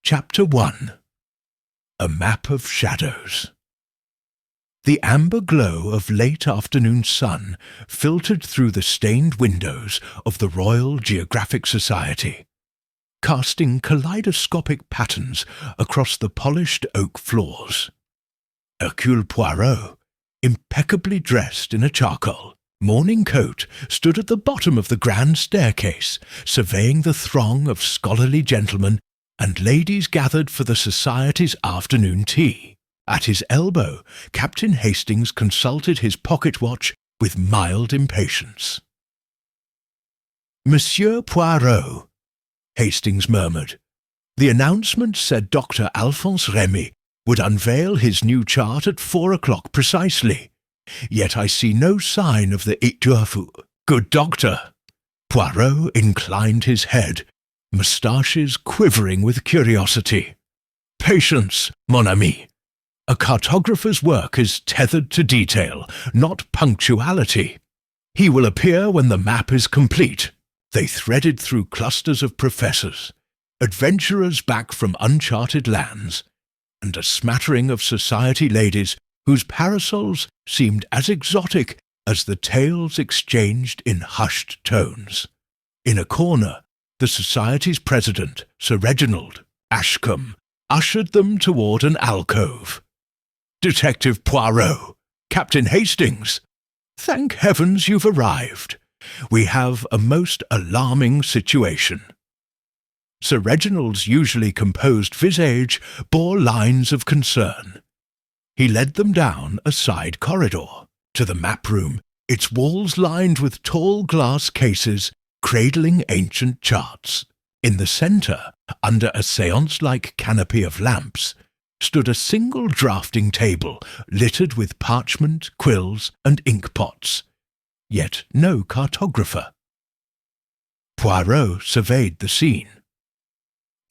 Chapter 1. A Map of Shadows. The amber glow of late afternoon sun filtered through the stained windows of the Royal Geographic Society, casting kaleidoscopic patterns across the polished oak floors. Hercule Poirot, impeccably dressed in a charcoal morning coat, stood at the bottom of the grand staircase, surveying the throng of scholarly gentlemen and ladies gathered for the Society's afternoon tea. At his elbow, Captain Hastings consulted his pocket watch with mild impatience. "Monsieur Poirot," Hastings murmured. "The announcement said Dr. Alphonse Remy would unveil his new chart at 4 o'clock precisely. Yet I see no sign of the étoile. Good doctor." Poirot inclined his head, moustaches quivering with curiosity. "Patience, mon ami. A cartographer's work is tethered to detail, not punctuality. He will appear when the map is complete." They threaded through clusters of professors, adventurers back from uncharted lands, and a smattering of society ladies whose parasols seemed as exotic as the tales exchanged in hushed tones. In a corner, the Society's president, Sir Reginald Ashcombe, ushered them toward an alcove. "Detective Poirot, Captain Hastings, thank heavens you've arrived. We have a most alarming situation." Sir Reginald's usually composed visage bore lines of concern. He led them down a side corridor to the map room, its walls lined with tall glass cases cradling ancient charts. In the centre, under a seance-like canopy of lamps, stood a single drafting table littered with parchment, quills, and inkpots. Yet no cartographer. Poirot surveyed the scene.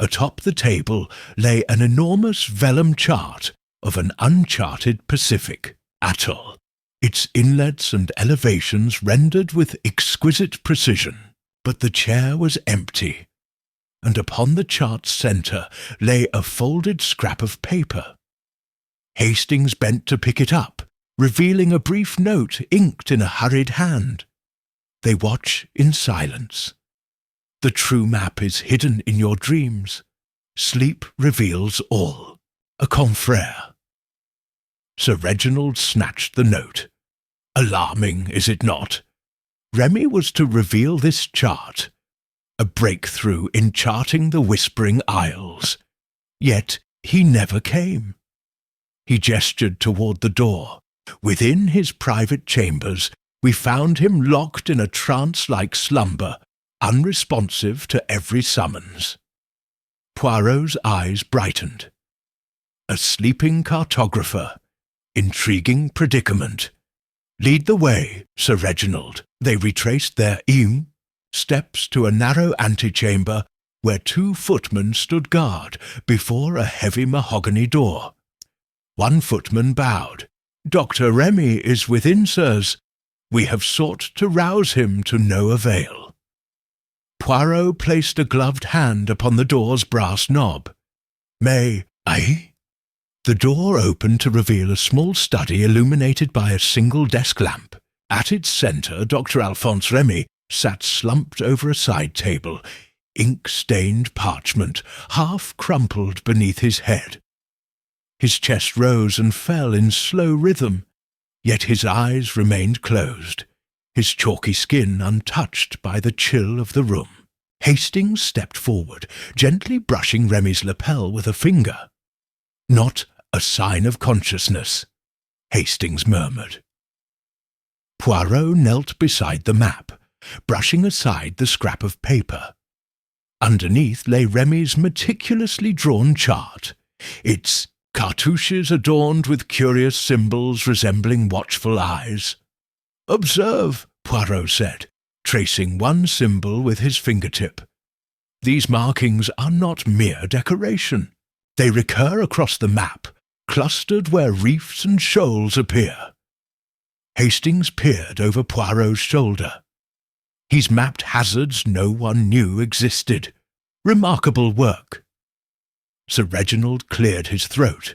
Atop the table lay an enormous vellum chart of an uncharted Pacific atoll, its inlets and elevations rendered with exquisite precision. But the chair was empty, and upon the chart's centre lay a folded scrap of paper. Hastings bent to pick it up, revealing a brief note inked in a hurried hand. They watch in silence. "The true map is hidden in your dreams. Sleep reveals all. A confrère." Sir Reginald snatched the note. "Alarming, is it not? Remy was to reveal this chart, a breakthrough in charting the Whispering Isles. Yet he never came." He gestured toward the door. "Within his private chambers, we found him locked in a trance-like slumber, unresponsive to every summons." Poirot's eyes brightened. "A sleeping cartographer. Intriguing predicament. Lead the way, Sir Reginald." They retraced their steps to a narrow antechamber where 2 footmen stood guard before a heavy mahogany door. One footman bowed. "Dr. Remy is within, sirs. We have sought to rouse him to no avail." Poirot placed a gloved hand upon the door's brass knob. "May I?" The door opened to reveal a small study illuminated by a single desk lamp. At its centre, Dr. Alphonse Remy sat slumped over a side table, ink-stained parchment half-crumpled beneath his head. His chest rose and fell in slow rhythm, yet his eyes remained closed, his chalky skin untouched by the chill of the room. Hastings stepped forward, gently brushing Remy's lapel with a finger. "Not a sign of consciousness," Hastings murmured. Poirot knelt beside the map, brushing aside the scrap of paper. Underneath lay Remy's meticulously drawn chart, its cartouches adorned with curious symbols resembling watchful eyes. "Observe," Poirot said, tracing one symbol with his fingertip. "These markings are not mere decoration. They recur across the map, clustered where reefs and shoals appear." Hastings peered over Poirot's shoulder. "He's mapped hazards no one knew existed. Remarkable work." Sir Reginald cleared his throat.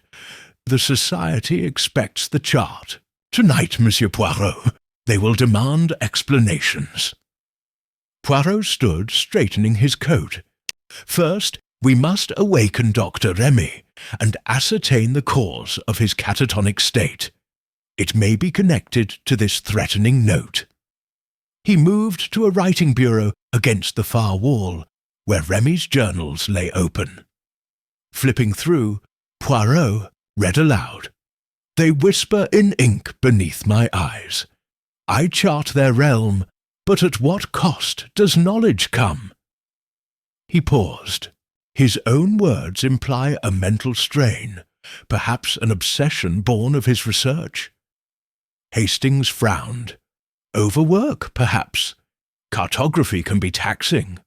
"The Society expects the chart. Tonight, Monsieur Poirot. They will demand explanations." Poirot stood straightening his coat. "First, we must awaken Dr. Remy and ascertain the cause of his catatonic state. It may be connected to this threatening note." He moved to a writing bureau against the far wall, where Remy's journals lay open. Flipping through, Poirot read aloud. "They whisper in ink beneath my eyes. I chart their realm, but at what cost does knowledge come?" He paused. His own words imply a mental strain, perhaps an obsession born of his research. Hastings frowned. Overwork, perhaps. Cartography can be taxing.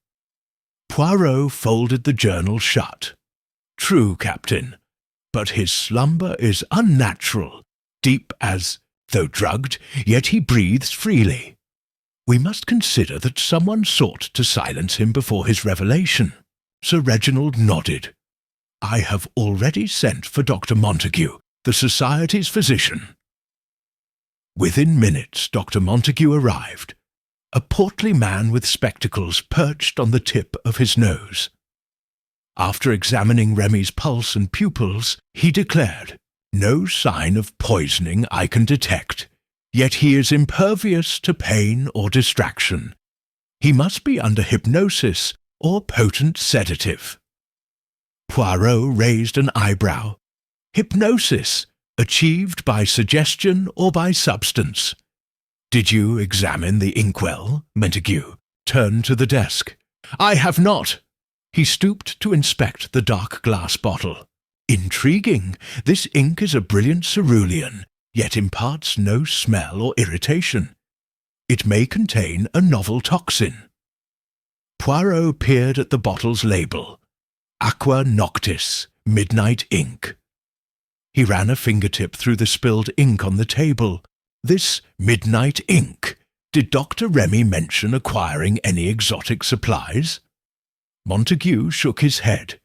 Poirot folded the journal shut. "True, Captain, but his slumber is unnatural, deep as, though drugged, yet he breathes freely. We must consider that someone sought to silence him before his revelation." Sir Reginald nodded. "I have already sent for Dr. Montague, the Society's physician." Within minutes, Dr. Montague arrived, a portly man with spectacles perched on the tip of his nose. After examining Remy's pulse and pupils, he declared, "No sign of poisoning I can detect, yet he is impervious to pain or distraction. He must be under hypnosis or potent sedative." Poirot raised an eyebrow. "Hypnosis, achieved by suggestion or by substance. Did you examine the inkwell?" Montague turned to the desk. "I have not." He stooped to inspect the dark glass bottle. "Intriguing. This ink is a brilliant cerulean, yet imparts no smell or irritation. It may contain a novel toxin." Poirot peered at the bottle's label. "Aqua Noctis, Midnight Ink." He ran a fingertip through the spilled ink on the table. This midnight ink. Did Dr. Remy mention acquiring any exotic supplies? Montague shook his head.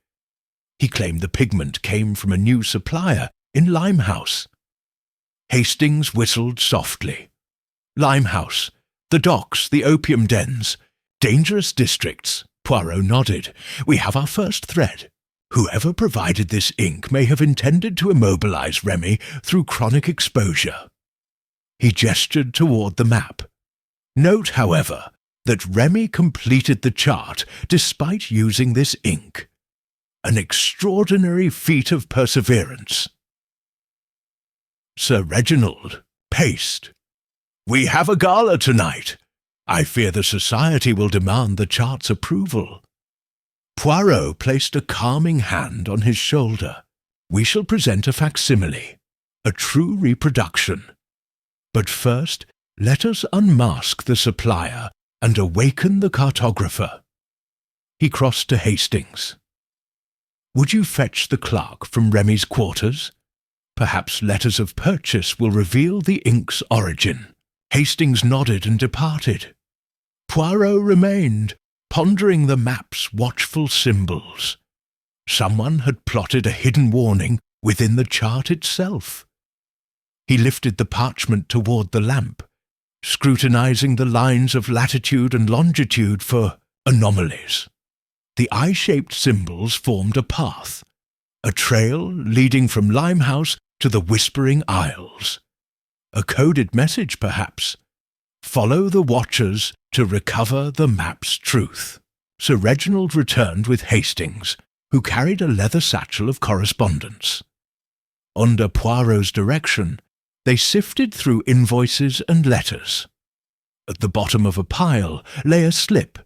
He claimed the pigment came from a new supplier in Limehouse. Hastings whistled softly. "Limehouse, the docks, the opium dens, dangerous districts." Poirot nodded. "We have our first thread. Whoever provided this ink may have intended to immobilize Remy through chronic exposure." He gestured toward the map. "Note, however, that Remy completed the chart despite using this ink. An extraordinary feat of perseverance." Sir Reginald paced. "We have a gala tonight. I fear the Society will demand the chart's approval." Poirot placed a calming hand on his shoulder. "We shall present a facsimile, a true reproduction. But first, let us unmask the supplier and awaken the cartographer." He crossed to Hastings. "Would you fetch the clerk from Remy's quarters? Perhaps letters of purchase will reveal the ink's origin." Hastings nodded and departed. Poirot remained, pondering the map's watchful symbols. Someone had plotted a hidden warning within the chart itself. He lifted the parchment toward the lamp, scrutinizing the lines of latitude and longitude for anomalies. The eye-shaped symbols formed a path, a trail leading from Limehouse to the Whispering Isles. A coded message, perhaps. Follow the watchers to recover the map's truth. Sir Reginald returned with Hastings, who carried a leather satchel of correspondence. Under Poirot's direction, they sifted through invoices and letters. At the bottom of a pile lay a slip,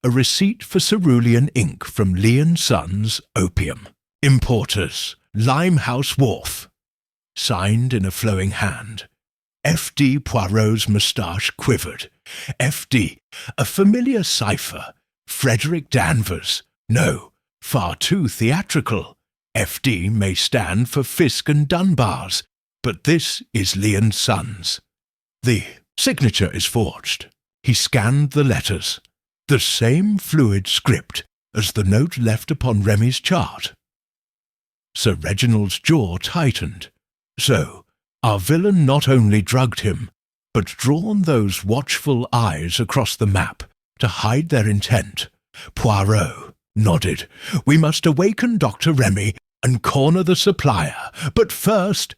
a receipt for cerulean ink from Lee & Sons Opium, importers, Limehouse Wharf. Signed in a flowing hand. F.D. Poirot's moustache quivered. F.D., a familiar cipher. Frederick Danvers. No, far too theatrical. F.D. may stand for Fisk and Dunbar's, but this is Lee & Sons. The signature is forged. He scanned the letters. The same fluid script as the note left upon Remy's chart. Sir Reginald's jaw tightened. So, our villain not only drugged him, but drawn those watchful eyes across the map to hide their intent. Poirot nodded. We must awaken Dr. Remy and corner the supplier, but first...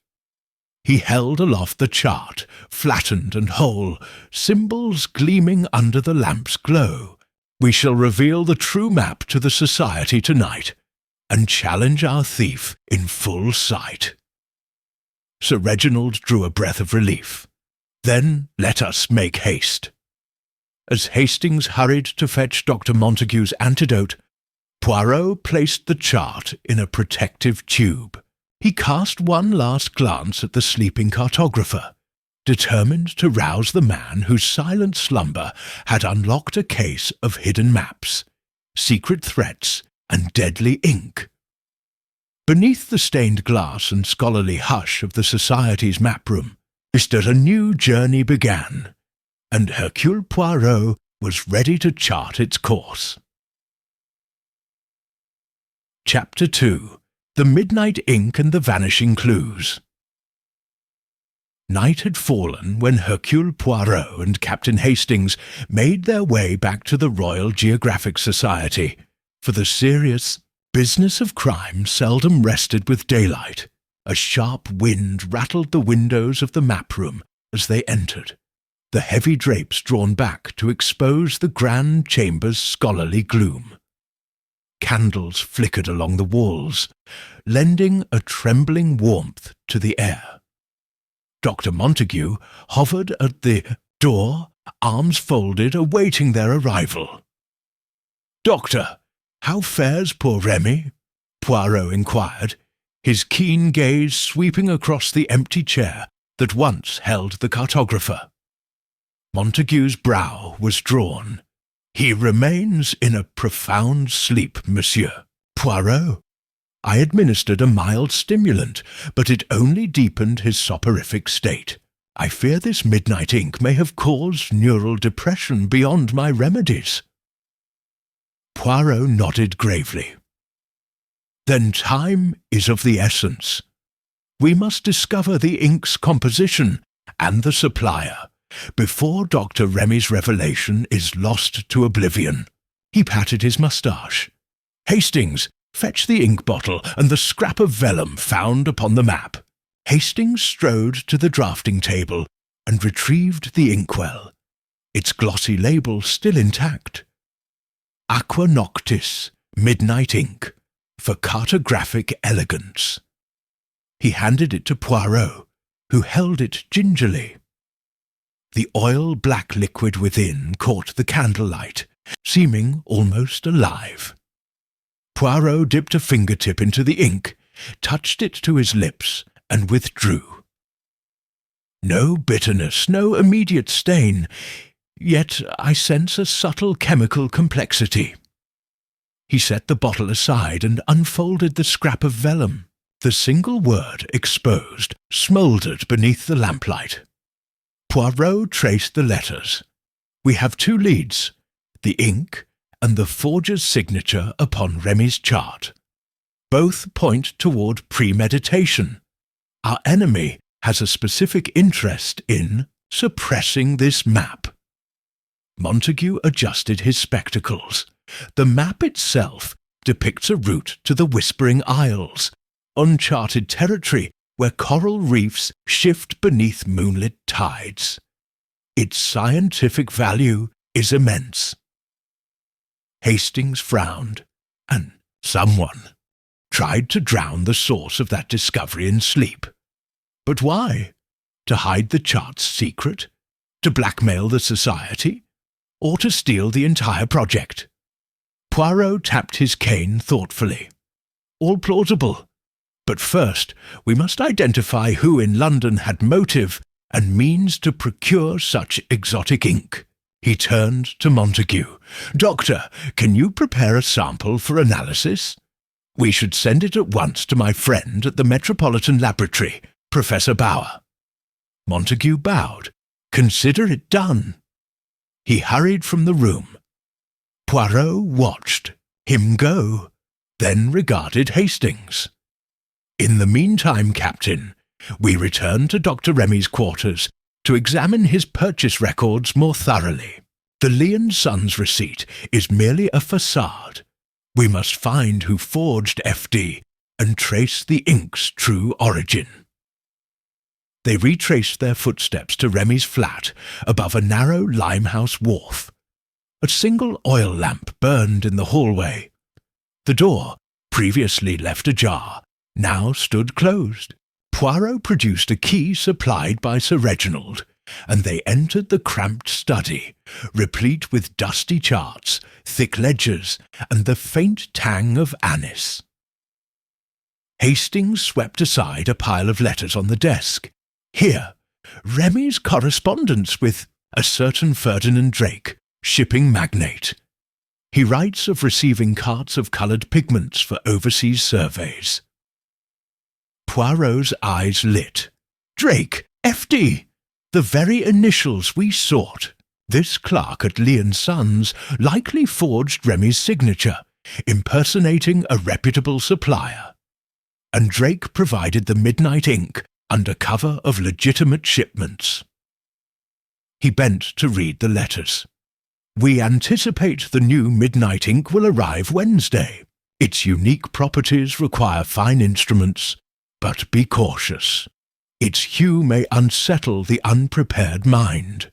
He held aloft the chart, flattened and whole, symbols gleaming under the lamp's glow. We shall reveal the true map to the society tonight, and challenge our thief in full sight. Sir Reginald drew a breath of relief. Then let us make haste. As Hastings hurried to fetch Dr. Montague's antidote, Poirot placed the chart in a protective tube. He cast one last glance at the sleeping cartographer, determined to rouse the man whose silent slumber had unlocked a case of hidden maps, secret threats, and deadly ink. Beneath the stained glass and scholarly hush of the Society's map room, a new journey began, and Hercule Poirot was ready to chart its course. Chapter 2. The Midnight Ink and the Vanishing Clues. Night had fallen when Hercule Poirot and Captain Hastings made their way back to the Royal Geographic Society, for the serious business of crime seldom rested with daylight. A sharp wind rattled the windows of the map room as they entered, the heavy drapes drawn back to expose the grand chamber's scholarly gloom. Candles flickered along the walls, lending a trembling warmth to the air. Dr. Montague hovered at the door, arms folded, awaiting their arrival. "Doctor, how fares poor Remy?" Poirot inquired, his keen gaze sweeping across the empty chair that once held the cartographer. Montague's brow was drawn. "He remains in a profound sleep, monsieur." "Poirot, I administered a mild stimulant, but it only deepened his soporific state. I fear this midnight ink may have caused neural depression beyond my remedies." Poirot nodded gravely. "Then time is of the essence. We must discover the ink's composition and the supplier before Dr. Remy's revelation is lost to oblivion." He patted his moustache. "Hastings, fetch the ink bottle and the scrap of vellum found upon the map." Hastings strode to the drafting table and retrieved the inkwell, its glossy label still intact. "Aqua Noctis, Midnight Ink, for cartographic elegance." He handed it to Poirot, who held it gingerly. The oil-black liquid within caught the candlelight, seeming almost alive. Poirot dipped a fingertip into the ink, touched it to his lips, and withdrew. No bitterness, no immediate stain, yet I sense a subtle chemical complexity. He set the bottle aside and unfolded the scrap of vellum. The single word exposed smouldered beneath the lamplight. Poirot traced the letters. "We have two leads, the ink and the forger's signature upon Remy's chart. Both point toward premeditation. Our enemy has a specific interest in suppressing this map." Montague adjusted his spectacles. The map itself depicts a route to the Whispering Isles, uncharted territory where coral reefs shift beneath moonlit tides. Its scientific value is immense. Hastings frowned, and someone tried to drown the source of that discovery in sleep. But why? To hide the chart's secret? To blackmail the Society? Or to steal the entire project? Poirot tapped his cane thoughtfully. All plausible. But first, we must identify who in London had motive and means to procure such exotic ink. He turned to Montague. "Doctor, can you prepare a sample for analysis? We should send it at once to my friend at the Metropolitan Laboratory, Professor Bauer." Montague bowed. "Consider it done." He hurried from the room. Poirot watched him go, then regarded Hastings. In the meantime, Captain, we return to Dr. Remy's quarters to examine his purchase records more thoroughly. The Lee & Sons receipt is merely a facade. We must find who forged FD and trace the ink's true origin. They retraced their footsteps to Remy's flat above a narrow Limehouse wharf. A single oil lamp burned in the hallway. The door, previously left ajar, now stood closed. Poirot produced a key supplied by Sir Reginald, and they entered the cramped study, replete with dusty charts, thick ledgers, and the faint tang of anise. Hastings swept aside a pile of letters on the desk. Here, Remy's correspondence with a certain Ferdinand Drake, shipping magnate. He writes of receiving carts of coloured pigments for overseas surveys. Poirot's eyes lit. Drake, FD! The very initials we sought. This clerk at Lee & Sons likely forged Remy's signature, impersonating a reputable supplier. And Drake provided the midnight ink under cover of legitimate shipments. He bent to read the letters. We anticipate the new midnight ink will arrive Wednesday. Its unique properties require fine instruments, but be cautious. Its hue may unsettle the unprepared mind.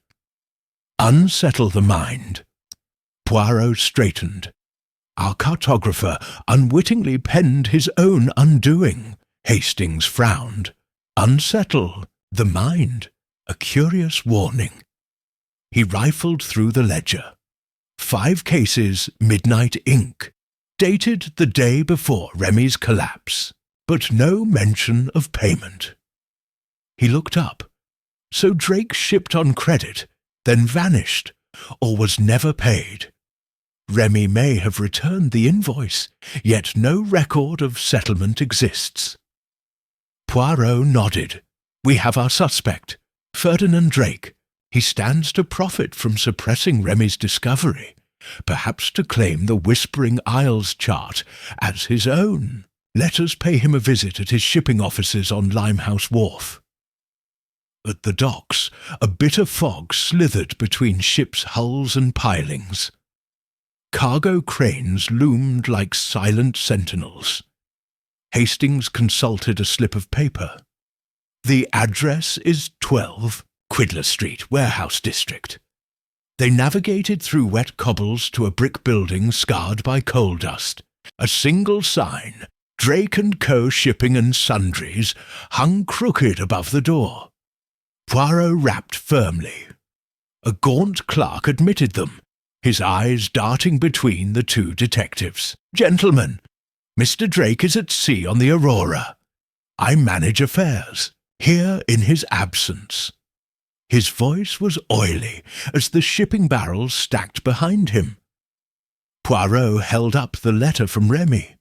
Unsettle the mind. Poirot straightened. Our cartographer unwittingly penned his own undoing. Hastings frowned. Unsettle the mind. A curious warning. He rifled through the ledger. 5 cases, midnight ink, dated the day before Remy's collapse, but no mention of payment. He looked up. So Drake shipped on credit, then vanished, or was never paid. Remy may have returned the invoice, yet no record of settlement exists. Poirot nodded. We have our suspect, Ferdinand Drake. He stands to profit from suppressing Remy's discovery, perhaps to claim the Whispering Isles chart as his own. Let us pay him a visit at his shipping offices on Limehouse Wharf. At the docks, a bitter fog slithered between ships' hulls and pilings. Cargo cranes loomed like silent sentinels. Hastings consulted a slip of paper. The address is 12 Quidler Street, Warehouse District. They navigated through wet cobbles to a brick building scarred by coal dust. A single sign, Drake & Co. Shipping and Sundries, hung crooked above the door. Poirot rapped firmly. A gaunt clerk admitted them, his eyes darting between the 2 detectives. Gentlemen, Mr. Drake is at sea on the Aurora. I manage affairs, here in his absence. His voice was oily as the shipping barrels stacked behind him. Poirot held up the letter from Remy.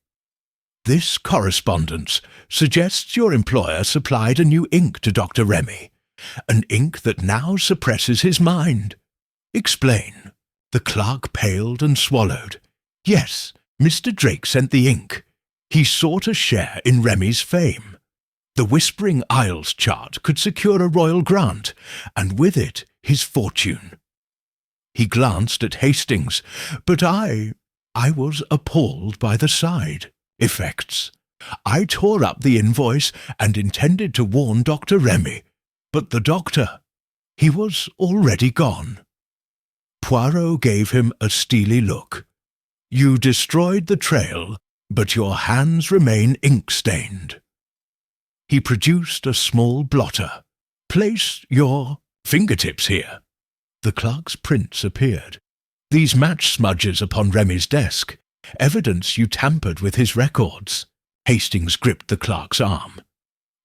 This correspondence suggests your employer supplied a new ink to Dr. Remy, an ink that now suppresses his mind. Explain. The clerk paled and swallowed. Yes, Mr. Drake sent the ink. He sought a share in Remy's fame. The Whispering Isles chart could secure a royal grant, and with it his fortune. He glanced at Hastings, but I was appalled by the side effects. I tore up the invoice and intended to warn Dr. Remy, but the doctor, he was already gone. Poirot gave him a steely look. You destroyed the trail, but your hands remain ink-stained. He produced a small blotter. Place your fingertips here. The clerk's prints appeared. These match smudges upon Remy's desk, evidence you tampered with his records. Hastings gripped the clerk's arm.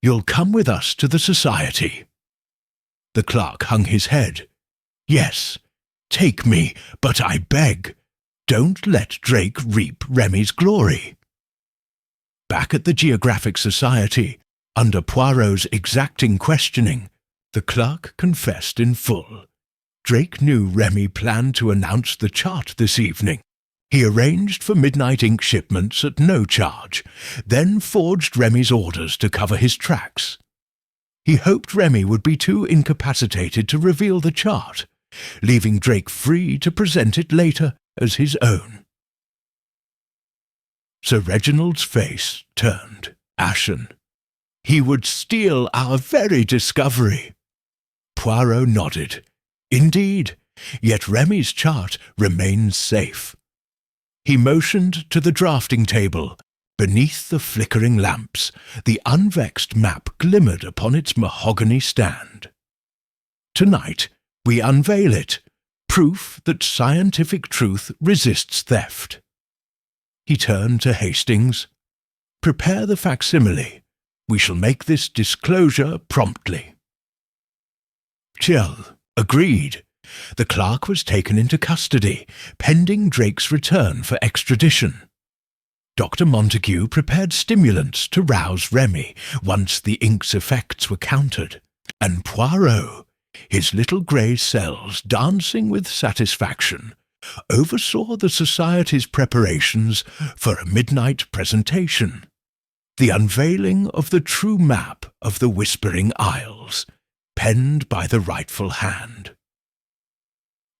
You'll come with us to the society. The clerk hung his head. Yes, take me, but I beg, don't let Drake reap Remy's glory. Back at the Geographic Society, under Poirot's exacting questioning, the clerk confessed in full. Drake knew Remy planned to announce the chart this evening. He arranged for midnight ink shipments at no charge, then forged Remy's orders to cover his tracks. He hoped Remy would be too incapacitated to reveal the chart, leaving Drake free to present it later as his own. Sir Reginald's face turned ashen. He would steal our very discovery. Poirot nodded. Indeed, yet Remy's chart remains safe. He motioned to the drafting table. Beneath the flickering lamps, the unvexed map glimmered upon its mahogany stand. Tonight, we unveil it, proof that scientific truth resists theft. He turned to Hastings. Prepare the facsimile. We shall make this disclosure promptly. Chell agreed. The clerk was taken into custody, pending Drake's return for extradition. Dr. Montague prepared stimulants to rouse Remy once the ink's effects were countered, and Poirot, his little grey cells dancing with satisfaction, oversaw the Society's preparations for a midnight presentation, the unveiling of the true map of the Whispering Isles, penned by the rightful hand.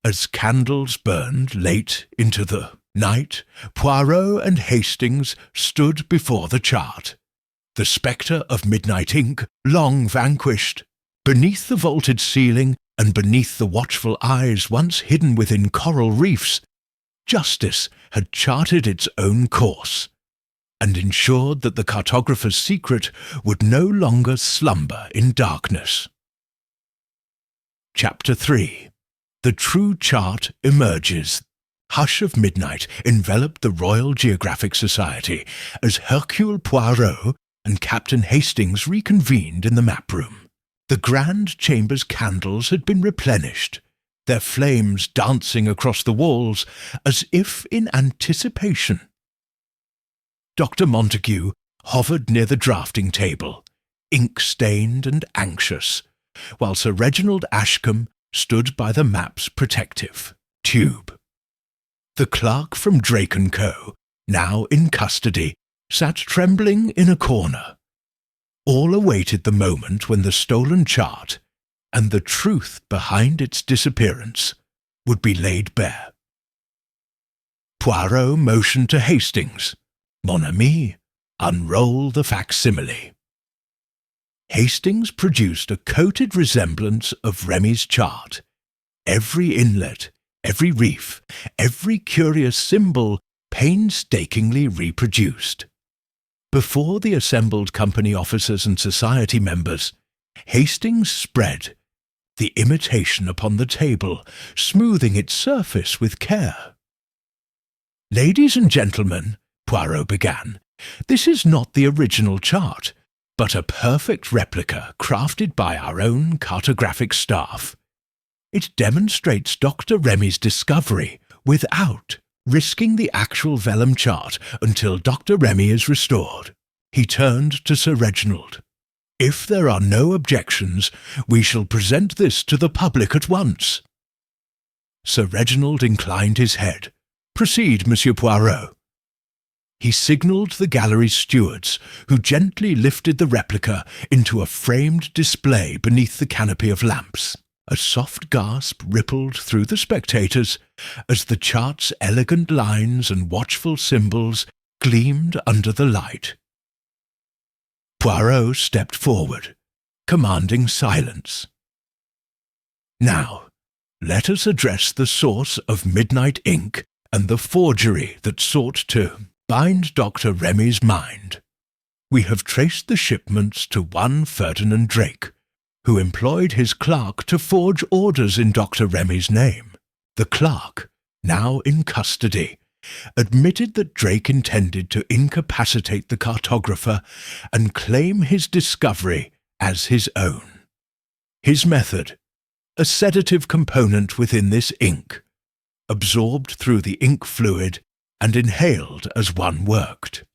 As candles burned late into the night, Poirot and Hastings stood before the chart. The spectre of midnight ink, long vanquished. Beneath the vaulted ceiling and beneath the watchful eyes once hidden within coral reefs, justice had charted its own course, and ensured that the cartographer's secret would no longer slumber in darkness. Chapter 3. The true chart emerges. Hush of midnight enveloped the Royal Geographic Society as Hercule Poirot and Captain Hastings reconvened in the map room. The grand chamber's candles had been replenished, their flames dancing across the walls as if in anticipation. Dr. Montague hovered near the drafting table, ink-stained and anxious, while Sir Reginald Ashcombe stood by the map's protective tube. The clerk from Drake & Co., now in custody, sat trembling in a corner. All awaited the moment when the stolen chart, and the truth behind its disappearance, would be laid bare. Poirot motioned to Hastings. Mon ami, unroll the facsimile. Hastings produced a coated resemblance of Remy's chart. Every inlet, every reef, every curious symbol painstakingly reproduced. Before the assembled company officers and society members, Hastings spread the imitation upon the table, smoothing its surface with care. "Ladies and gentlemen," Poirot began, "this is not the original chart, but a perfect replica crafted by our own cartographic staff. It demonstrates Dr. Remy's discovery without risking the actual vellum chart until Dr. Remy is restored." He turned to Sir Reginald. "If there are no objections, we shall present this to the public at once." Sir Reginald inclined his head. "Proceed, Monsieur Poirot." He signalled the gallery's stewards, who gently lifted the replica into a framed display beneath the canopy of lamps. A soft gasp rippled through the spectators as the chart's elegant lines and watchful symbols gleamed under the light. Poirot stepped forward, commanding silence. "Now, let us address the source of midnight ink and the forgery that sought to bind Dr. Remy's mind. We have traced the shipments to one Ferdinand Drake, who employed his clerk to forge orders in Dr. Remy's name. The clerk, now in custody, admitted that Drake intended to incapacitate the cartographer and claim his discovery as his own. His method, a sedative component within this ink, absorbed through the ink fluid and inhaled as one worked.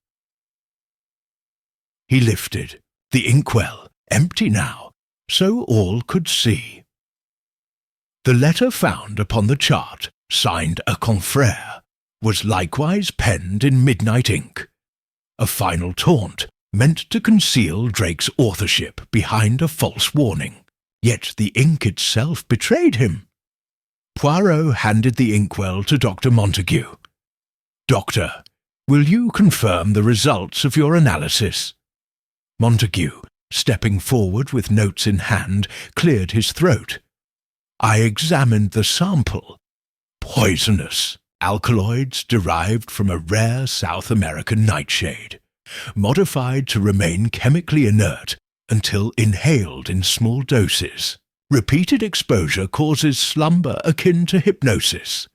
He lifted the inkwell, empty now, so all could see. The letter found upon the chart, signed a confrère, was likewise penned in midnight ink, a final taunt meant to conceal Drake's authorship behind a false warning. Yet the ink itself betrayed him. Poirot handed the inkwell to Dr. Montague. "Doctor, will you confirm the results of your analysis?" Montague, stepping forward with notes in hand, cleared his throat. "I examined the sample. Poisonous. Alkaloids derived from a rare South American nightshade, modified to remain chemically inert until inhaled in small doses. Repeated exposure causes slumber akin to hypnosis.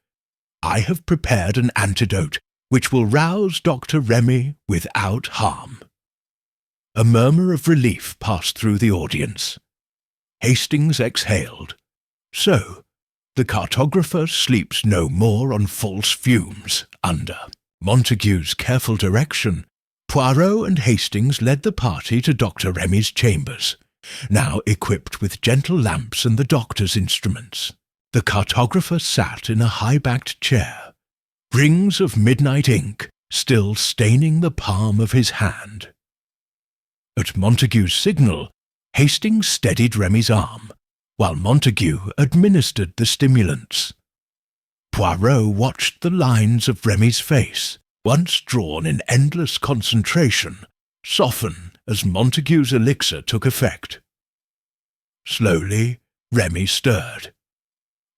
I have prepared an antidote which will rouse Dr. Remy without harm." A murmur of relief passed through the audience. Hastings exhaled. So, the cartographer sleeps no more on false fumes. Under Montague's careful direction, Poirot and Hastings led the party to Dr. Remy's chambers, now equipped with gentle lamps and the doctor's instruments. The cartographer sat in a high-backed chair, rings of midnight ink still staining the palm of his hand. At Montague's signal, Hastings steadied Remy's arm, while Montague administered the stimulants. Poirot watched the lines of Remy's face, once drawn in endless concentration, soften as Montague's elixir took effect. Slowly, Remy stirred.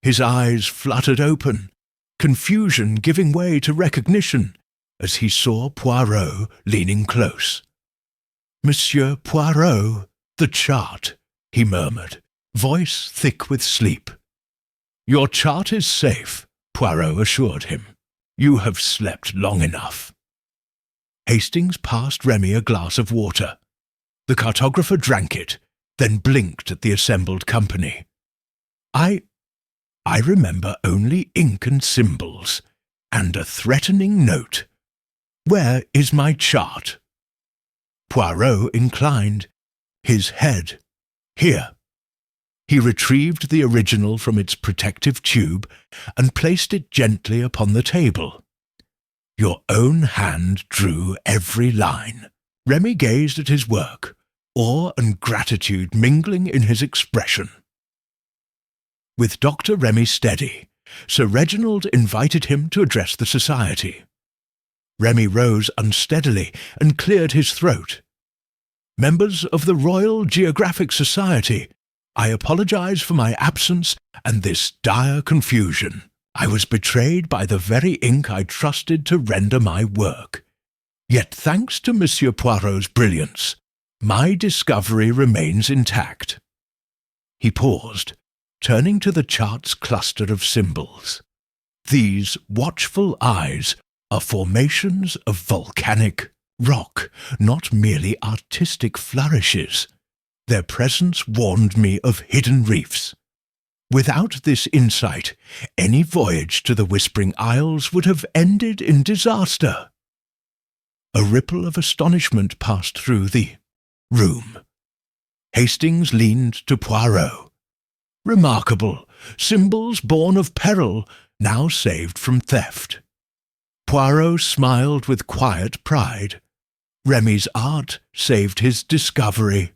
His eyes fluttered open, confusion giving way to recognition, as he saw Poirot leaning close. "Monsieur Poirot, the chart," he murmured, voice thick with sleep. "Your chart is safe," Poirot assured him. "You have slept long enough." Hastings passed Remy a glass of water. The cartographer drank it, then blinked at the assembled company. I remember only ink and symbols, and a threatening note. Where is my chart?" Poirot inclined, his head. "Here." He retrieved the original from its protective tube and placed it gently upon the table. "Your own hand drew every line." Remy gazed at his work, awe and gratitude mingling in his expression. With Dr. Remy steady, Sir Reginald invited him to address the society. Remy rose unsteadily and cleared his throat. "Members of the Royal Geographic Society, I apologize for my absence and this dire confusion. I was betrayed by the very ink I trusted to render my work. Yet thanks to Monsieur Poirot's brilliance, my discovery remains intact." He paused, turning to the chart's cluster of symbols. "These watchful eyes are formations of volcanic rock, not merely artistic flourishes. Their presence warned me of hidden reefs. Without this insight, any voyage to the Whispering Isles would have ended in disaster." A ripple of astonishment passed through the room. Hastings leaned to Poirot. "Remarkable! Symbols born of peril, now saved from theft." Poirot smiled with quiet pride. Remy's art saved his discovery.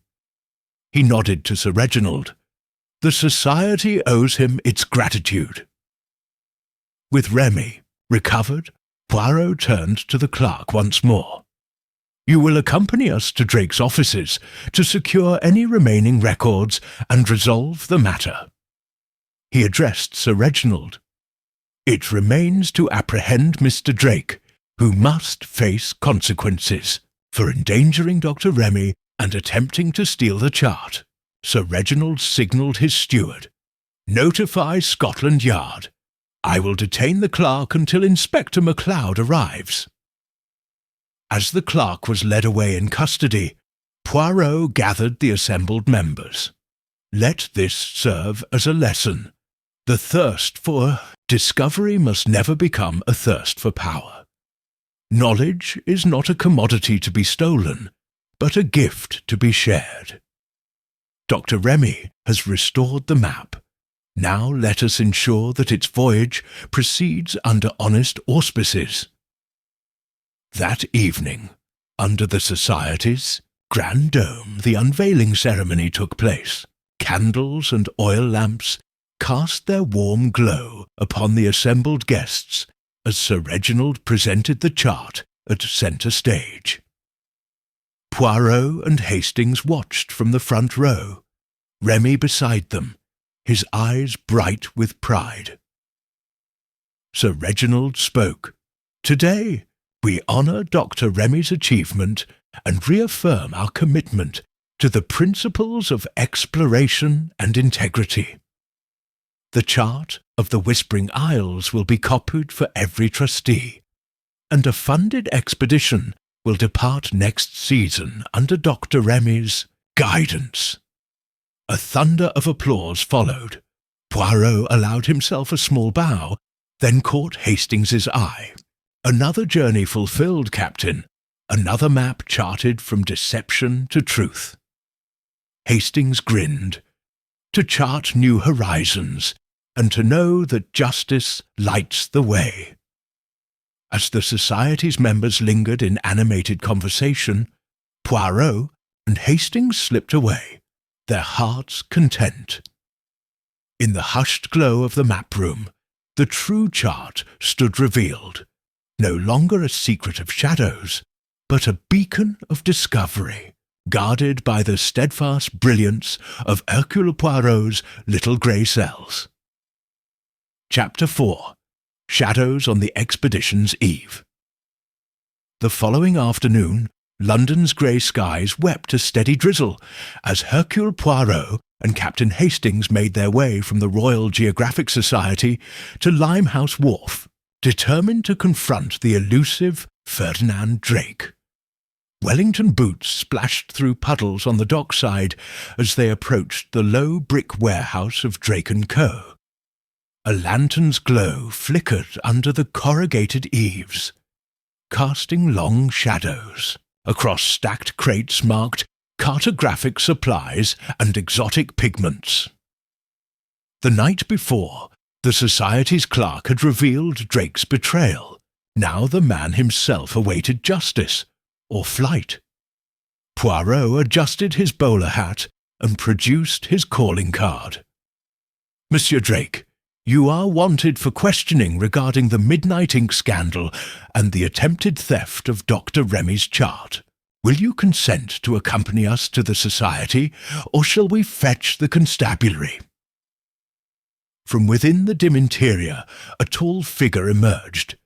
He nodded to Sir Reginald. "The Society owes him its gratitude." With Remy recovered, Poirot turned to the clerk once more. "You will accompany us to Drake's offices to secure any remaining records and resolve the matter." He addressed Sir Reginald. "It remains to apprehend Mr. Drake, who must face consequences for endangering Dr. Remy and attempting to steal the chart." Sir Reginald signalled his steward. "Notify Scotland Yard. I will detain the clerk until Inspector MacLeod arrives." As the clerk was led away in custody, Poirot gathered the assembled members. "Let this serve as a lesson. The thirst for discovery must never become a thirst for power. Knowledge is not a commodity to be stolen, but a gift to be shared. Dr. Remy has restored the map. Now let us ensure that its voyage proceeds under honest auspices. That evening, under the Society's grand dome, the unveiling ceremony took place. Candles and oil lamps cast their warm glow upon the assembled guests as Sir Reginald presented the chart at centre stage. Poirot and Hastings watched from the front row, Remy beside them, his eyes bright with pride. Sir Reginald spoke. "Today we honour Dr. Remy's achievement and reaffirm our commitment to the principles of exploration and integrity. The chart of the Whispering Isles will be copied for every trustee, and a funded expedition will depart next season under Dr. Remy's guidance." A thunder of applause followed. Poirot allowed himself a small bow, then caught Hastings's eye. "Another journey fulfilled, Captain. Another map charted from deception to truth." Hastings grinned. To chart new horizons, and to know that justice lights the way. As the Society's members lingered in animated conversation, Poirot and Hastings slipped away, their hearts content. In the hushed glow of the map room, the true chart stood revealed, no longer a secret of shadows, but a beacon of discovery, guarded by the steadfast brilliance of Hercule Poirot's little grey cells. Chapter 4. Shadows on the Expedition's Eve. The following afternoon, London's grey skies wept a steady drizzle as Hercule Poirot and Captain Hastings made their way from the Royal Geographic Society to Limehouse Wharf, determined to confront the elusive Ferdinand Drake. Wellington boots splashed through puddles on the dockside as they approached the low brick warehouse of Drake & Co. A lantern's glow flickered under the corrugated eaves, casting long shadows across stacked crates marked cartographic supplies and exotic pigments. The night before, the Society's clerk had revealed Drake's betrayal. Now the man himself awaited justice, or flight. Poirot adjusted his bowler hat and produced his calling card. "Monsieur Drake, you are wanted for questioning regarding the midnight ink scandal and the attempted theft of Dr. Remy's chart. Will you consent to accompany us to the Society, or shall we fetch the constabulary?" From within the dim interior, a tall figure emerged.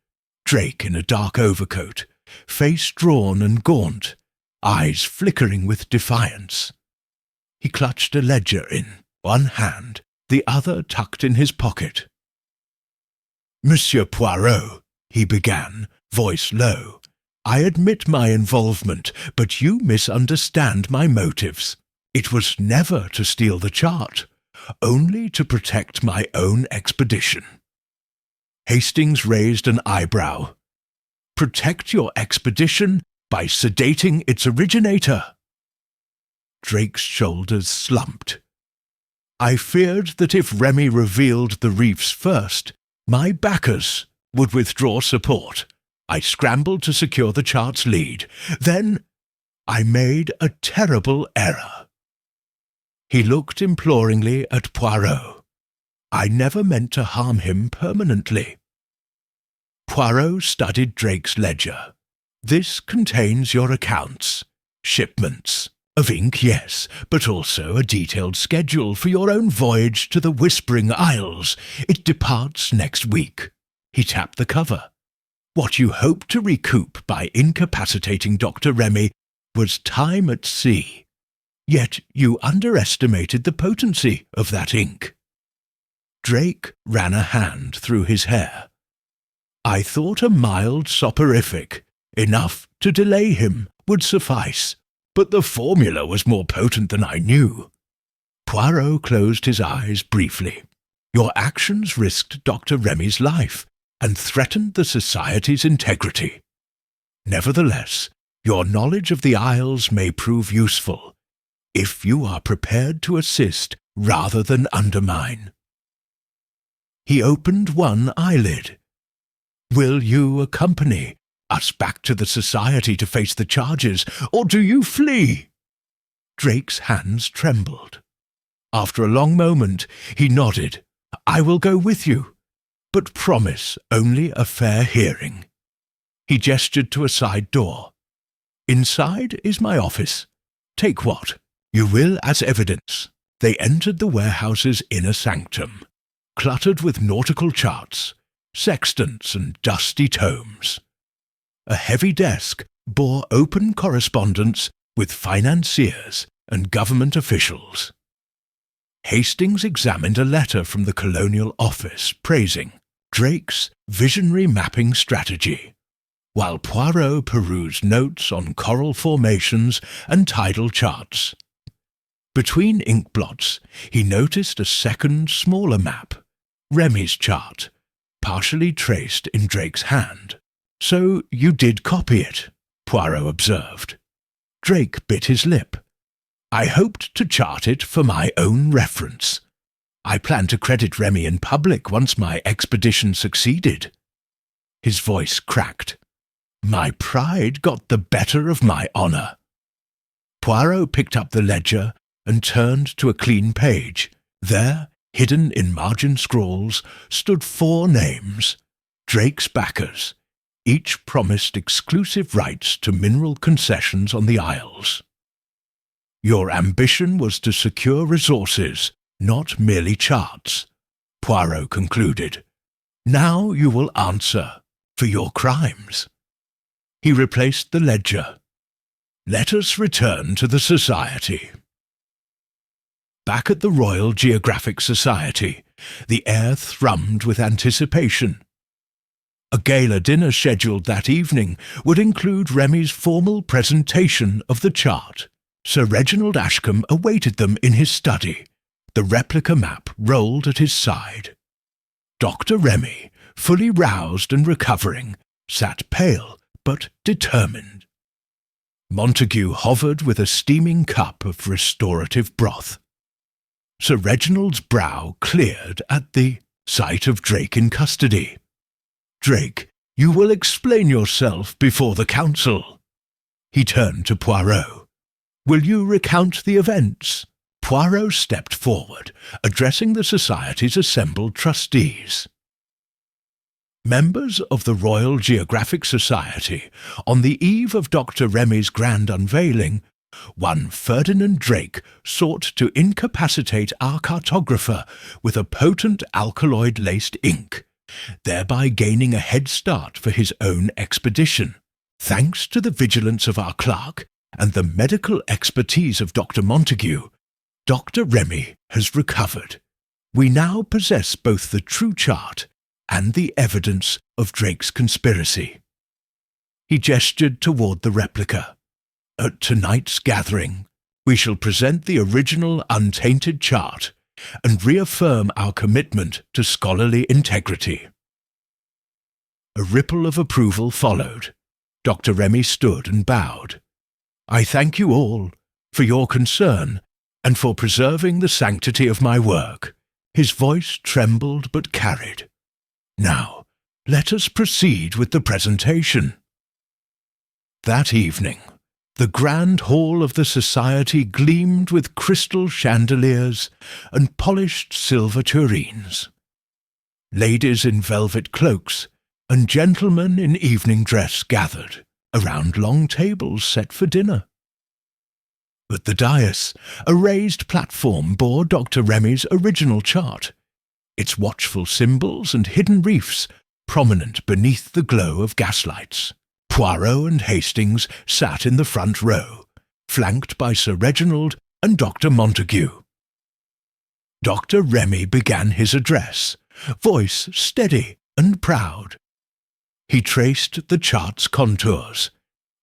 Drake in a dark overcoat, face drawn and gaunt, eyes flickering with defiance. He clutched a ledger in one hand, the other tucked in his pocket. "Monsieur Poirot," he began, voice low, "I admit my involvement, but you misunderstand my motives. It was never to steal the chart, only to protect my own expedition." Hastings raised an eyebrow. "Protect your expedition by sedating its originator." Drake's shoulders slumped. "I feared that if Remy revealed the reefs first, my backers would withdraw support. I scrambled to secure the chart's lead. Then I made a terrible error." He looked imploringly at Poirot. "I never meant to harm him permanently." Poirot studied Drake's ledger. "This contains your accounts, shipments. Of ink, yes, but also a detailed schedule for your own voyage to the Whispering Isles. It departs next week." He tapped the cover. "What you hoped to recoup by incapacitating Dr. Remy was time at sea. Yet you underestimated the potency of that ink." Drake ran a hand through his hair. "I thought a mild soporific, enough to delay him, would suffice. But the formula was more potent than I knew." Poirot closed his eyes briefly. "Your actions risked Dr. Remy's life and threatened the Society's integrity. Nevertheless, your knowledge of the Isles may prove useful, if you are prepared to assist rather than undermine." He opened one eyelid. "Will you accompany us back to the society to face the charges, or do you flee?" Drake's hands trembled. After a long moment, he nodded. "I will go with you, but promise only a fair hearing." He gestured to a side door. "Inside is my office. Take what you will as evidence." They entered the warehouse's inner sanctum, cluttered with nautical charts, sextants and dusty tomes. A heavy desk bore open correspondence with financiers and government officials. Hastings examined a letter from the Colonial Office praising Drake's visionary mapping strategy, while Poirot perused notes on coral formations and tidal charts. Between ink blots, he noticed a second, smaller map, Remy's chart, partially traced in Drake's hand. "So you did copy it," Poirot observed. Drake bit his lip. "I hoped to chart it for my own reference. I plan to credit Remy in public once my expedition succeeded." His voice cracked. "My pride got the better of my honour." Poirot picked up the ledger and turned to a clean page. There, hidden in margin scrawls, stood 4 names, Drake's backers. Each promised exclusive rights to mineral concessions on the Isles. "Your ambition was to secure resources, not merely charts," Poirot concluded. "Now you will answer for your crimes." He replaced the ledger. "Let us return to the society." Back at the Royal Geographic Society, the air thrummed with anticipation. A gala dinner scheduled that evening would include Remy's formal presentation of the chart. Sir Reginald Ashcombe awaited them in his study, the replica map rolled at his side. Dr. Remy, fully roused and recovering, sat pale but determined. Montague hovered with a steaming cup of restorative broth. Sir Reginald's brow cleared at the sight of Drake in custody. "Drake, you will explain yourself before the council." He turned to Poirot. "Will you recount the events?" Poirot stepped forward, addressing the Society's assembled trustees. Members of the Royal Geographic Society, on the eve of Dr. Remy's grand unveiling, one Ferdinand Drake sought to incapacitate our cartographer with a potent alkaloid-laced ink, thereby gaining a head start for his own expedition. Thanks to the vigilance of our clerk and the medical expertise of Dr. Montague, Dr. Remy has recovered. We now possess both the true chart and the evidence of Drake's conspiracy. He gestured toward the replica. "At tonight's gathering, we shall present the original untainted chart and reaffirm our commitment to scholarly integrity." A ripple of approval followed. Dr. Remy stood and bowed. "I thank you all for your concern and for preserving the sanctity of my work." His voice trembled but carried. "Now, let us proceed with the presentation." That evening, the grand hall of the Society gleamed with crystal chandeliers and polished silver tureens. Ladies in velvet cloaks and gentlemen in evening dress gathered around long tables set for dinner. At the dais, a raised platform bore Dr. Remy's original chart, its watchful symbols and hidden reefs prominent beneath the glow of gaslights. Poirot and Hastings sat in the front row, flanked by Sir Reginald and Dr. Montague. Dr. Remy began his address, voice steady and proud. He traced the chart's contours,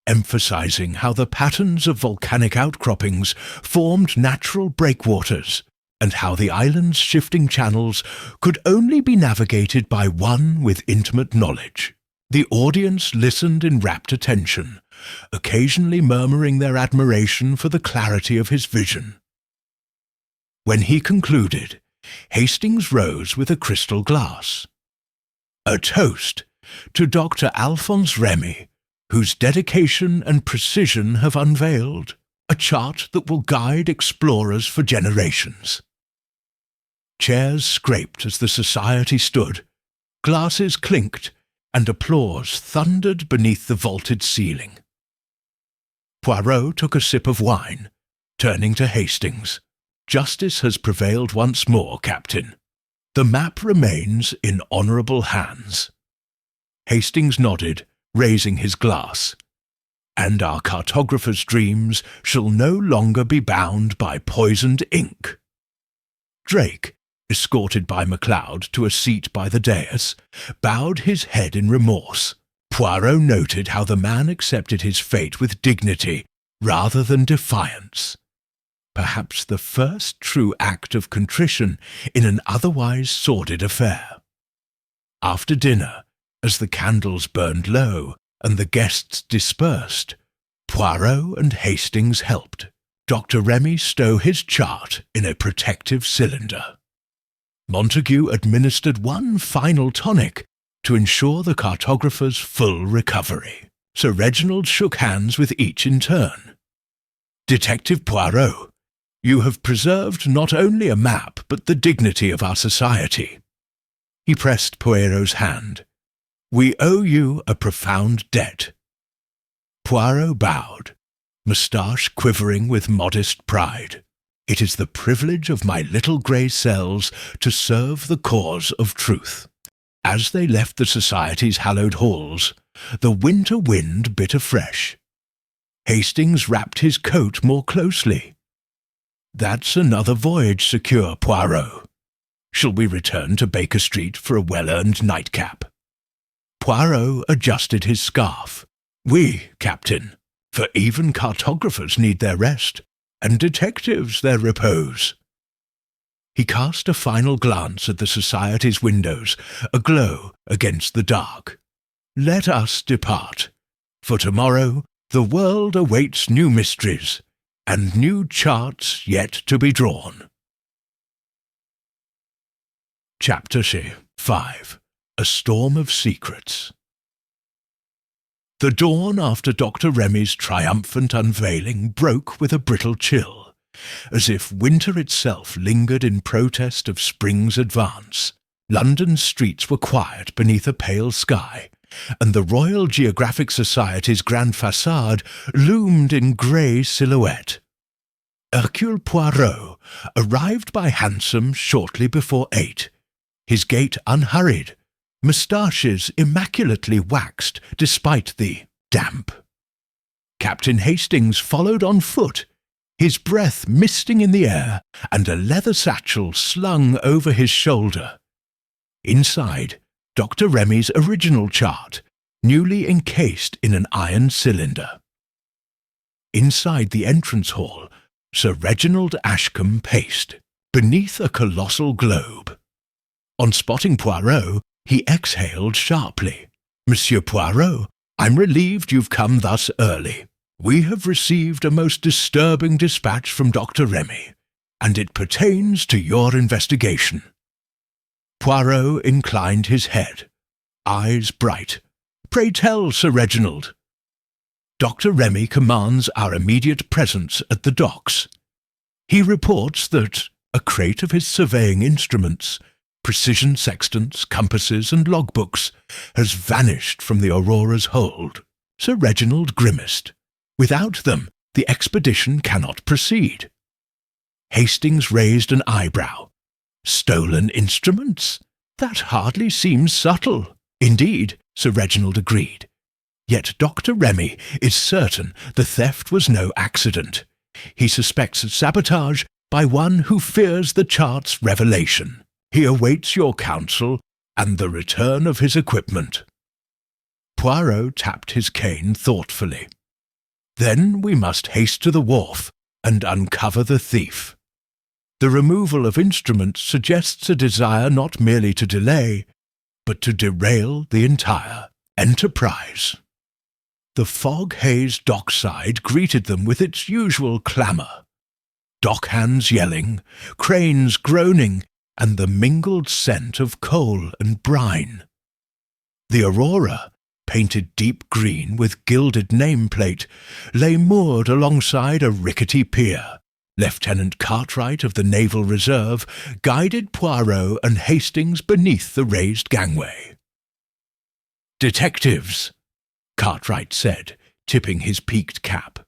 emphasizing how the patterns of volcanic outcroppings formed natural breakwaters, and how the island's shifting channels could only be navigated by one with intimate knowledge. The audience listened in rapt attention, occasionally murmuring their admiration for the clarity of his vision. When he concluded, Hastings rose with a crystal glass. A toast to Dr. Alphonse Remy, whose dedication and precision have unveiled a chart that will guide explorers for generations. Chairs scraped as the society stood, glasses clinked, and applause thundered beneath the vaulted ceiling. Poirot took a sip of wine, turning to Hastings. "Justice has prevailed once more, Captain. The map remains in honourable hands." Hastings nodded, raising his glass. "And our cartographer's dreams shall no longer be bound by poisoned ink." Drake, escorted by MacLeod to a seat by the dais, bowed his head in remorse. Poirot noted how the man accepted his fate with dignity rather than defiance. Perhaps the first true act of contrition in an otherwise sordid affair. After dinner, as the candles burned low and the guests dispersed, Poirot and Hastings helped Dr. Remy stow his chart in a protective cylinder. Montague administered one final tonic to ensure the cartographer's full recovery. Sir Reginald shook hands with each in turn. "Detective Poirot, you have preserved not only a map but the dignity of our society." He pressed Poirot's hand. "We owe you a profound debt." Poirot bowed, moustache quivering with modest pride. "It is the privilege of my little grey cells to serve the cause of truth." As they left the Society's hallowed halls, the winter wind bit afresh. Hastings wrapped his coat more closely. "That's another voyage secure, Poirot. Shall we return to Baker Street for a well-earned nightcap?" Poirot adjusted his scarf. "Oui, Captain, for even cartographers need their rest, and detectives their repose." He cast a final glance at the Society's windows, aglow against the dark. "Let us depart, for tomorrow the world awaits new mysteries, and new charts yet to be drawn." Chapter 5. A Storm of Secrets. The dawn after Dr. Remy's triumphant unveiling broke with a brittle chill, as if winter itself lingered in protest of spring's advance. London's streets were quiet beneath a pale sky, and the Royal Geographic Society's grand façade loomed in grey silhouette. Hercule Poirot arrived by hansom shortly before 8, his gait unhurried, moustaches immaculately waxed despite the damp. Captain Hastings followed on foot, his breath misting in the air and a leather satchel slung over his shoulder. Inside, Dr. Remy's original chart, newly encased in an iron cylinder. Inside the entrance hall, Sir Reginald Ashcombe paced, beneath a colossal globe. On spotting Poirot, he exhaled sharply. "Monsieur Poirot, I'm relieved you've come thus early. We have received a most disturbing dispatch from Dr. Remy, and it pertains to your investigation." Poirot inclined his head, eyes bright. "Pray tell, Sir Reginald." "Dr. Remy commands our immediate presence at the docks. He reports that a crate of his surveying instruments, precision sextants, compasses, and logbooks, has vanished from the Aurora's hold." Sir Reginald grimaced. "Without them, the expedition cannot proceed." Hastings raised an eyebrow. "Stolen instruments? That hardly seems subtle." "Indeed," Sir Reginald agreed. "Yet Dr. Remy is certain the theft was no accident. He suspects sabotage by one who fears the chart's revelation. He awaits your counsel and the return of his equipment." Poirot tapped his cane thoughtfully. "Then we must haste to the wharf and uncover the thief. The removal of instruments suggests a desire not merely to delay, but to derail the entire enterprise." The fog-hazed dockside greeted them with its usual clamour. Dockhands yelling, cranes groaning, and the mingled scent of coal and brine. The Aurora, painted deep green with gilded nameplate, lay moored alongside a rickety pier. Lieutenant Cartwright of the Naval Reserve guided Poirot and Hastings beneath the raised gangway. "Detectives," Cartwright said, tipping his peaked cap.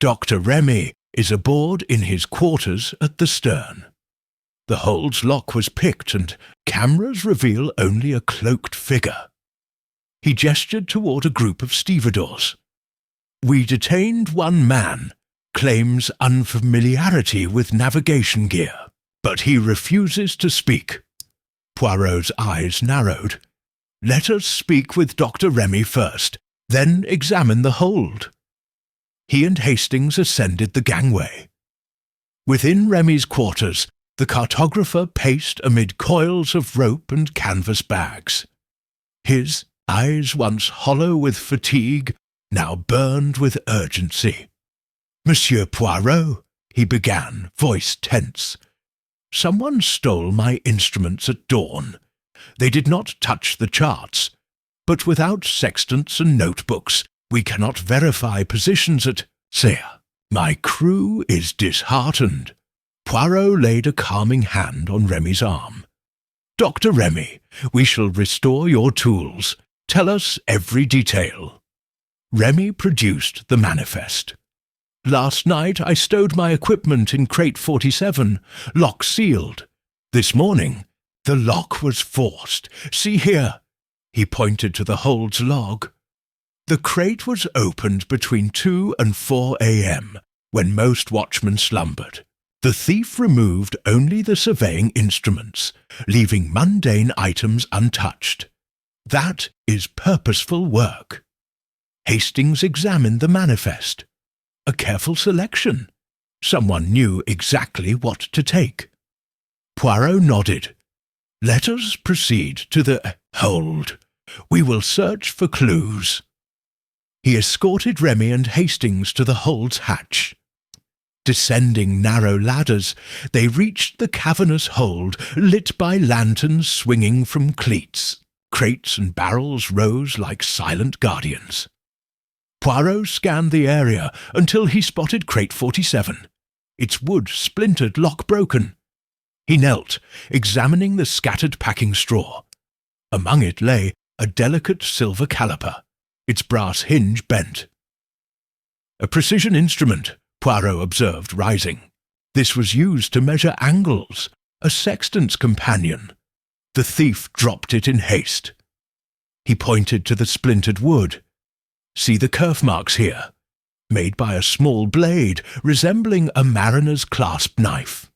"Dr. Remy is aboard in his quarters at the stern. The hold's lock was picked and cameras reveal only a cloaked figure." He gestured toward a group of stevedores. "We detained one man, claims unfamiliarity with navigation gear, but he refuses to speak." Poirot's eyes narrowed. "Let us speak with Dr. Remy first, then examine the hold." He and Hastings ascended the gangway. Within Remy's quarters, the cartographer paced amid coils of rope and canvas bags. His eyes, once hollow with fatigue, now burned with urgency. "Monsieur Poirot," he began, voice tense. "Someone stole my instruments at dawn. They did not touch the charts, but without sextants and notebooks, we cannot verify positions at Sire. My crew is disheartened." Poirot laid a calming hand on Remy's arm. "Dr. Remy, we shall restore your tools. Tell us every detail." Remy produced the manifest. "Last night I stowed my equipment in crate 47, lock sealed. This morning, the lock was forced. See here." He pointed to the hold's log. "The crate was opened between 2 and 4 a.m., when most watchmen slumbered. The thief removed only the surveying instruments, leaving mundane items untouched. That is purposeful work." Hastings examined the manifest. A careful selection. Someone knew exactly what to take. Poirot nodded. "Let us proceed to the hold. We will search for clues." He escorted Remy and Hastings to the hold's hatch. Descending narrow ladders, they reached the cavernous hold, lit by lanterns swinging from cleats. Crates and barrels rose like silent guardians. Poirot scanned the area until he spotted crate 47, its wood splintered, lock broken. He knelt, examining the scattered packing straw. Among it lay a delicate silver caliper, its brass hinge bent. "A precision instrument," Poirot observed, rising. "This was used to measure angles, a sextant's companion." The thief dropped it in haste. He pointed to the splintered wood. "See the kerf marks here, made by a small blade resembling a mariner's clasp knife."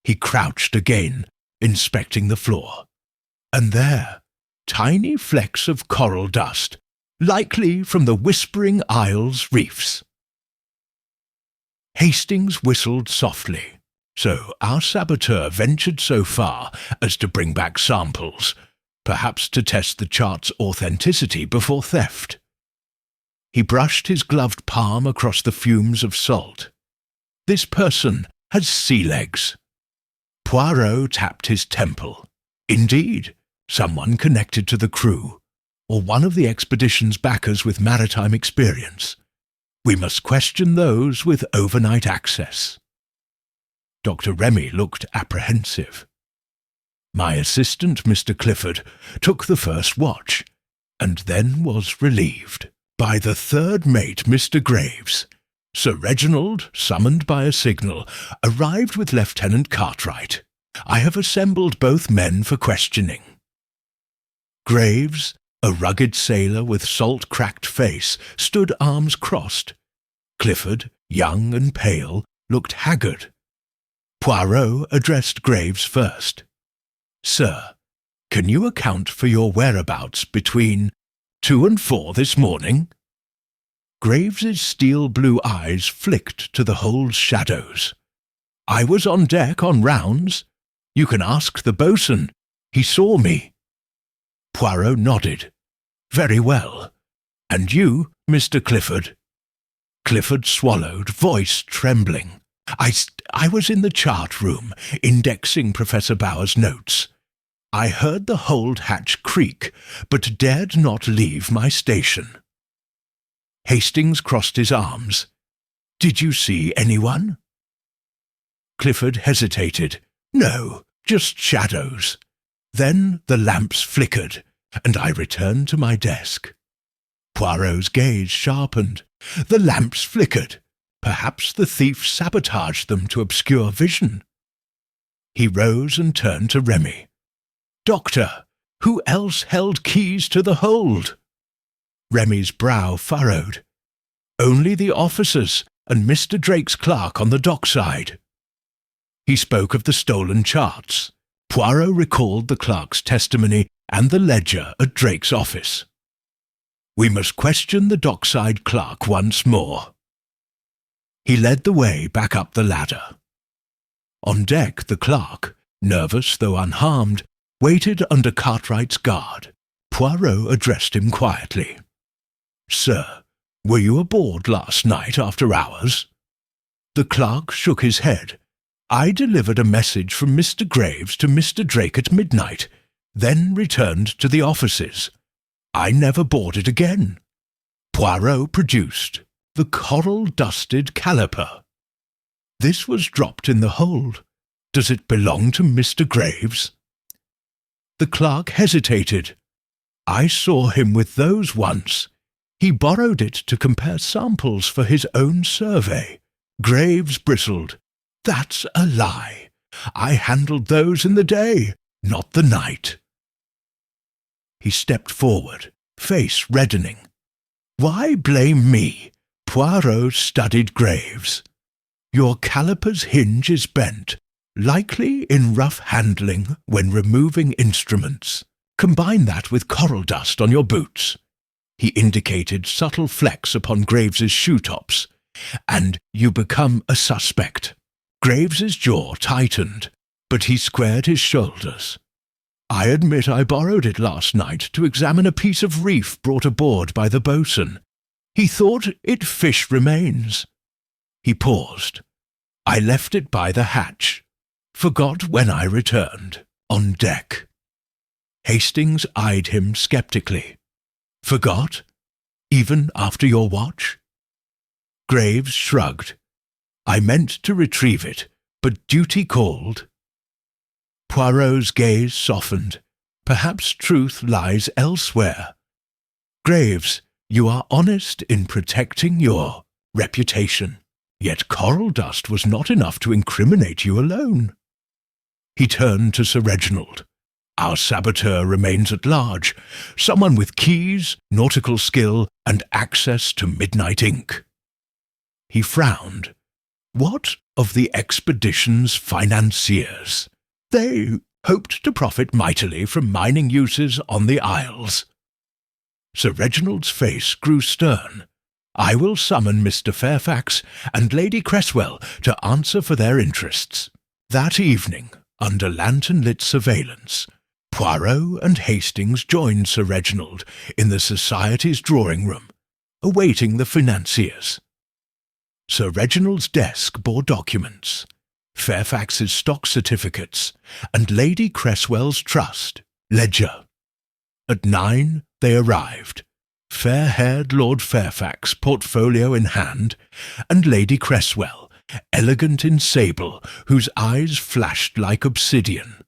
He crouched again, inspecting the floor. And there, tiny flecks of coral dust, likely from the Whispering Isles reefs. Hastings whistled softly. So our saboteur ventured so far as to bring back samples, perhaps to test the chart's authenticity before theft. He brushed his gloved palm across the fumes of salt. "This person has sea legs." Poirot tapped his temple. Indeed, someone connected to the crew, or one of the expedition's backers with maritime experience. We must question those with overnight access. Dr. Remy looked apprehensive. "My assistant, Mr. Clifford, took the first watch, and then was relieved by the third mate, Mr. Graves. Sir Reginald, summoned by a signal, arrived with Lieutenant Cartwright. I have assembled both men for questioning." Graves, a rugged sailor with salt-cracked face, stood arms crossed. Clifford, young and pale, looked haggard. Poirot addressed Graves first. "Sir, can you account for your whereabouts between 2 and 4 this morning?" Graves's steel-blue eyes flicked to the hold's shadows. "I was on deck on rounds. You can ask the boatswain. He saw me." Poirot nodded. "Very well. And you, Mr. Clifford?" Clifford swallowed, voice trembling. I was in the chart room, indexing Professor Bauer's notes. I heard the hold hatch creak, but dared not leave my station. Hastings crossed his arms. Did you see anyone? Clifford hesitated. No, just shadows. Then the lamps flickered, and I returned to my desk. Poirot's gaze sharpened. The lamps flickered. Perhaps the thief sabotaged them to obscure vision. He rose and turned to Remy. Doctor, who else held keys to the hold? Remy's brow furrowed. Only the officers and Mr. Drake's clerk on the dockside. He spoke of the stolen charts. Poirot recalled the clerk's testimony and the ledger at Drake's office. We must question the dockside clerk once more. He led the way back up the ladder. On deck, the clerk, nervous though unharmed, waited under Cartwright's guard. Poirot addressed him quietly. Sir, were you aboard last night after hours? The clerk shook his head. I delivered a message from Mr. Graves to Mr. Drake at midnight, then returned to the offices. I never boarded again. Poirot produced the coral-dusted caliper. This was dropped in the hold. Does it belong to Mr. Graves? The clerk hesitated. I saw him with those once. He borrowed it to compare samples for his own survey. Graves bristled. That's a lie. I handled those in the day, not the night. He stepped forward, face reddening. Why blame me? Poirot studied Graves. Your caliper's hinge is bent, likely in rough handling when removing instruments. Combine that with coral dust on your boots. He indicated subtle flecks upon Graves's shoe tops, and you become a suspect. Graves's jaw tightened, but he squared his shoulders. I admit I borrowed it last night to examine a piece of reef brought aboard by the boatswain. He thought it fish remains. He paused. I left it by the hatch. Forgot when I returned, on deck. Hastings eyed him skeptically. Forgot? Even after your watch? Graves shrugged. I meant to retrieve it, but duty called. Poirot's gaze softened. Perhaps truth lies elsewhere. Graves, you are honest in protecting your reputation. Yet coral dust was not enough to incriminate you alone. He turned to Sir Reginald. Our saboteur remains at large, someone with keys, nautical skill, and access to midnight ink. He frowned. What of the expedition's financiers? They hoped to profit mightily from mining uses on the Isles. Sir Reginald's face grew stern. I will summon Mr. Fairfax and Lady Cresswell to answer for their interests. That evening, under lantern-lit surveillance, Poirot and Hastings joined Sir Reginald in the Society's drawing-room, awaiting the financiers. Sir Reginald's desk bore documents, Fairfax's stock certificates, and Lady Cresswell's trust, ledger. At 9 they arrived, fair-haired Lord Fairfax, portfolio in hand, and Lady Cresswell, elegant in sable, whose eyes flashed like obsidian.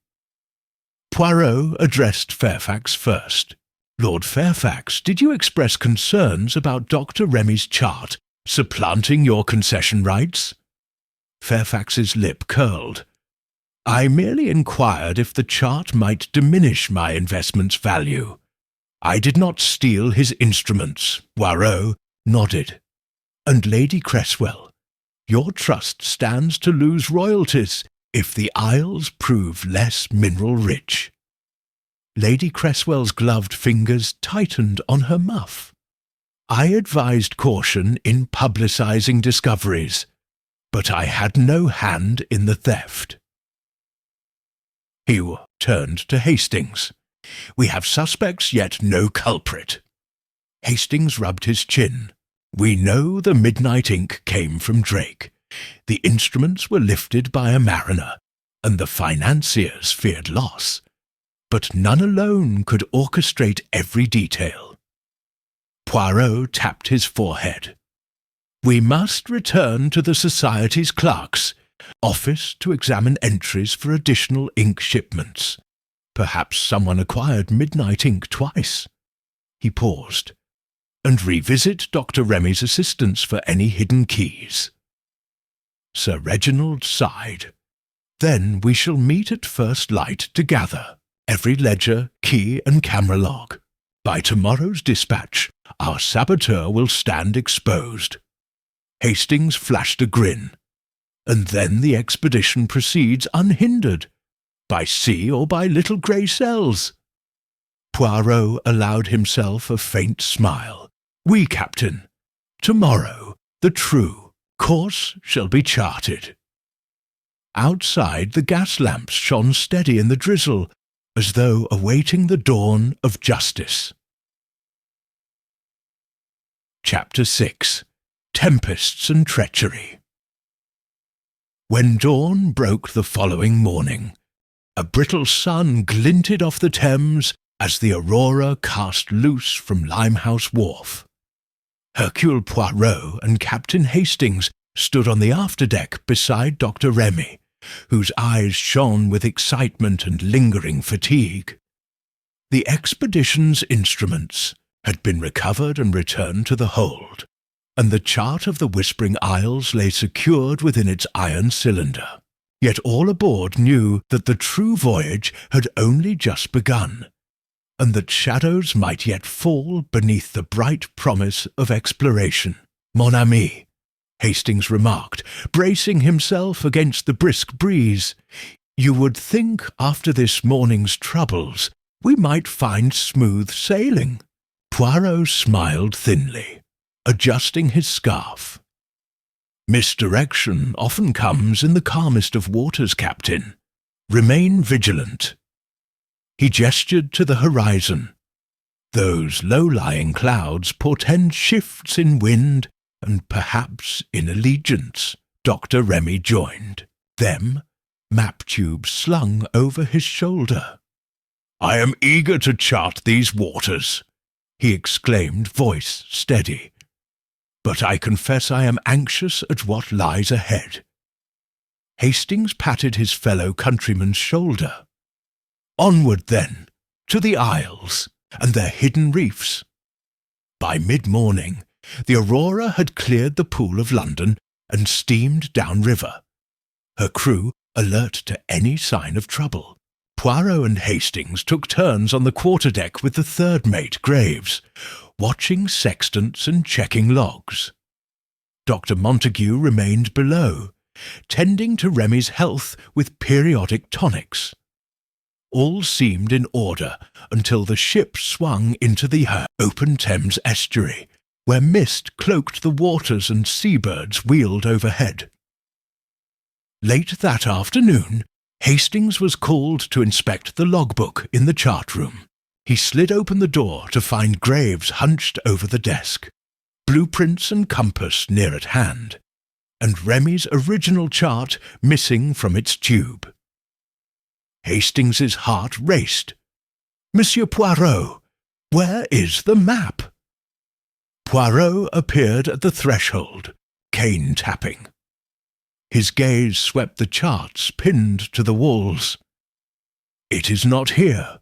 Poirot addressed Fairfax first. Lord Fairfax, did you express concerns about Dr. Remy's chart supplanting your concession rights? Fairfax's lip curled. I merely inquired if the chart might diminish my investment's value. I did not steal his instruments. Poirot nodded. And Lady Cresswell, your trust stands to lose royalties if the Isles prove less mineral-rich. Lady Cresswell's gloved fingers tightened on her muff. I advised caution in publicizing discoveries, but I had no hand in the theft. He turned to Hastings. We have suspects, yet no culprit. Hastings rubbed his chin. We know the midnight ink came from Drake. the instruments were lifted by a mariner, and the financiers feared loss, but none alone could orchestrate every detail. Poirot tapped his forehead. "We must return to the Society's clerk's office to examine entries for additional ink shipments. Perhaps someone acquired midnight ink twice." He paused. "And revisit Dr. Remy's assistants for any hidden keys." Sir Reginald sighed. "Then we shall meet at first light to gather every ledger, key, and camera log. By tomorrow's dispatch, our saboteur will stand exposed." Hastings flashed a grin. "And then the expedition proceeds unhindered, by sea or by little grey cells." Poirot allowed himself a faint smile. "Oui, Captain. Tomorrow, the true course shall be charted." Outside, the gas lamps shone steady in the drizzle, as though awaiting the dawn of justice. Chapter 6. Tempests and Treachery. When dawn broke the following morning, a brittle sun glinted off the Thames as the Aurora cast loose from Limehouse Wharf. Hercule Poirot and Captain Hastings stood on the afterdeck beside Dr. Remy, whose eyes shone with excitement and lingering fatigue. The expedition's instruments had been recovered and returned to the hold, and the chart of the Whispering Isles lay secured within its iron cylinder. Yet all aboard knew that the true voyage had only just begun, and that shadows might yet fall beneath the bright promise of exploration. "Mon ami," Hastings remarked, bracing himself against the brisk breeze, "you would think after this morning's troubles we might find smooth sailing." Poirot smiled thinly, adjusting his scarf. "Misdirection often comes in the calmest of waters, Captain. Remain vigilant." He gestured to the horizon. "Those low-lying clouds portend shifts in wind and perhaps in allegiance." Dr. Remy joined, them, map tubes slung over his shoulder. "I am eager to chart these waters," he exclaimed, voice steady. "But I confess I am anxious at what lies ahead." Hastings patted his fellow countryman's shoulder. "Onward, then, to the Isles and their hidden reefs." By mid-morning, the Aurora had cleared the Pool of London and steamed downriver, her crew alert to any sign of trouble. Poirot and Hastings took turns on the quarterdeck with the third mate, Graves, watching sextants and checking logs. Dr. Montague remained below, tending to Remy's health with periodic tonics. All seemed in order until the ship swung into the open Thames estuary, where mist cloaked the waters and seabirds wheeled overhead. Late that afternoon, Hastings was called to inspect the logbook in the chart room. He slid open the door to find Graves hunched over the desk, blueprints and compass near at hand, and Remy's original chart missing from its tube. Hastings's heart raced. "Monsieur Poirot, where is the map?" Poirot appeared at the threshold, cane tapping. His gaze swept the charts pinned to the walls. "It is not here,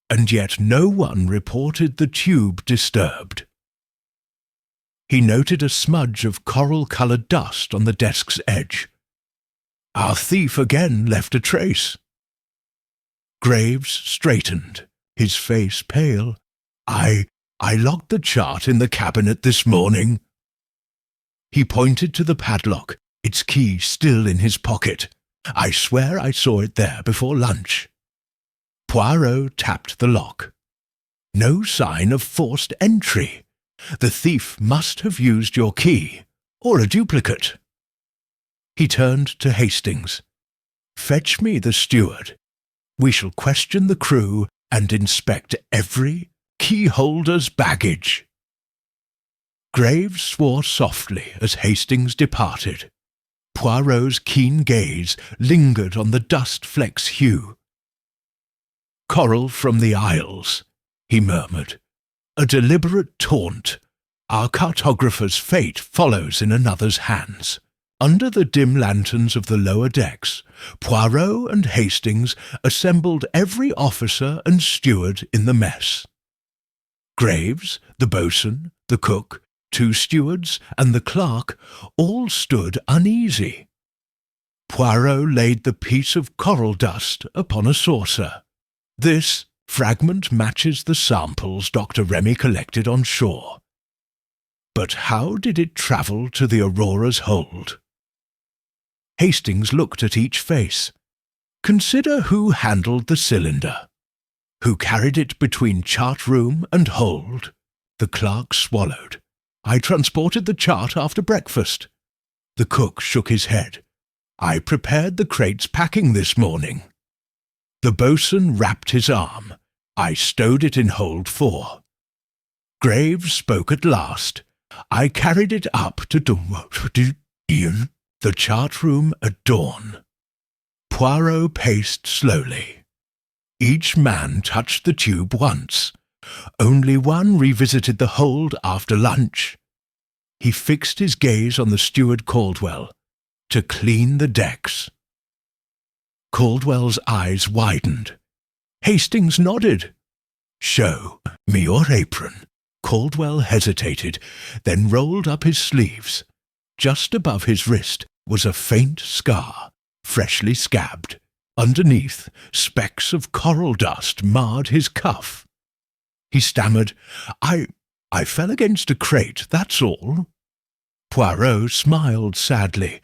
and yet no one reported the tube disturbed." He noted a smudge of coral-coloured dust on the desk's edge. "Our thief again left a trace." Graves straightened, his face pale. I locked the chart in the cabinet this morning." He pointed to the padlock, its key still in his pocket. "I swear I saw it there before lunch." Poirot tapped the lock. "No sign of forced entry. The thief must have used your key, or a duplicate." He turned to Hastings. "Fetch me the steward. We shall question the crew and inspect every keyholder's baggage." Graves swore softly as Hastings departed. Poirot's keen gaze lingered on the dust-fleck's hue. "Coral from the Isles," he murmured. "A deliberate taunt. Our cartographer's fate follows in another's hands." Under the dim lanterns of the lower decks, Poirot and Hastings assembled every officer and steward in the mess. Graves, the boatswain, the cook, 2 stewards, and the clerk all stood uneasy. Poirot laid the piece of coral dust upon a saucer. "This fragment matches the samples Dr. Remy collected on shore. But how did it travel to the Aurora's hold?" Hastings looked at each face. "Consider who handled the cylinder. Who carried it between chart room and hold?" The clerk swallowed. "I transported the chart after breakfast." The cook shook his head. "I prepared the crate's packing this morning." The boatswain rapped his arm. "I stowed it in hold 4. Graves spoke at last. "I carried it up to the chart room at dawn." Poirot paced slowly. Each man touched the tube once. Only one revisited the hold after lunch. He fixed his gaze on the steward Caldwell. "To clean the decks." Caldwell's eyes widened. Hastings nodded. "Show me your apron." Caldwell hesitated, then rolled up his sleeves. Just above his wrist was a faint scar, freshly scabbed. Underneath, specks of coral dust marred his cuff. He stammered, I fell against a crate, that's all." Poirot smiled sadly.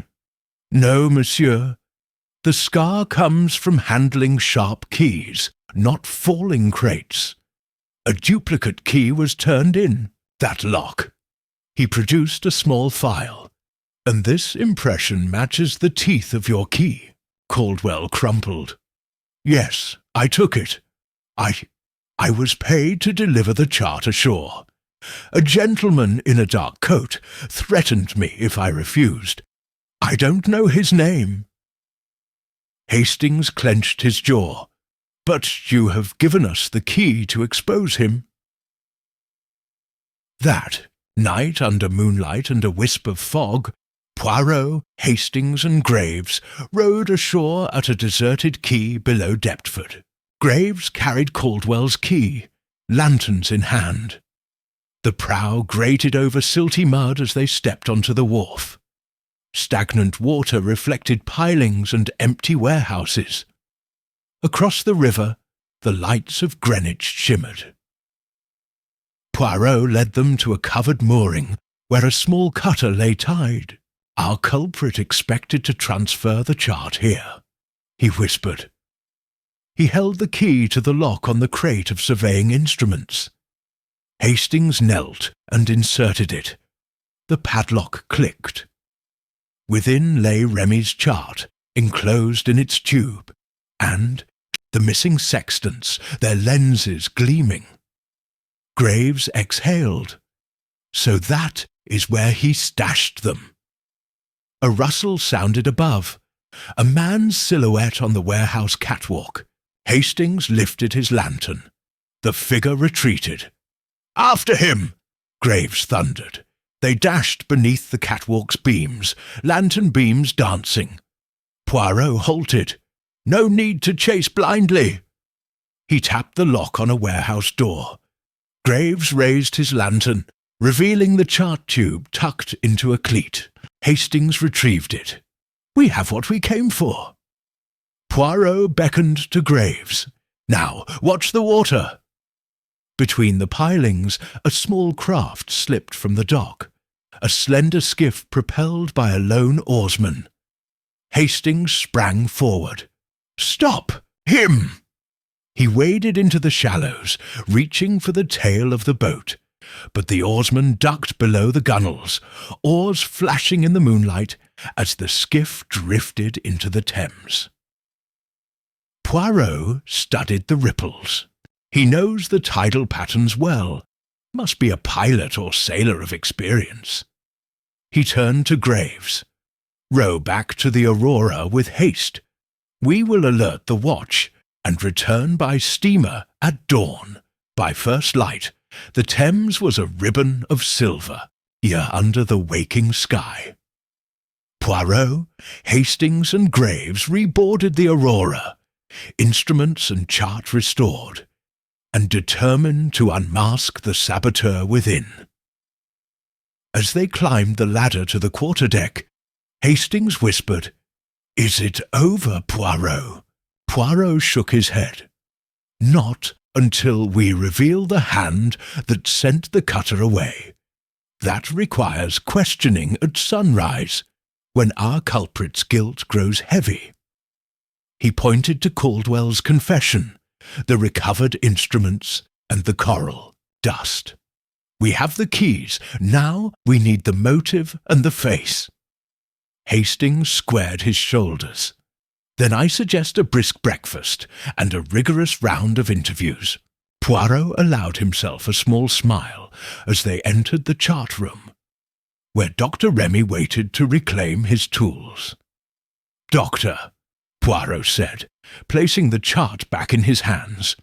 "No, monsieur. The scar comes from handling sharp keys, not falling crates. A duplicate key was turned in, that lock." He produced a small file. "And this impression matches the teeth of your key." Caldwell crumpled. "Yes, I took it. I was paid to deliver the chart ashore. A gentleman in a dark coat threatened me if I refused. I don't know his name." Hastings clenched his jaw. "But you have given us the key to expose him." That night, under moonlight and a wisp of fog, Poirot, Hastings, and Graves rowed ashore at a deserted quay below Deptford. Graves carried Caldwell's key, lanterns in hand. The prow grated over silty mud as they stepped onto the wharf. Stagnant water reflected pilings and empty warehouses. Across the river, the lights of Greenwich shimmered. Poirot led them to a covered mooring where a small cutter lay tied. "Our culprit expected to transfer the chart here," he whispered. He held the key to the lock on the crate of surveying instruments. Hastings knelt and inserted it. The padlock clicked. Within lay Remy's chart, enclosed in its tube, and the missing sextants, their lenses gleaming. Graves exhaled. "So that is where he stashed them." A rustle sounded above. A man's silhouette on the warehouse catwalk. Hastings lifted his lantern. The figure retreated. "After him!" Graves thundered. They dashed beneath the catwalk's beams, lantern beams dancing. Poirot halted. "No need to chase blindly." He tapped the lock on a warehouse door. Graves raised his lantern, revealing the chart tube tucked into a cleat. Hastings retrieved it. "We have what we came for." Poirot beckoned to Graves. "Now, watch the water." Between the pilings, a small craft slipped from the dock, a slender skiff propelled by a lone oarsman. Hastings sprang forward. "Stop! Him!" He waded into the shallows, reaching for the tail of the boat, but the oarsman ducked below the gunwales, oars flashing in the moonlight as the skiff drifted into the Thames. Poirot studied the ripples. He knows the tidal patterns well. Must be a pilot or sailor of experience. He turned to Graves. Row back to the Aurora with haste. We will alert the watch and return by steamer at dawn. By first light, the Thames was a ribbon of silver, here under the waking sky. Poirot, Hastings, and Graves reboarded the Aurora, instruments and chart restored, and determined to unmask the saboteur within. As they climbed the ladder to the quarterdeck, Hastings whispered, "Is it over, Poirot?" Poirot shook his head. "Not until we reveal the hand that sent the cutter away. That requires questioning at sunrise, when our culprit's guilt grows heavy." He pointed to Caldwell's confession, the recovered instruments, and the coral dust. "We have the keys. Now we need the motive and the face." Hastings squared his shoulders. "Then I suggest a brisk breakfast and a rigorous round of interviews." Poirot allowed himself a small smile as they entered the chart room, where Dr. Remy waited to reclaim his tools. "Doctor," Poirot said, placing the chart back in his hands,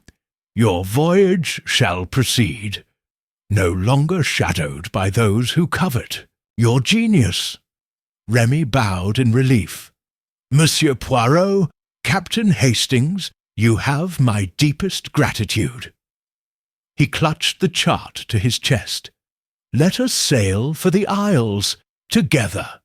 "your voyage shall proceed, no longer shadowed by those who covet your genius." Remy bowed in relief. "Monsieur Poirot, Captain Hastings, you have my deepest gratitude." He clutched the chart to his chest. "Let us sail for the Isles, together."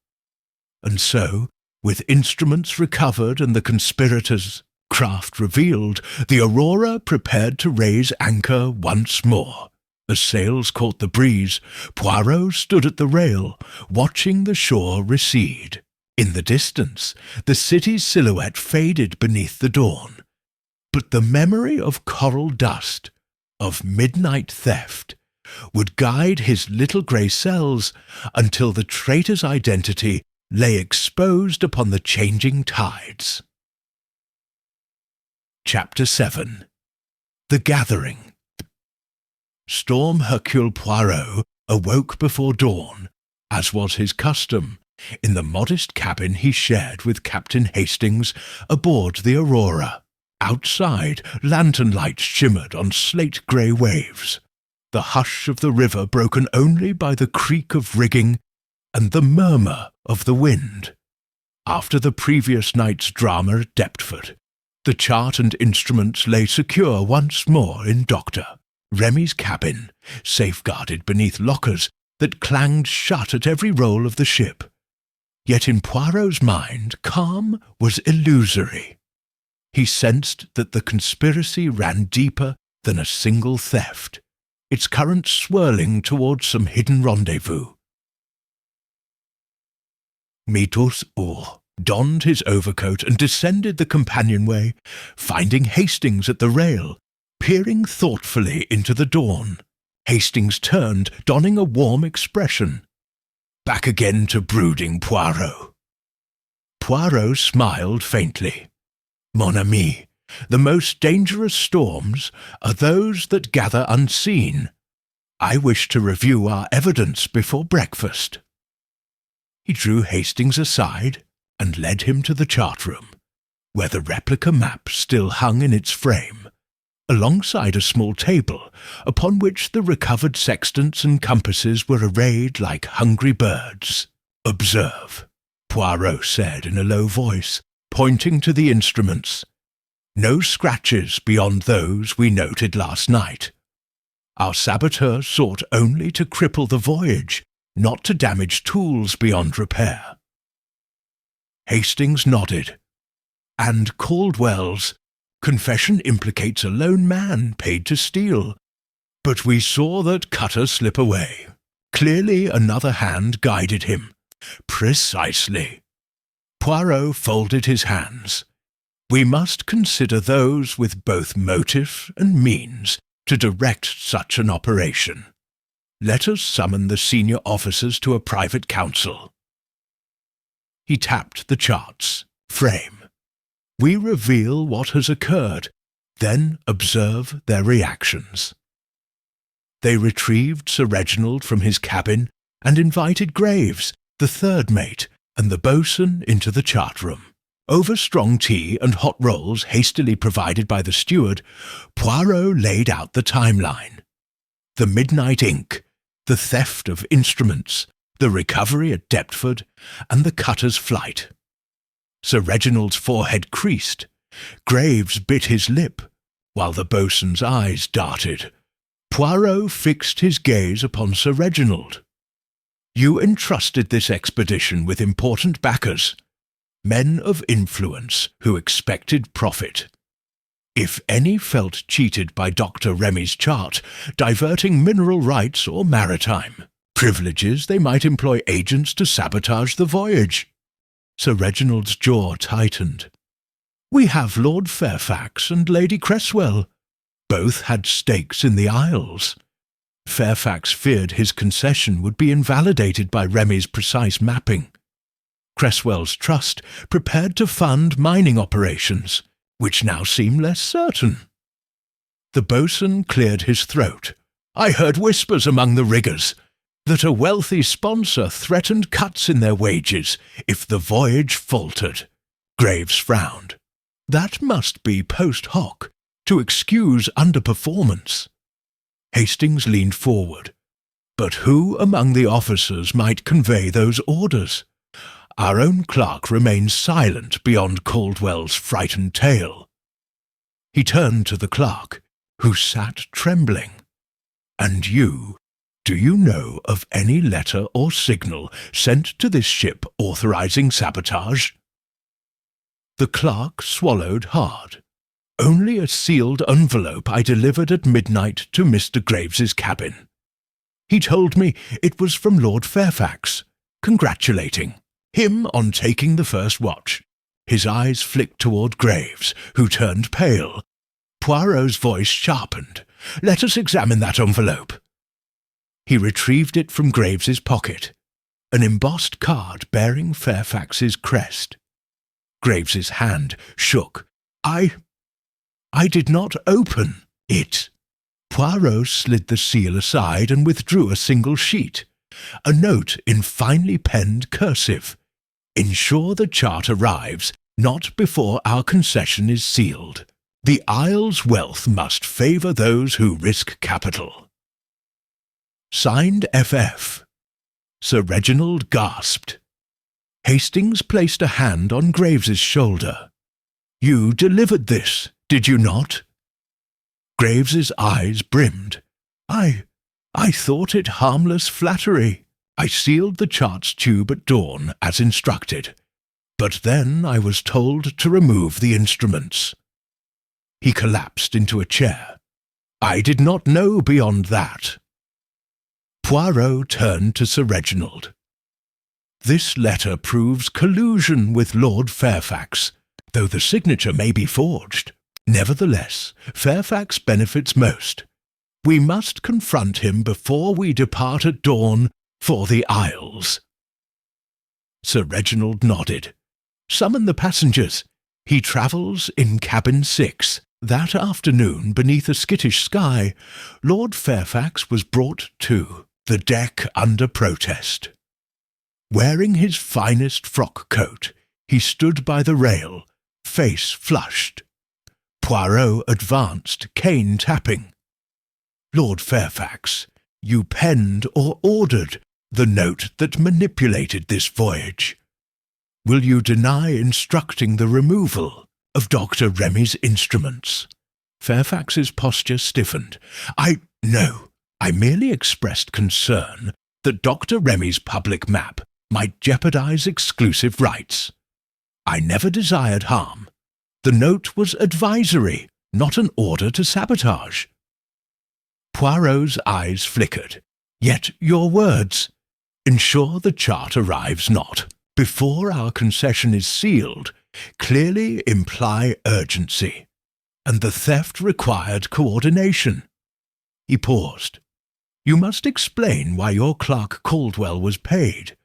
And so, with instruments recovered and the conspirators' craft revealed, the Aurora prepared to raise anchor once more. As sails caught the breeze, Poirot stood at the rail, watching the shore recede. In the distance, the city's silhouette faded beneath the dawn. But the memory of coral dust, of midnight theft, would guide his little grey cells until the traitor's identity lay exposed upon the changing tides. Chapter 7. The Gathering. Storm Hercule Poirot awoke before dawn, as was his custom, in the modest cabin he shared with Captain Hastings aboard the Aurora. Outside, lantern lights shimmered on slate-grey waves, the hush of the river broken only by the creak of rigging and the murmur of the wind. After the previous night's drama at Deptford, the chart and instruments lay secure once more in Dr. Remy's cabin, safeguarded beneath lockers that clanged shut at every roll of the ship. Yet in Poirot's mind, calm was illusory. He sensed that the conspiracy ran deeper than a single theft, its currents swirling towards some hidden rendezvous. Mitos donned his overcoat and descended the companionway, finding Hastings at the rail, peering thoughtfully into the dawn. Hastings turned, donning a warm expression. "Back again to brooding, Poirot." Poirot smiled faintly. "Mon ami, the most dangerous storms are those that gather unseen. I wish to review our evidence before breakfast." He drew Hastings aside and led him to the chart room, where the replica map still hung in its frame, alongside a small table upon which the recovered sextants and compasses were arrayed like hungry birds. "Observe," Poirot said in a low voice, pointing to the instruments. "No scratches beyond those we noted last night. Our saboteur sought only to cripple the voyage, not to damage tools beyond repair." Hastings nodded. "And Caldwell's confession implicates a lone man paid to steal. But we saw that cutter slip away. Clearly another hand guided him." "Precisely." Poirot folded his hands. "We must consider those with both motive and means to direct such an operation. Let us summon the senior officers to a private council." He tapped the chart's frame. "We reveal what has occurred, then observe their reactions." They retrieved Sir Reginald from his cabin and invited Graves, the third mate, and the boatswain into the chart-room. Over strong tea and hot rolls hastily provided by the steward, Poirot laid out the timeline. The midnight ink, the theft of instruments, the recovery at Deptford, and the cutter's flight. Sir Reginald's forehead creased. Graves bit his lip, while the boatswain's eyes darted. Poirot fixed his gaze upon Sir Reginald. You entrusted this expedition with important backers, men of influence who expected profit. If any felt cheated by Dr. Remy's chart, diverting mineral rights or maritime privileges, they might employ agents to sabotage the voyage. Sir Reginald's jaw tightened. We have Lord Fairfax and Lady Cresswell. Both had stakes in the Isles. Fairfax feared his concession would be invalidated by Remy's precise mapping. Cresswell's trust prepared to fund mining operations, which now seem less certain. The boatswain cleared his throat. I heard whispers among the riggers that a wealthy sponsor threatened cuts in their wages if the voyage faltered. Graves frowned. That must be post hoc, to excuse underperformance. Hastings leaned forward. But who among the officers might convey those orders? Our own clerk remained silent beyond Caldwell's frightened tale. He turned to the clerk, who sat trembling. And you, do you know of any letter or signal sent to this ship authorizing sabotage? The clerk swallowed hard. Only a sealed envelope I delivered at midnight to Mr. Graves's cabin. He told me it was from Lord Fairfax, congratulating him on taking the first watch. His eyes flicked toward Graves, who turned pale. Poirot's voice sharpened. Let us examine that envelope. He retrieved it from Graves's pocket, an embossed card bearing Fairfax's crest. Graves's hand shook. I did not open it. Poirot slid the seal aside and withdrew a single sheet, a note in finely penned cursive. Ensure the chart arrives not before our concession is sealed. The Isle's wealth must favour those who risk capital. Signed FF. Sir Reginald gasped. Hastings placed a hand on Graves's shoulder. You delivered this, did you not? Graves's eyes brimmed. I thought it harmless flattery. I sealed the chart's tube at dawn, as instructed. But then I was told to remove the instruments. He collapsed into a chair. I did not know beyond that. Poirot turned to Sir Reginald. This letter proves collusion with Lord Fairfax, though the signature may be forged. Nevertheless, Fairfax benefits most. We must confront him before we depart at dawn for the Isles. Sir Reginald nodded. Summon the passengers. He travels in cabin 6. That afternoon, beneath a skittish sky, Lord Fairfax was brought to the deck under protest. Wearing his finest frock coat, he stood by the rail, face flushed. Poirot advanced, cane tapping. Lord Fairfax, you penned or ordered the note that manipulated this voyage. Will you deny instructing the removal of Dr. Remy's instruments? Fairfax's posture stiffened. No, I merely expressed concern that Dr. Remy's public map might jeopardize exclusive rights. I never desired harm. The note was advisory, not an order to sabotage. Poirot's eyes flickered. Yet your words, ensure the chart arrives not before our concession is sealed, clearly imply urgency, and the theft required coordination. He paused. You must explain why your clerk Caldwell was paid,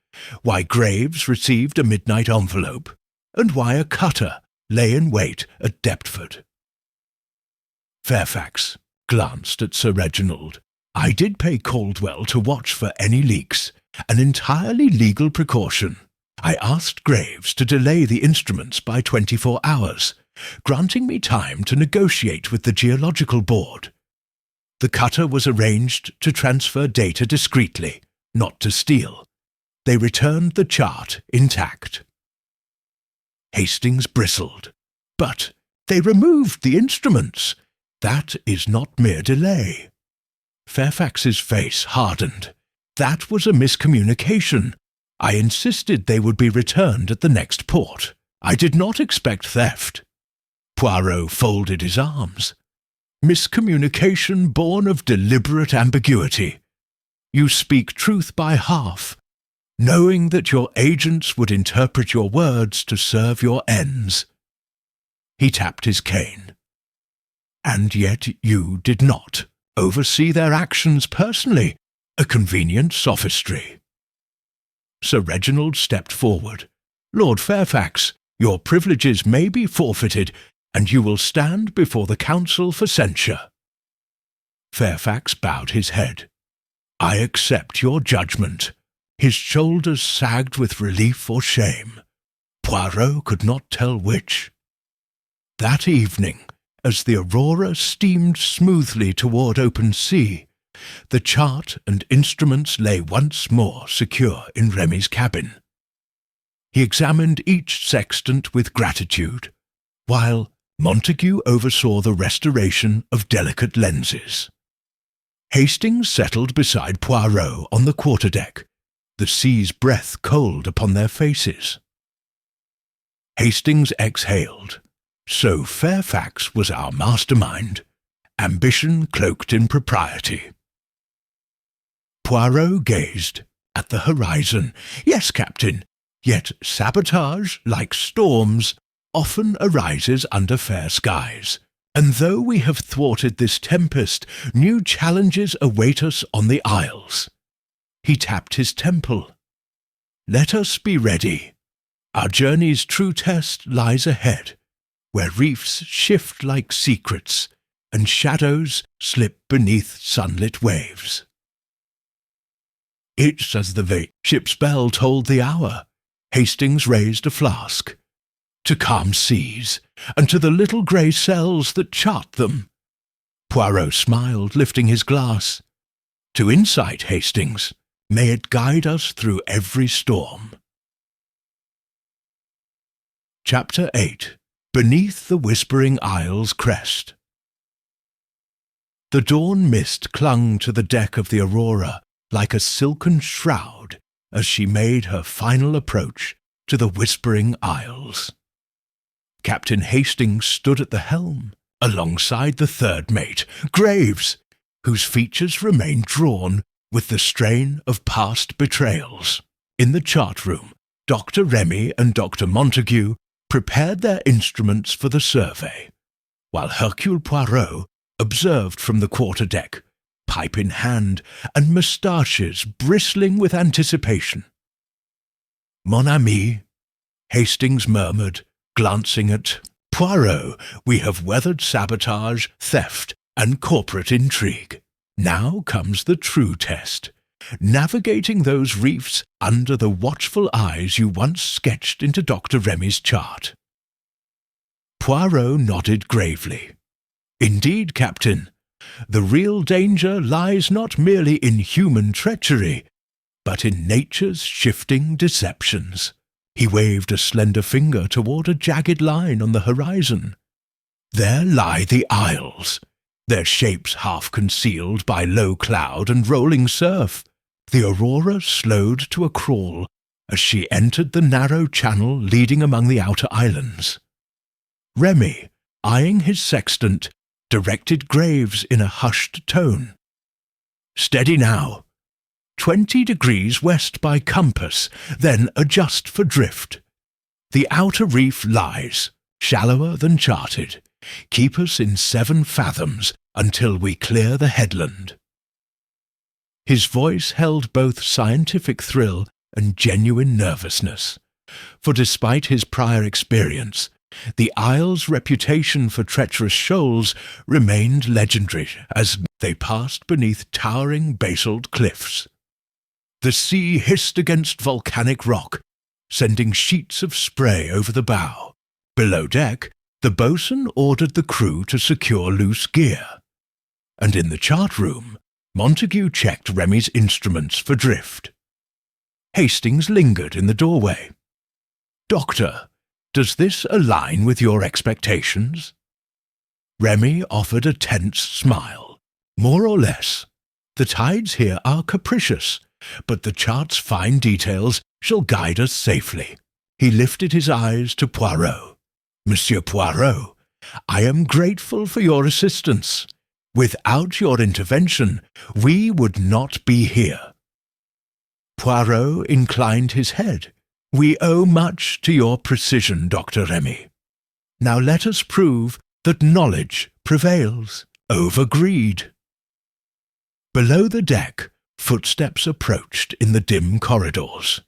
why Graves received a midnight envelope, and why a cutter lay in wait at Deptford. Fairfax glanced at Sir Reginald. I did pay Caldwell to watch for any leaks, an entirely legal precaution. I asked Graves to delay the instruments by 24 hours, granting me time to negotiate with the Geological Board. The cutter was arranged to transfer data discreetly, not to steal. They returned the chart intact. Hastings bristled. But they removed the instruments. That is not mere delay. Fairfax's face hardened. That was a miscommunication. I insisted they would be returned at the next port. I did not expect theft. Poirot folded his arms. Miscommunication born of deliberate ambiguity. You speak truth by half, knowing that your agents would interpret your words to serve your ends. He tapped his cane. And yet you did not oversee their actions personally, a convenient sophistry. Sir Reginald stepped forward. Lord Fairfax, your privileges may be forfeited, and you will stand before the Council for censure. Fairfax bowed his head. I accept your judgment. His shoulders sagged with relief or shame. Poirot could not tell which. That evening, as the Aurora steamed smoothly toward open sea, the chart and instruments lay once more secure in Remy's cabin. He examined each sextant with gratitude, while Montague oversaw the restoration of delicate lenses. Hastings settled beside Poirot on the quarterdeck, the sea's breath cold upon their faces. Hastings exhaled. So Fairfax was our mastermind, ambition cloaked in propriety. Poirot gazed at the horizon. Yes, Captain, yet sabotage, like storms, often arises under fair skies. And though we have thwarted this tempest, new challenges await us on the Isles. He tapped his temple. Let us be ready. Our journey's true test lies ahead, where reefs shift like secrets, and shadows slip beneath sunlit waves. It's as the ship's bell tolled the hour. Hastings raised a flask. To calm seas, and to the little grey cells that chart them. Poirot smiled, lifting his glass. To insight, Hastings, may it guide us through every storm. Chapter 8. Beneath the Whispering Isle's Crest. The dawn mist clung to the deck of the Aurora like a silken shroud as she made her final approach to the Whispering Isles. Captain Hastings stood at the helm, alongside the third mate, Graves, whose features remained drawn with the strain of past betrayals. In the chart room, Dr. Remy and Dr. Montague prepared their instruments for the survey, while Hercule Poirot observed from the quarterdeck, pipe in hand and moustaches bristling with anticipation. Mon ami, Hastings murmured, glancing at Poirot, we have weathered sabotage, theft, and corporate intrigue. Now comes the true test, navigating those reefs under the watchful eyes you once sketched into Dr. Remy's chart. Poirot nodded gravely. Indeed, Captain, the real danger lies not merely in human treachery, but in nature's shifting deceptions. He waved a slender finger toward a jagged line on the horizon. There lie the Isles, their shapes half concealed by low cloud and rolling surf. The Aurora slowed to a crawl as she entered the narrow channel leading among the outer islands. Remy, eyeing his sextant, directed Graves in a hushed tone. Steady now. 20 degrees west by compass, then adjust for drift. The outer reef lies, shallower than charted. Keep us in 7 fathoms until we clear the headland. His voice held both scientific thrill and genuine nervousness, for despite his prior experience, the Isle's reputation for treacherous shoals remained legendary as they passed beneath towering basalt cliffs. The sea hissed against volcanic rock, sending sheets of spray over the bow. Below deck, the boatswain ordered the crew to secure loose gear. And in the chart room, Montague checked Remy's instruments for drift. Hastings lingered in the doorway. "Doctor, does this align with your expectations?" Remy offered a tense smile. "More or less. The tides here are capricious, but the chart's fine details shall guide us safely." He lifted his eyes to Poirot. "Monsieur Poirot, I am grateful for your assistance. Without your intervention, we would not be here." Poirot inclined his head. "We owe much to your precision, Dr. Remy. Now let us prove that knowledge prevails over greed." Below the deck, footsteps approached in the dim corridors.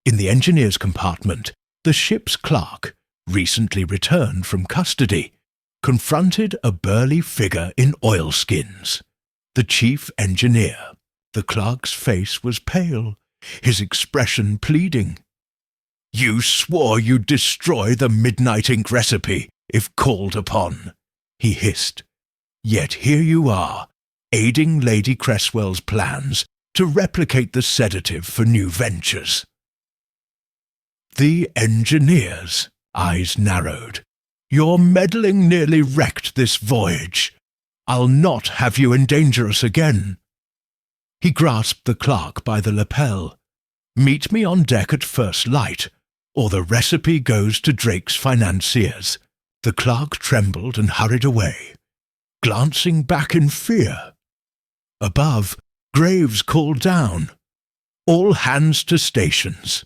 In the engineer's compartment, the ship's clerk, recently returned from custody, confronted a burly figure in oilskins, the chief engineer. The clerk's face was pale, his expression pleading. "You swore you'd destroy the midnight ink recipe if called upon," he hissed. "Yet here you are, aiding Lady Cresswell's plans to replicate the sedative for new ventures." The engineer's eyes narrowed. "Your meddling nearly wrecked this voyage. I'll not have you endanger us again." He grasped the clerk by the lapel. "Meet me on deck at first light, or the recipe goes to Drake's financiers." The clerk trembled and hurried away, glancing back in fear. Above, Graves called down, "All hands to stations.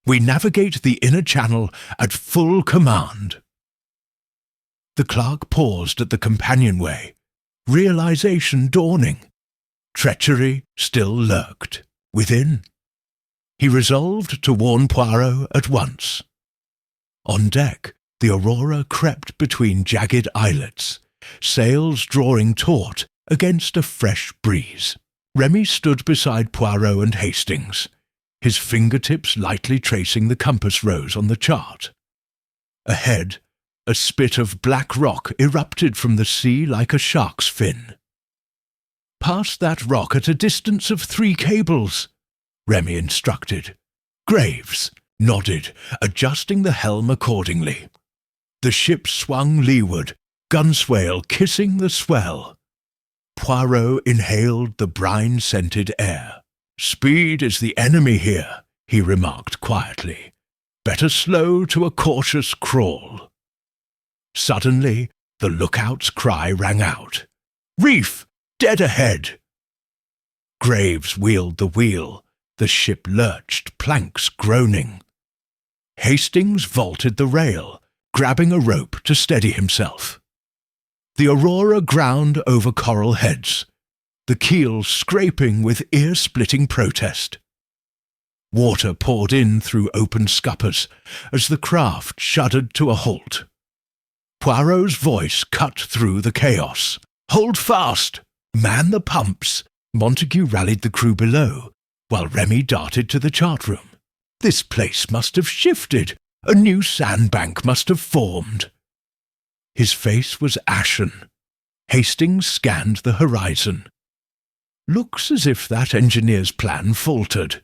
We navigate the inner channel at full command." The clerk paused at the companionway, realization dawning. Treachery still lurked within. He resolved to warn Poirot at once. On deck, the Aurora crept between jagged islets, sails drawing taut against a fresh breeze. Remy stood beside Poirot and Hastings, his fingertips lightly tracing the compass rose on the chart. Ahead, a spit of black rock erupted from the sea like a shark's fin. "Past that rock at a distance of 3 cables," Remy instructed. Graves nodded, adjusting the helm accordingly. The ship swung leeward, gunswale kissing the swell. Poirot inhaled the brine-scented air. "Speed is the enemy here," he remarked quietly. "Better slow to a cautious crawl." Suddenly, the lookout's cry rang out. "Reef! Dead ahead!" Graves wheeled the wheel. The ship lurched, planks groaning. Hastings vaulted the rail, grabbing a rope to steady himself. The Aurora ground over coral heads, the keel scraping with ear-splitting protest. Water poured in through open scuppers as the craft shuddered to a halt. Poirot's voice cut through the chaos. "Hold fast! Man the pumps!" Montague rallied the crew below, while Remy darted to the chart room. "This place must have shifted. A new sandbank must have formed." His face was ashen. Hastings scanned the horizon. "Looks as if that engineer's plan faltered.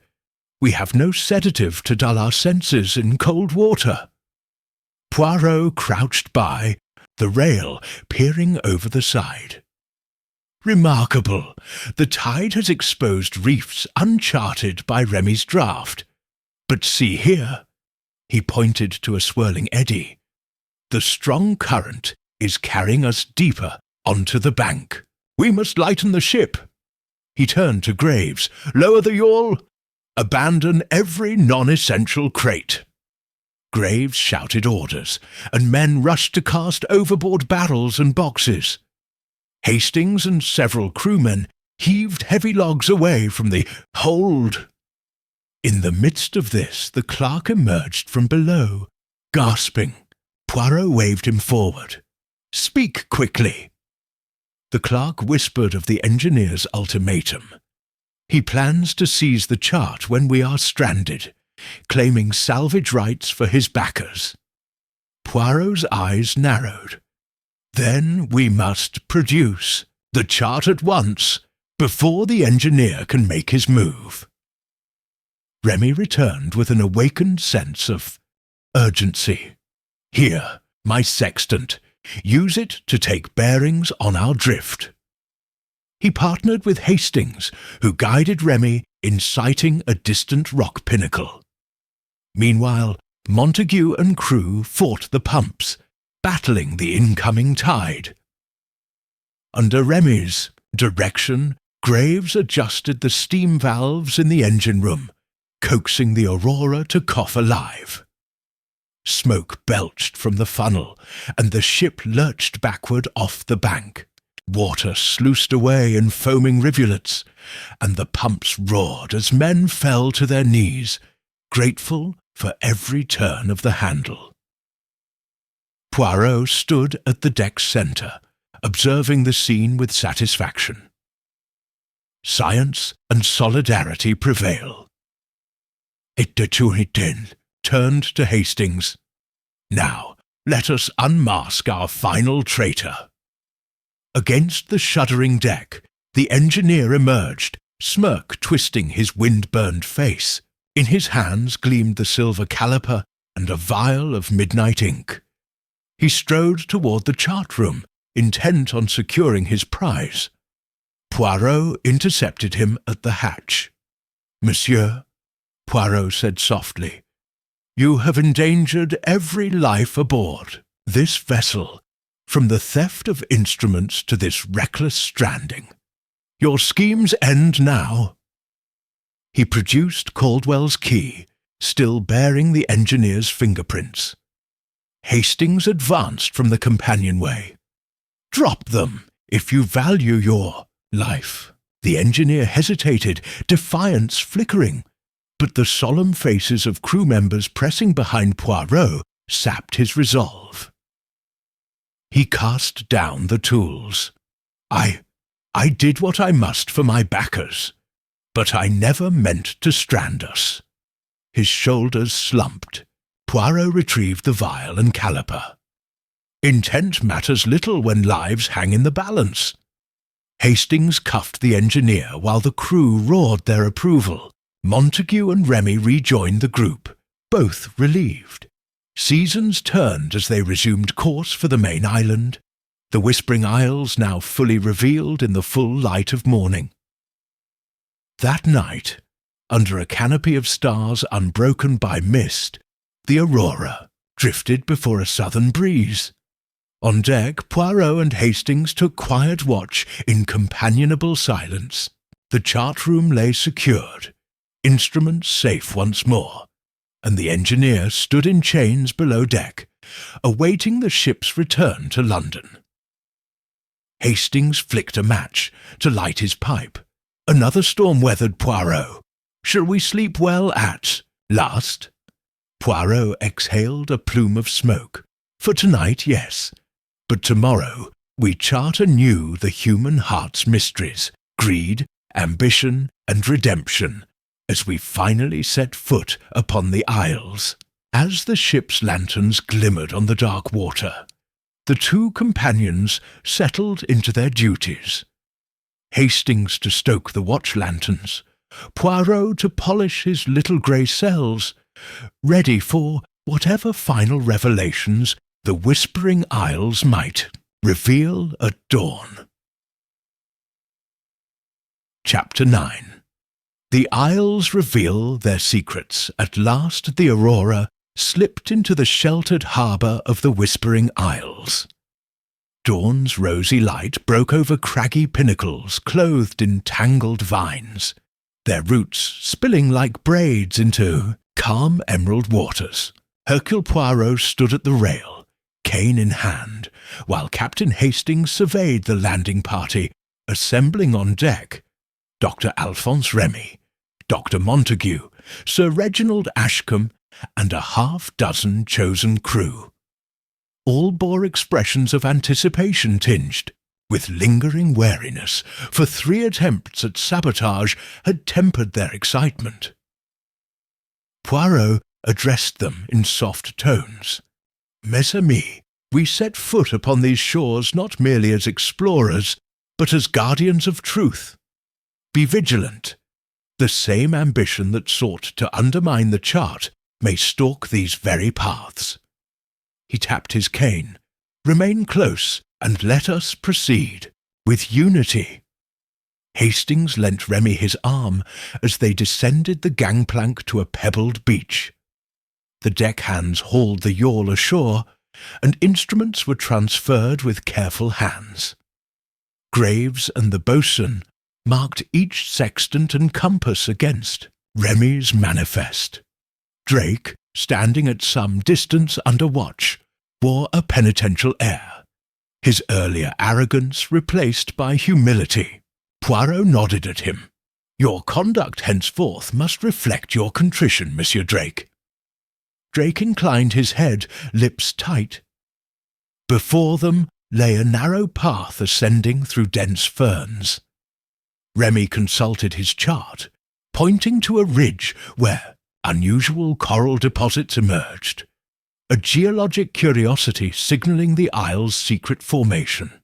We have no sedative to dull our senses in cold water." Poirot crouched by, the rail peering over the side. "Remarkable. The tide has exposed reefs uncharted by Remy's draft. But see here." He pointed to a swirling eddy. "The strong current is carrying us deeper onto the bank. We must lighten the ship." He turned to Graves. "Lower the yawl. Abandon every non-essential crate." Graves shouted orders, and men rushed to cast overboard barrels and boxes. Hastings and several crewmen heaved heavy logs away from the hold. In the midst of this, the clerk emerged from below, gasping. Poirot waved him forward. "Speak quickly." The clerk whispered of the engineer's ultimatum. "He plans to seize the chart when we are stranded, claiming salvage rights for his backers. Poirot's eyes narrowed. Then we must produce the chart at once, before the engineer can make his move. Remy returned with an awakened sense of urgency. Here, my sextant, use it to take bearings on our drift. He partnered with Hastings, who guided Remy in sighting a distant rock pinnacle. Meanwhile, Montague and crew fought the pumps, battling the incoming tide. Under Remy's direction, Graves adjusted the steam valves in the engine room, coaxing the Aurora to cough alive. Smoke belched from the funnel, and the ship lurched backward off the bank. Water sluiced away in foaming rivulets, and the pumps roared as men fell to their knees, grateful for every turn of the handle. Poirot stood at the deck's centre, observing the scene with satisfaction. Science and solidarity prevail. Eterniten turned to Hastings. Now, let us unmask our final traitor. Against the shuddering deck, the engineer emerged, smirk twisting his wind-burned face. In his hands gleamed the silver caliper and a vial of midnight ink. He strode toward the chart room, intent on securing his prize. Poirot intercepted him at the hatch. "Monsieur," Poirot said softly, "you have endangered every life aboard this vessel, from the theft of instruments to this reckless stranding. Your schemes end now." He produced Caldwell's key, still bearing the engineer's fingerprints. Hastings advanced from the companionway. "Drop them, if you value your life." The engineer hesitated, defiance flickering, but the solemn faces of crew members pressing behind Poirot sapped his resolve. He cast down the tools. I did what I must for my backers, but I never meant to strand us." His shoulders slumped. Poirot retrieved the vial and caliper. Intent matters little when lives hang in the balance. Hastings cuffed the engineer while the crew roared their approval. Montague and Remy rejoined the group, both relieved. Seasons turned as they resumed course for the main island, the Whispering Isles now fully revealed in the full light of morning. That night, under a canopy of stars unbroken by mist, the Aurora drifted before a southern breeze. On deck, Poirot and Hastings took quiet watch in companionable silence. The chart room lay secured, instruments safe once more, and the engineer stood in chains below deck, awaiting the ship's return to London. Hastings flicked a match to light his pipe. "Another storm weathered, Poirot. Shall we sleep well at last?" Poirot exhaled a plume of smoke. "For tonight, yes. But tomorrow we chart anew the human heart's mysteries, greed, ambition, and redemption, as we finally set foot upon the Isles." As the ship's lanterns glimmered on the dark water, the two companions settled into their duties. Hastings to stoke the watch lanterns, Poirot to polish his little grey cells, ready for whatever final revelations the Whispering Isles might reveal at dawn. Chapter 9. The Isles reveal their secrets. At last the Aurora slipped into the sheltered harbour of the Whispering Isles. Dawn's rosy light broke over craggy pinnacles clothed in tangled vines, their roots spilling like braids into calm emerald waters. Hercule Poirot stood at the rail, cane in hand, while Captain Hastings surveyed the landing party assembling on deck. Dr. Alphonse Remy, Dr. Montague, Sir Reginald Ashcombe, and a half-dozen chosen crew. All bore expressions of anticipation tinged with lingering wariness, for 3 attempts at sabotage had tempered their excitement. Poirot addressed them in soft tones. "Mes amis, we set foot upon these shores not merely as explorers, but as guardians of truth. Be vigilant. The same ambition that sought to undermine the chart may stalk these very paths." He tapped his cane. "Remain close, and let us proceed, with unity." Hastings lent Remy his arm as they descended the gangplank to a pebbled beach. The deckhands hauled the yawl ashore, and instruments were transferred with careful hands. Graves and the boatswain marked each sextant and compass against Remy's manifest. Drake, standing at some distance under watch, wore a penitential air, his earlier arrogance replaced by humility. Poirot nodded at him. "Your conduct henceforth must reflect your contrition, Monsieur Drake." Drake inclined his head, lips tight. Before them lay a narrow path ascending through dense ferns. Remy consulted his chart, pointing to a ridge where unusual coral deposits emerged, a geologic curiosity signalling the isle's secret formation.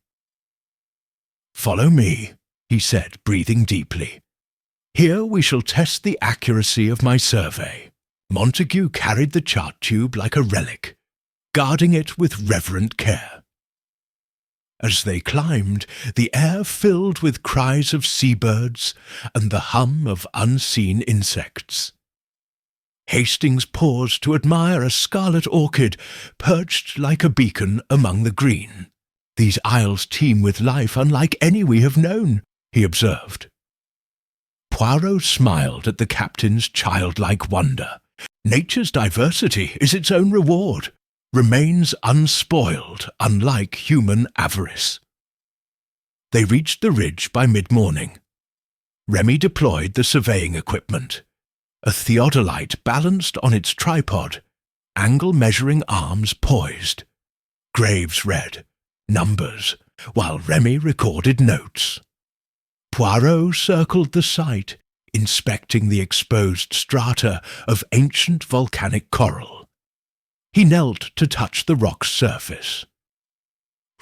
"Follow me," he said, breathing deeply. "Here we shall test the accuracy of my survey." Montague carried the chart tube like a relic, guarding it with reverent care. As they climbed, the air filled with cries of seabirds and the hum of unseen insects. Hastings paused to admire a scarlet orchid perched like a beacon among the green. "These isles teem with life unlike any we have known," he observed. Poirot smiled at the captain's childlike wonder. Nature's diversity is its own reward, remains unspoiled, unlike human avarice. They reached the ridge by mid-morning. Remy deployed the surveying equipment. A theodolite balanced on its tripod, angle-measuring arms poised. Graves read numbers, while Remy recorded notes. Poirot circled the site, inspecting the exposed strata of ancient volcanic coral. He knelt to touch the rock's surface.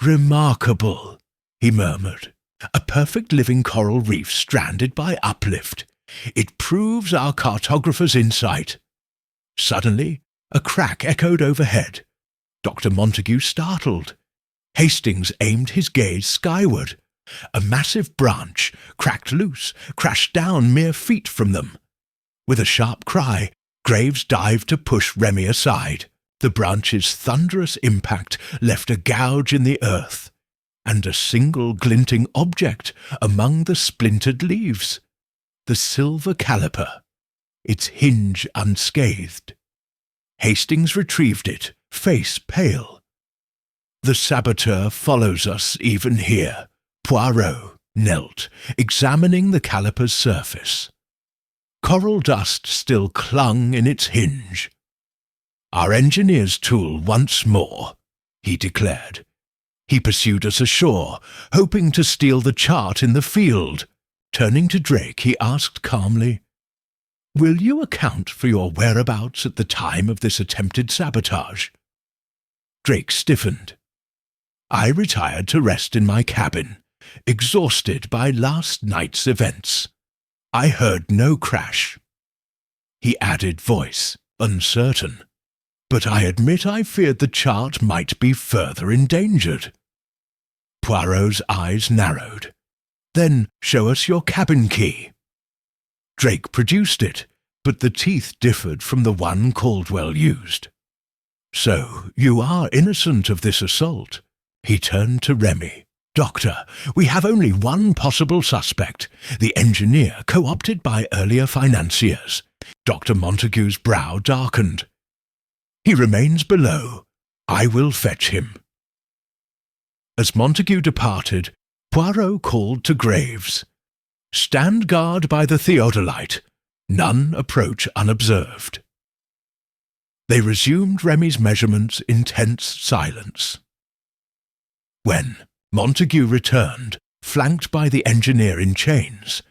"Remarkable," he murmured. "A perfect living coral reef stranded by uplift. It proves our cartographer's insight." Suddenly, a crack echoed overhead. Dr. Montague startled. Hastings aimed his gaze skyward. A massive branch, cracked loose, crashed down mere feet from them. With a sharp cry, Graves dived to push Remy aside. The branch's thunderous impact left a gouge in the earth, and a single glinting object among the splintered leaves. The silver caliper, its hinge unscathed. Hastings retrieved it, face pale. "The saboteur follows us even here." Poirot knelt, examining the caliper's surface. Coral dust still clung in its hinge. "Our engineer's tool once more," he declared. "He pursued us ashore, hoping to steal the chart in the field." Turning to Drake, he asked calmly, "Will you account for your whereabouts at the time of this attempted sabotage?" Drake stiffened. "I retired to rest in my cabin, exhausted by last night's events. I heard no crash." He added, voice uncertain, "But I admit I feared the chart might be further endangered." Poirot's eyes narrowed. "Then show us your cabin key." Drake produced it, but the teeth differed from the one Caldwell used. "So you are innocent of this assault?" He turned to Remy. "Doctor, we have only one possible suspect, the engineer co-opted by earlier financiers." Dr. Montague's brow darkened. "He remains below. I will fetch him." As Montague departed, Poirot called to Graves. "Stand guard by the theodolite. None approach unobserved." They resumed Remy's measurements in tense silence. When Montague returned, flanked by the engineer in chains,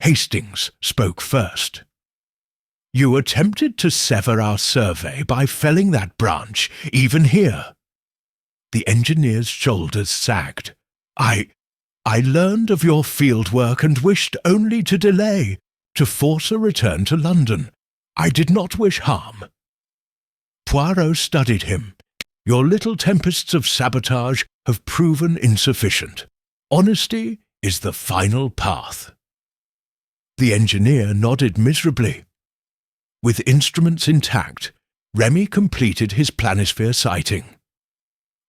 Hastings spoke first. You attempted to sever our survey by felling that branch, even here. The engineer's shoulders sagged. I learned of your field work and wished only to delay, to force a return to London. I did not wish harm. Poirot studied him. Your little tempests of sabotage have proven insufficient. Honesty is the final path. The engineer nodded miserably. With instruments intact, Remy completed his planisphere sighting.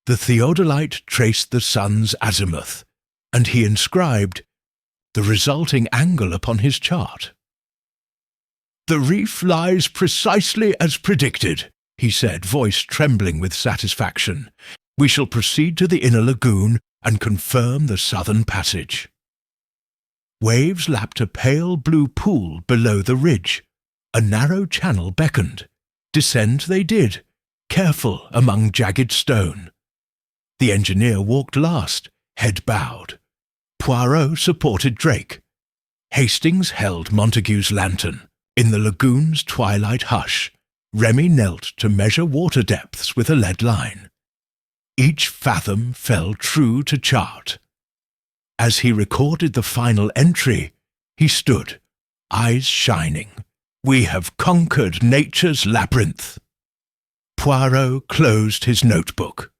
The theodolite traced the sun's azimuth, and he inscribed the resulting angle upon his chart. "The reef lies precisely as predicted," he said, voice trembling with satisfaction. "We shall proceed to the inner lagoon and confirm the southern passage." Waves lapped a pale blue pool below the ridge. A narrow channel beckoned. Descend they did, careful among jagged stone. The engineer walked last, head bowed. Poirot supported Drake. Hastings held Montague's lantern. In the lagoon's twilight hush, Remy knelt to measure water depths with a lead line. Each fathom fell true to chart. As he recorded the final entry, he stood, eyes shining. "We have conquered nature's labyrinth." Poirot closed his notebook.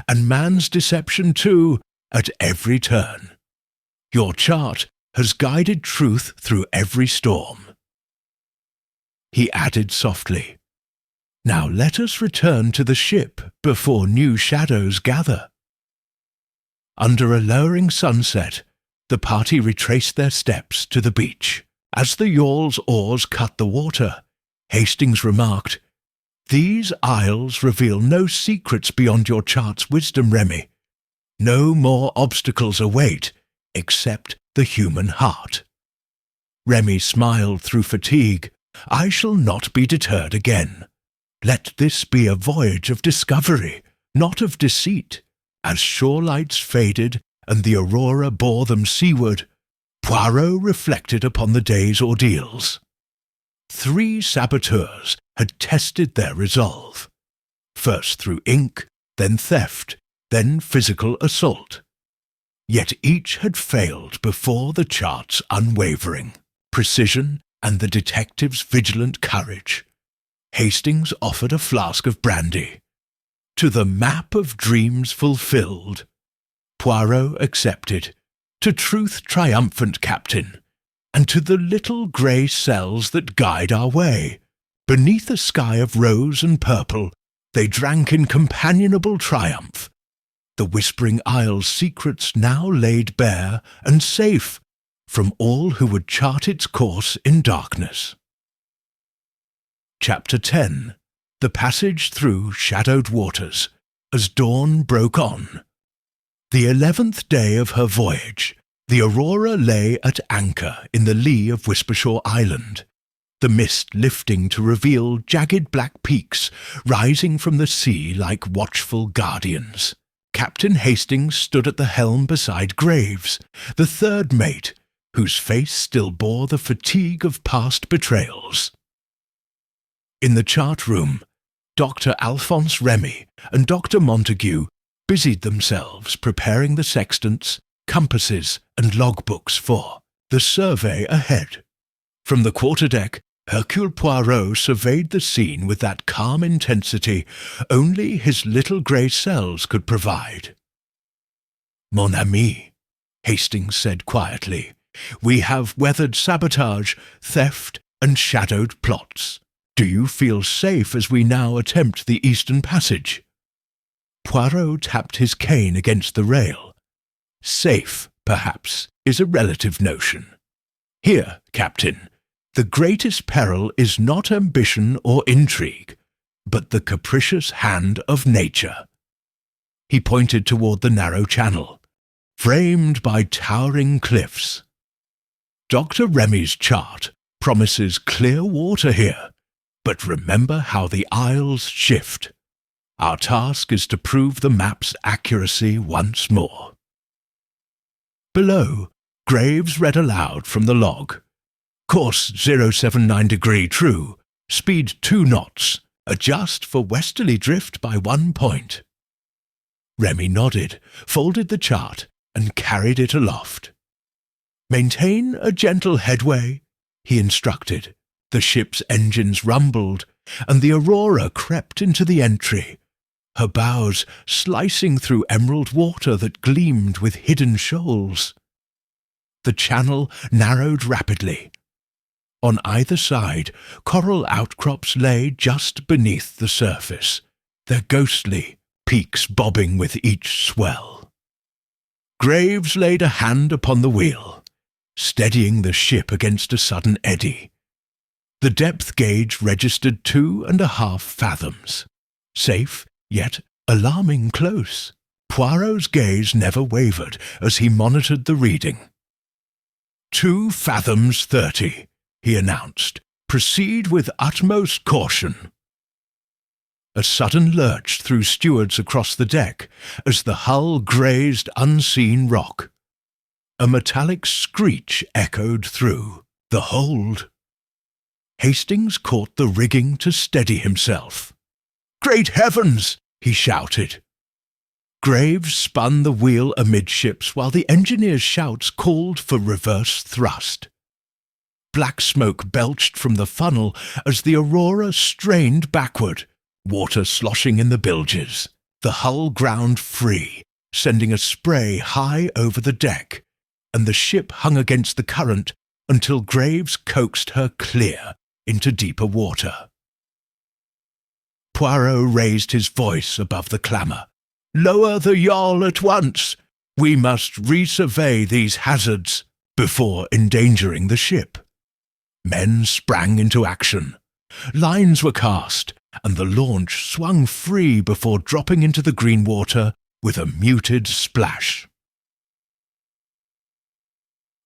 "And man's deception too, at every turn. Your chart has guided truth through every storm." He added softly, "Now let us return to the ship before new shadows gather." Under a lowering sunset, the party retraced their steps to the beach. As the yawl's oars cut the water, Hastings remarked, "These isles reveal no secrets beyond your chart's wisdom, Remy. No more obstacles await, except the human heart." Remy smiled through fatigue. "I shall not be deterred again. Let this be a voyage of discovery, not of deceit." As shore lights faded and the aurora bore them seaward, Poirot reflected upon the day's ordeals. 3 saboteurs had tested their resolve, first through ink, then theft, then physical assault. Yet each had failed before the chart's unwavering precision and the detective's vigilant courage. Hastings offered a flask of brandy. To the map of dreams fulfilled, Poirot accepted. To truth triumphant, Captain, and to the little grey cells that guide our way. Beneath a sky of rose and purple, they drank in companionable triumph. The Whispering Isle's secrets now laid bare and safe from all who would chart its course in darkness. Chapter 10. The Passage Through Shadowed Waters, as dawn broke on. The 11th day of her voyage, the Aurora lay at anchor in the lee of Whispershaw Island, the mist lifting to reveal jagged black peaks rising from the sea like watchful guardians. Captain Hastings stood at the helm beside Graves, the third mate, whose face still bore the fatigue of past betrayals. In the chart room, Dr. Alphonse Remy and Dr. Montague busied themselves preparing the sextants, compasses, and logbooks for the survey ahead. From the quarterdeck, Hercule Poirot surveyed the scene with that calm intensity only his little grey cells could provide. "Mon ami," Hastings said quietly, "we have weathered sabotage, theft, and shadowed plots. Do you feel safe as we now attempt the Eastern Passage?" Poirot tapped his cane against the rail. "Safe, perhaps, is a relative notion. Here, Captain, the greatest peril is not ambition or intrigue, but the capricious hand of nature." He pointed toward the narrow channel, framed by towering cliffs. "Dr. Remy's chart promises clear water here, but remember how the isles shift. Our task is to prove the map's accuracy once more." Below, Graves read aloud from the log. "Course 079° true, Speed 2 knots. Adjust for westerly drift by 1 point. Remy nodded, folded the chart, and carried it aloft. Maintain a gentle headway, he instructed. The ship's engines rumbled, and the Aurora crept into the entry, her bows slicing through emerald water that gleamed with hidden shoals. The channel narrowed rapidly. On either side, coral outcrops lay just beneath the surface, their ghostly peaks bobbing with each swell. Graves laid a hand upon the wheel, steadying the ship against a sudden eddy. The depth gauge registered 2.5 fathoms. Safe, yet alarming close. Poirot's gaze never wavered as he monitored the reading. 2 fathoms 30, he announced. Proceed with utmost caution. A sudden lurch threw stewards across the deck as the hull grazed unseen rock. A metallic screech echoed through the hold. Hastings caught the rigging to steady himself. "Great heavens!" he shouted. Graves spun the wheel amidships while the engineer's shouts called for reverse thrust. Black smoke belched from the funnel as the Aurora strained backward, water sloshing in the bilges. The hull ground free, sending a spray high over the deck, and the ship hung against the current until Graves coaxed her clear into deeper water. Poirot raised his voice above the clamour. "Lower the yawl at once! We must resurvey these hazards before endangering the ship." Men sprang into action. Lines were cast, and the launch swung free before dropping into the green water with a muted splash.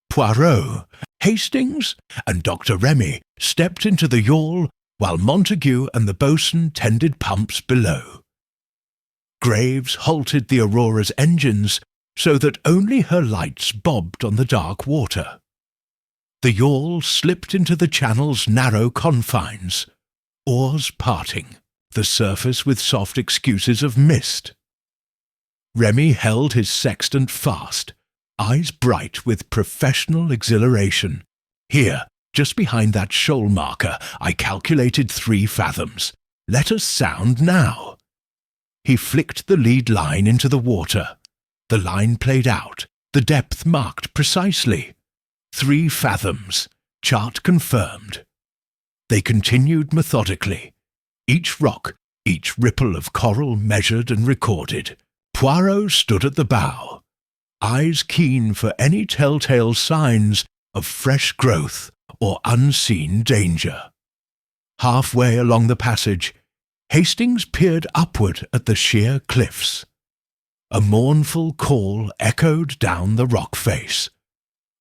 Poirot, Hastings, and Dr. Remy stepped into the yawl while Montague and the boatswain tended pumps below. Graves halted the Aurora's engines so that only her lights bobbed on the dark water. The yawl slipped into the channel's narrow confines, oars parting, the surface with soft excuses of mist. Remy held his sextant fast, eyes bright with professional exhilaration. "Here, just behind that shoal marker, I calculated 3 fathoms. Let us sound now." He flicked the lead line into the water. The line played out, the depth marked precisely. 3 fathoms, chart confirmed. They continued methodically. Each rock, each ripple of coral measured and recorded. Poirot stood at the bow, eyes keen for any telltale signs of fresh growth or unseen danger. Halfway along the passage, Hastings peered upward at the sheer cliffs. A mournful call echoed down the rock face.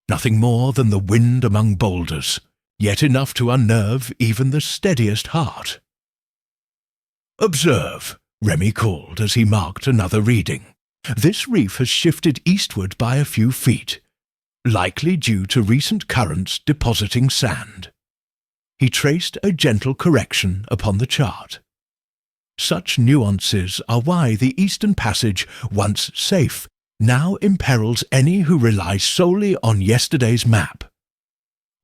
Nothing more than the wind among boulders, yet enough to unnerve even the steadiest heart. "Observe," Remy called as he marked another reading. "This reef has shifted eastward by a few feet, likely due to recent currents depositing sand." He traced a gentle correction upon the chart. Such nuances are why the Eastern Passage, once safe, now imperils any who rely solely on yesterday's map.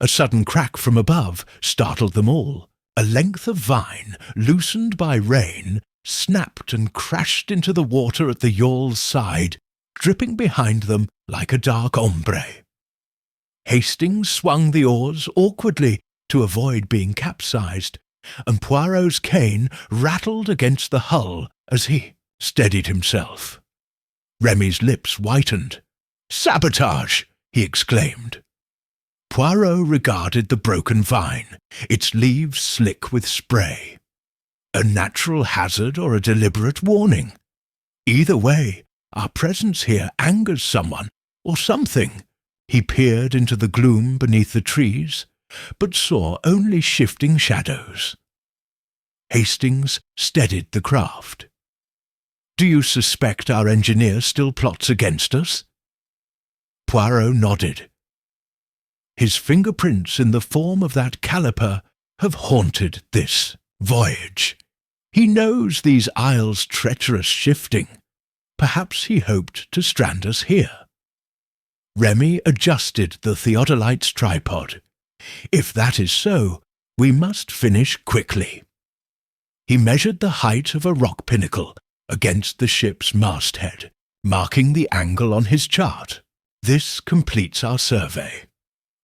A sudden crack from above startled them all. A length of vine, loosened by rain, snapped and crashed into the water at the yawl's side, dripping behind them like a dark ombre. Hastings swung the oars awkwardly to avoid being capsized, and Poirot's cane rattled against the hull as he steadied himself. Remy's lips whitened. "Sabotage!" he exclaimed. Poirot regarded the broken vine, its leaves slick with spray. A natural hazard or a deliberate warning? Either way, our presence here angers someone, or something. He peered into the gloom beneath the trees, but saw only shifting shadows. Hastings steadied the craft. "Do you suspect our engineer still plots against us?" Poirot nodded. His fingerprints in the form of that caliper have haunted this voyage. He knows these isles' treacherous shifting. Perhaps he hoped to strand us here. Remy adjusted the theodolite's tripod. If that is so, we must finish quickly. He measured the height of a rock pinnacle against the ship's masthead, marking the angle on his chart. This completes our survey.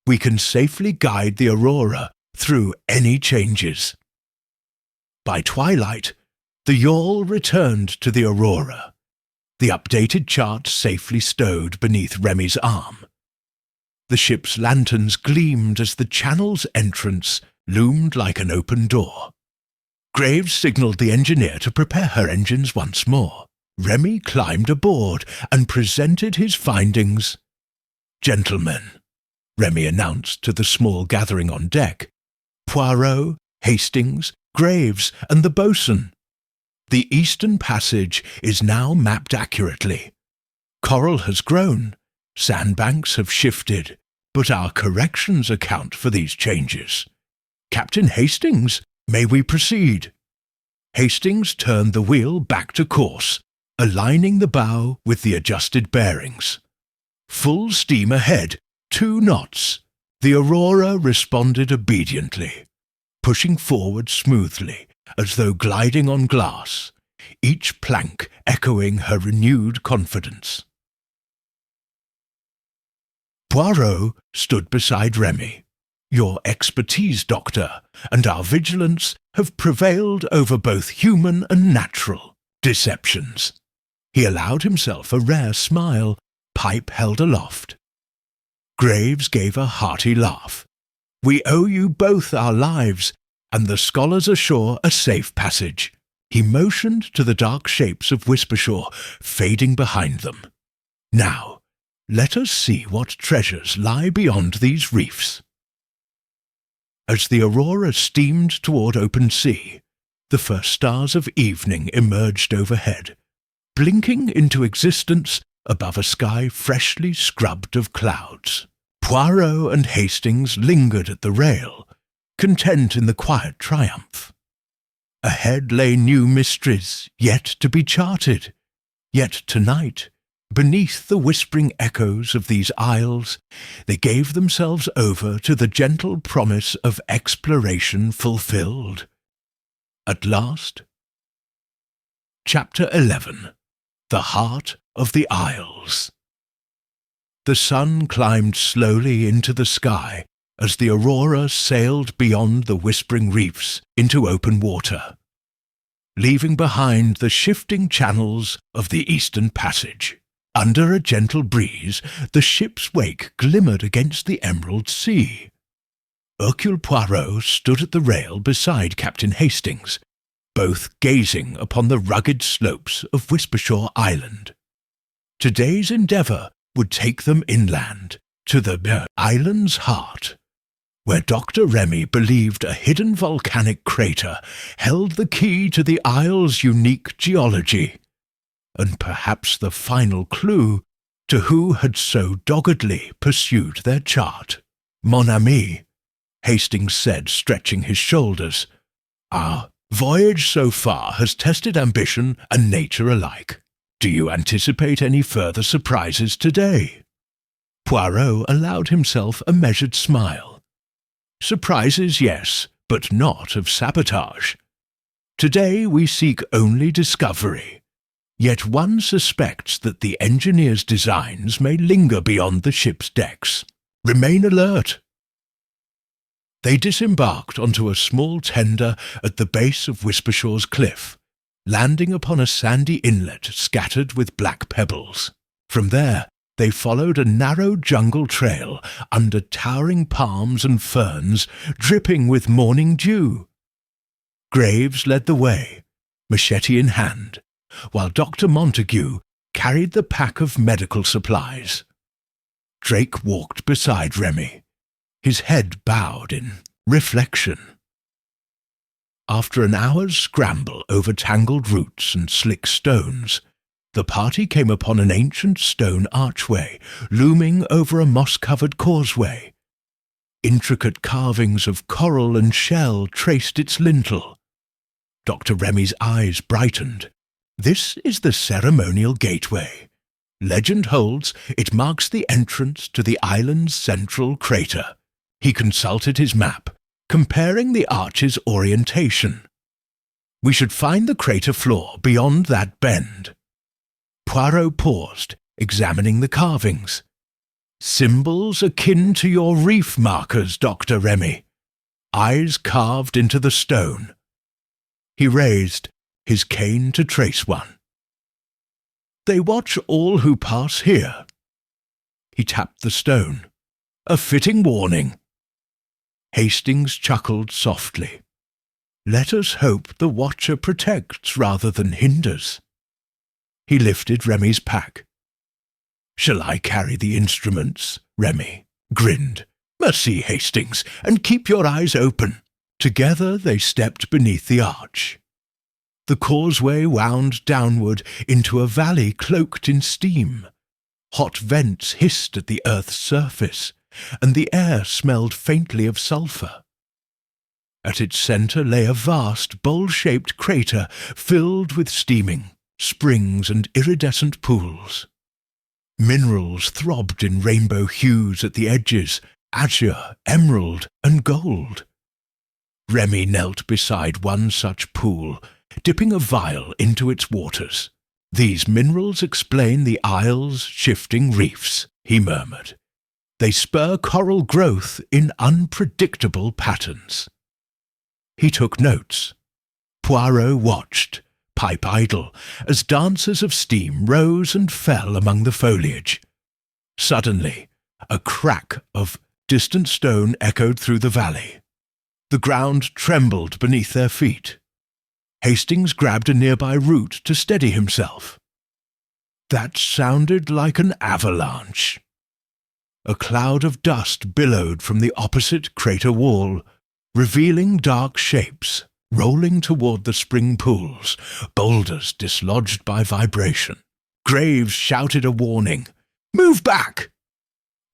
We can safely guide the Aurora through any changes. By twilight, the yawl returned to the Aurora, the updated chart safely stowed beneath Remy's arm. The ship's lanterns gleamed as the channel's entrance loomed like an open door. Graves signalled the engineer to prepare her engines once more. Remy climbed aboard and presented his findings. "Gentlemen," Remy announced to the small gathering on deck, "Poirot, Hastings, Graves, and the boatswain. The eastern passage is now mapped accurately. Coral has grown, sandbanks have shifted, but our corrections account for these changes. Captain Hastings, may we proceed?" Hastings turned the wheel back to course, aligning the bow with the adjusted bearings. Full steam ahead, 2 knots. The Aurora responded obediently, pushing forward smoothly, as though gliding on glass, each plank echoing her renewed confidence. Poirot stood beside Remy. "Your expertise, Doctor, and our vigilance have prevailed over both human and natural deceptions." He allowed himself a rare smile, pipe held aloft. Graves gave a hearty laugh. "We owe you both our lives, and the scholars ashore a safe passage." He motioned to the dark shapes of Whispershaw fading behind them. "Now, let us see what treasures lie beyond these reefs." As the Aurora steamed toward open sea, the first stars of evening emerged overhead, blinking into existence above a sky freshly scrubbed of clouds. Poirot and Hastings lingered at the rail, content in the quiet triumph. Ahead lay new mysteries yet to be charted. Yet tonight, beneath the whispering echoes of these isles, they gave themselves over to the gentle promise of exploration fulfilled. At last, Chapter 11. The Heart of the Isles. The sun climbed slowly into the sky as the Aurora sailed beyond the whispering reefs into open water, leaving behind the shifting channels of the Eastern Passage. Under a gentle breeze, the ship's wake glimmered against the emerald sea. Hercule Poirot stood at the rail beside Captain Hastings, both gazing upon the rugged slopes of Whispershaw Island. Today's endeavour would take them inland, to the island's heart, where Dr. Remy believed a hidden volcanic crater held the key to the isle's unique geology, and perhaps the final clue to who had so doggedly pursued their chart. "Mon ami," Hastings said, stretching his shoulders, "our voyage so far has tested ambition and nature alike. Do you anticipate any further surprises today?" Poirot allowed himself a measured smile. "Surprises, yes, but not of sabotage. Today we seek only discovery. Yet one suspects that the engineer's designs may linger beyond the ship's decks. Remain alert." They disembarked onto a small tender at the base of Whispershaw's cliff, landing upon a sandy inlet scattered with black pebbles. From there, they followed a narrow jungle trail under towering palms and ferns dripping with morning dew. Graves led the way, machete in hand, while Dr. Montague carried the pack of medical supplies. Drake walked beside Remy, his head bowed in reflection. After an hour's scramble over tangled roots and slick stones, the party came upon an ancient stone archway looming over a moss-covered causeway. Intricate carvings of coral and shell traced its lintel. Dr. Remy's eyes brightened. This is the ceremonial gateway. Legend holds it marks the entrance to the island's central crater. He consulted his map, comparing the arch's orientation. We should find the crater floor beyond that bend. Poirot paused, examining the carvings. Symbols akin to your reef markers, Dr. Remy. Eyes carved into the stone. He raised his cane to trace one. They watch all who pass here. He tapped the stone. A fitting warning. Hastings chuckled softly. Let us hope the watcher protects rather than hinders. He lifted Remy's pack. Shall I carry the instruments? Remy grinned. Merci, Hastings, and keep your eyes open. Together they stepped beneath the arch. The causeway wound downward into a valley cloaked in steam. Hot vents hissed at the earth's surface, and the air smelled faintly of sulphur. At its centre lay a vast, bowl-shaped crater filled with steaming springs and iridescent pools. Minerals throbbed in rainbow hues at the edges, azure, emerald, and gold. Remy knelt beside one such pool, dipping a vial into its waters. These minerals explain the isle's shifting reefs, he murmured. They spur coral growth in unpredictable patterns. He took notes. Poirot watched, pipe idle, as dancers of steam rose and fell among the foliage. Suddenly, a crack of distant stone echoed through the valley. The ground trembled beneath their feet. Hastings grabbed a nearby root to steady himself. That sounded like an avalanche. A cloud of dust billowed from the opposite crater wall, revealing dark shapes, rolling toward the spring pools, boulders dislodged by vibration. Graves shouted a warning. Move back!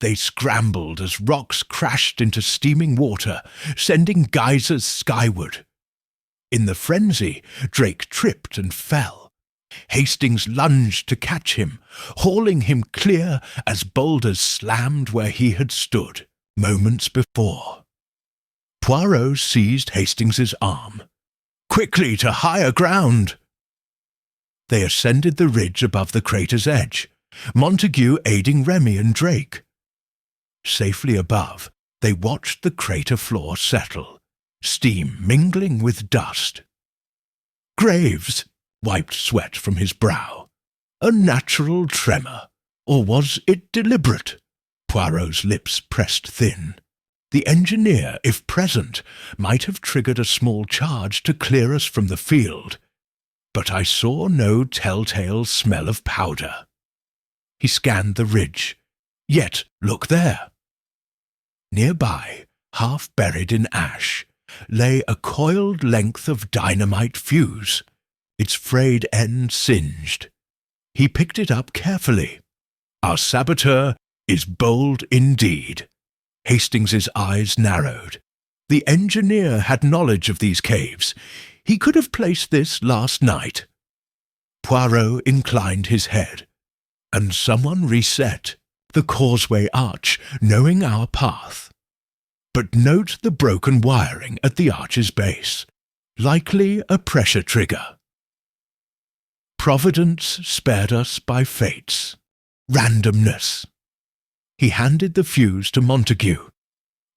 They scrambled as rocks crashed into steaming water, sending geysers skyward. In the frenzy, Drake tripped and fell. Hastings lunged to catch him, hauling him clear as boulders slammed where he had stood moments before. Poirot seized Hastings's arm. Quickly to higher ground! They ascended the ridge above the crater's edge, Montague aiding Remy and Drake. Safely above, they watched the crater floor settle, steam mingling with dust. Graves wiped sweat from his brow. A natural tremor, or was it deliberate? Poirot's lips pressed thin. The engineer, if present, might have triggered a small charge to clear us from the field, but I saw no telltale smell of powder. He scanned the ridge. Yet, look there! Nearby, half buried in ash, lay a coiled length of dynamite fuse, its frayed end singed. He picked it up carefully. Our saboteur is bold indeed. Hastings's eyes narrowed. The engineer had knowledge of these caves. He could have placed this last night. Poirot inclined his head. And someone reset the causeway arch, knowing our path. But note the broken wiring at the arch's base. Likely a pressure trigger. Providence spared us by fates. Randomness. He handed the fuse to Montague.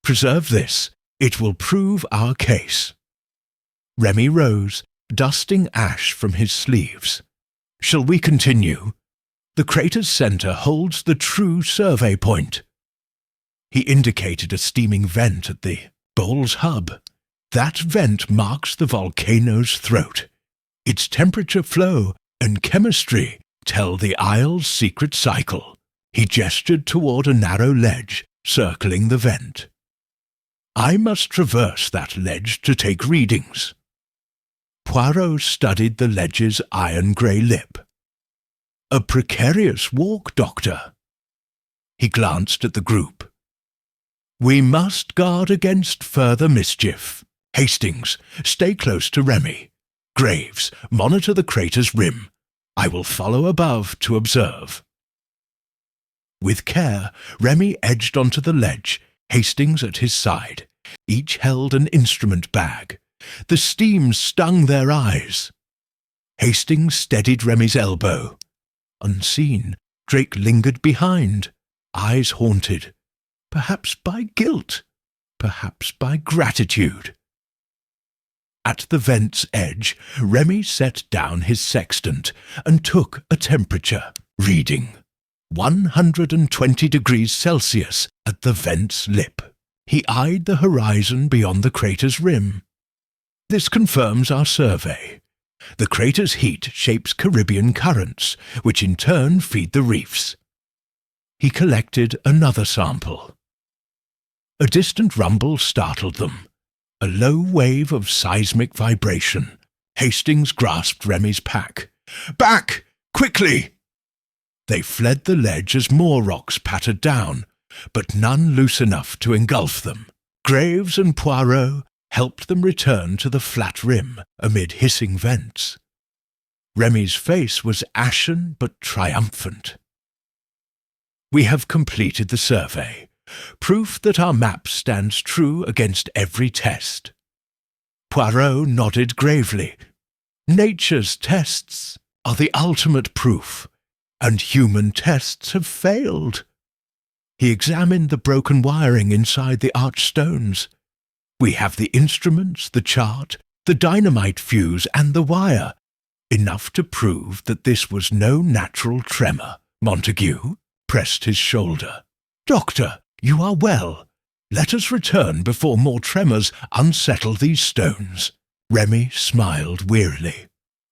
Preserve this. It will prove our case. Remy rose, dusting ash from his sleeves. Shall we continue? The crater's centre holds the true survey point. He indicated a steaming vent at the bowl's hub. That vent marks the volcano's throat. Its temperature flow and chemistry tell the isle's secret cycle. He gestured toward a narrow ledge circling the vent. I must traverse that ledge to take readings. Poirot studied the ledge's iron-grey lip. A precarious walk, Doctor. He glanced at the group. We must guard against further mischief. Hastings, stay close to Remy. Graves, monitor the crater's rim. I will follow above to observe. With care, Remy edged onto the ledge, Hastings at his side. Each held an instrument bag. The steam stung their eyes. Hastings steadied Remy's elbow. Unseen, Drake lingered behind, eyes haunted, perhaps by guilt, perhaps by gratitude. At the vent's edge, Remy set down his sextant and took a temperature reading. 120 degrees Celsius at the vent's lip. He eyed the horizon beyond the crater's rim. This confirms our survey. The crater's heat shapes Caribbean currents, which in turn feed the reefs. He collected another sample. A distant rumble startled them. A low wave of seismic vibration. Hastings grasped Remy's pack. "Back! Quickly!" They fled the ledge as more rocks pattered down, but none loose enough to engulf them. Graves and Poirot helped them return to the flat rim amid hissing vents. Remy's face was ashen but triumphant. "We have completed the survey. Proof that our map stands true against every test." Poirot nodded gravely. "Nature's tests are the ultimate proof, and human tests have failed." He examined the broken wiring inside the archstones. "We have the instruments, the chart, the dynamite fuse, and the wire. Enough to prove that this was no natural tremor." Montague pressed his shoulder. "Doctor, you are well. Let us return before more tremors unsettle these stones." Remy smiled wearily.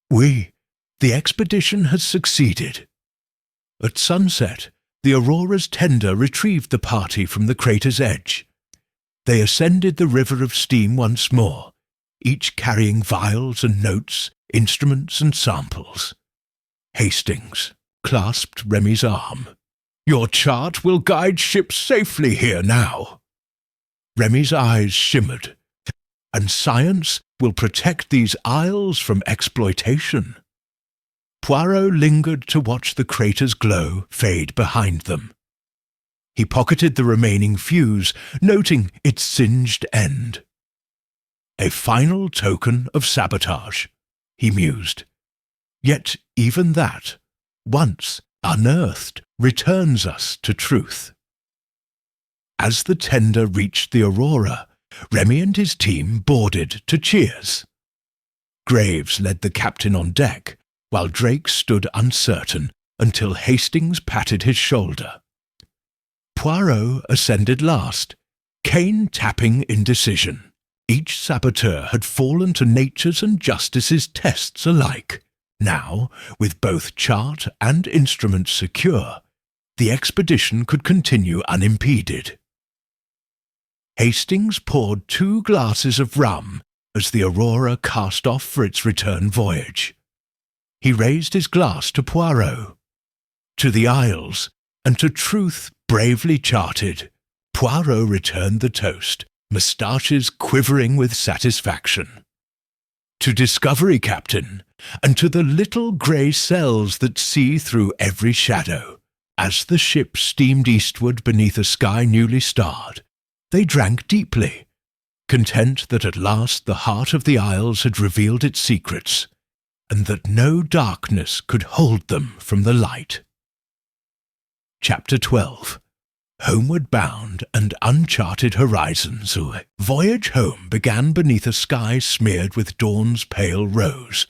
The expedition has succeeded." At sunset, the Aurora's tender retrieved the party from the crater's edge. They ascended the river of steam once more, each carrying vials and notes, instruments and samples. Hastings clasped Remy's arm. "Your chart will guide ships safely here now." Remy's eyes shimmered. "And science will protect these isles from exploitation." Poirot lingered to watch the crater's glow fade behind them. He pocketed the remaining fuse, noting its singed end. "A final token of sabotage," he mused. "Yet even that, once unearthed, returns us to truth." As the tender reached the Aurora, Remy and his team boarded to cheers. Graves led the captain on deck, while Drake stood uncertain until Hastings patted his shoulder. Poirot ascended last, cane tapping indecision. Each saboteur had fallen to nature's and justice's tests alike. Now, with both chart and instruments secure, the expedition could continue unimpeded. Hastings poured 2 glasses of rum as the Aurora cast off for its return voyage. He raised his glass to Poirot. To the Isles, and to truth bravely charted, Poirot returned the toast, moustaches quivering with satisfaction. "To discovery, Captain, and to the little grey cells that see through every shadow." As the ship steamed eastward beneath a sky newly starred, they drank deeply, content that at last the heart of the Isles had revealed its secrets, and that no darkness could hold them from the light. Chapter 12. Homeward Bound and Uncharted Horizons. Voyage home began beneath a sky smeared with dawn's pale rose,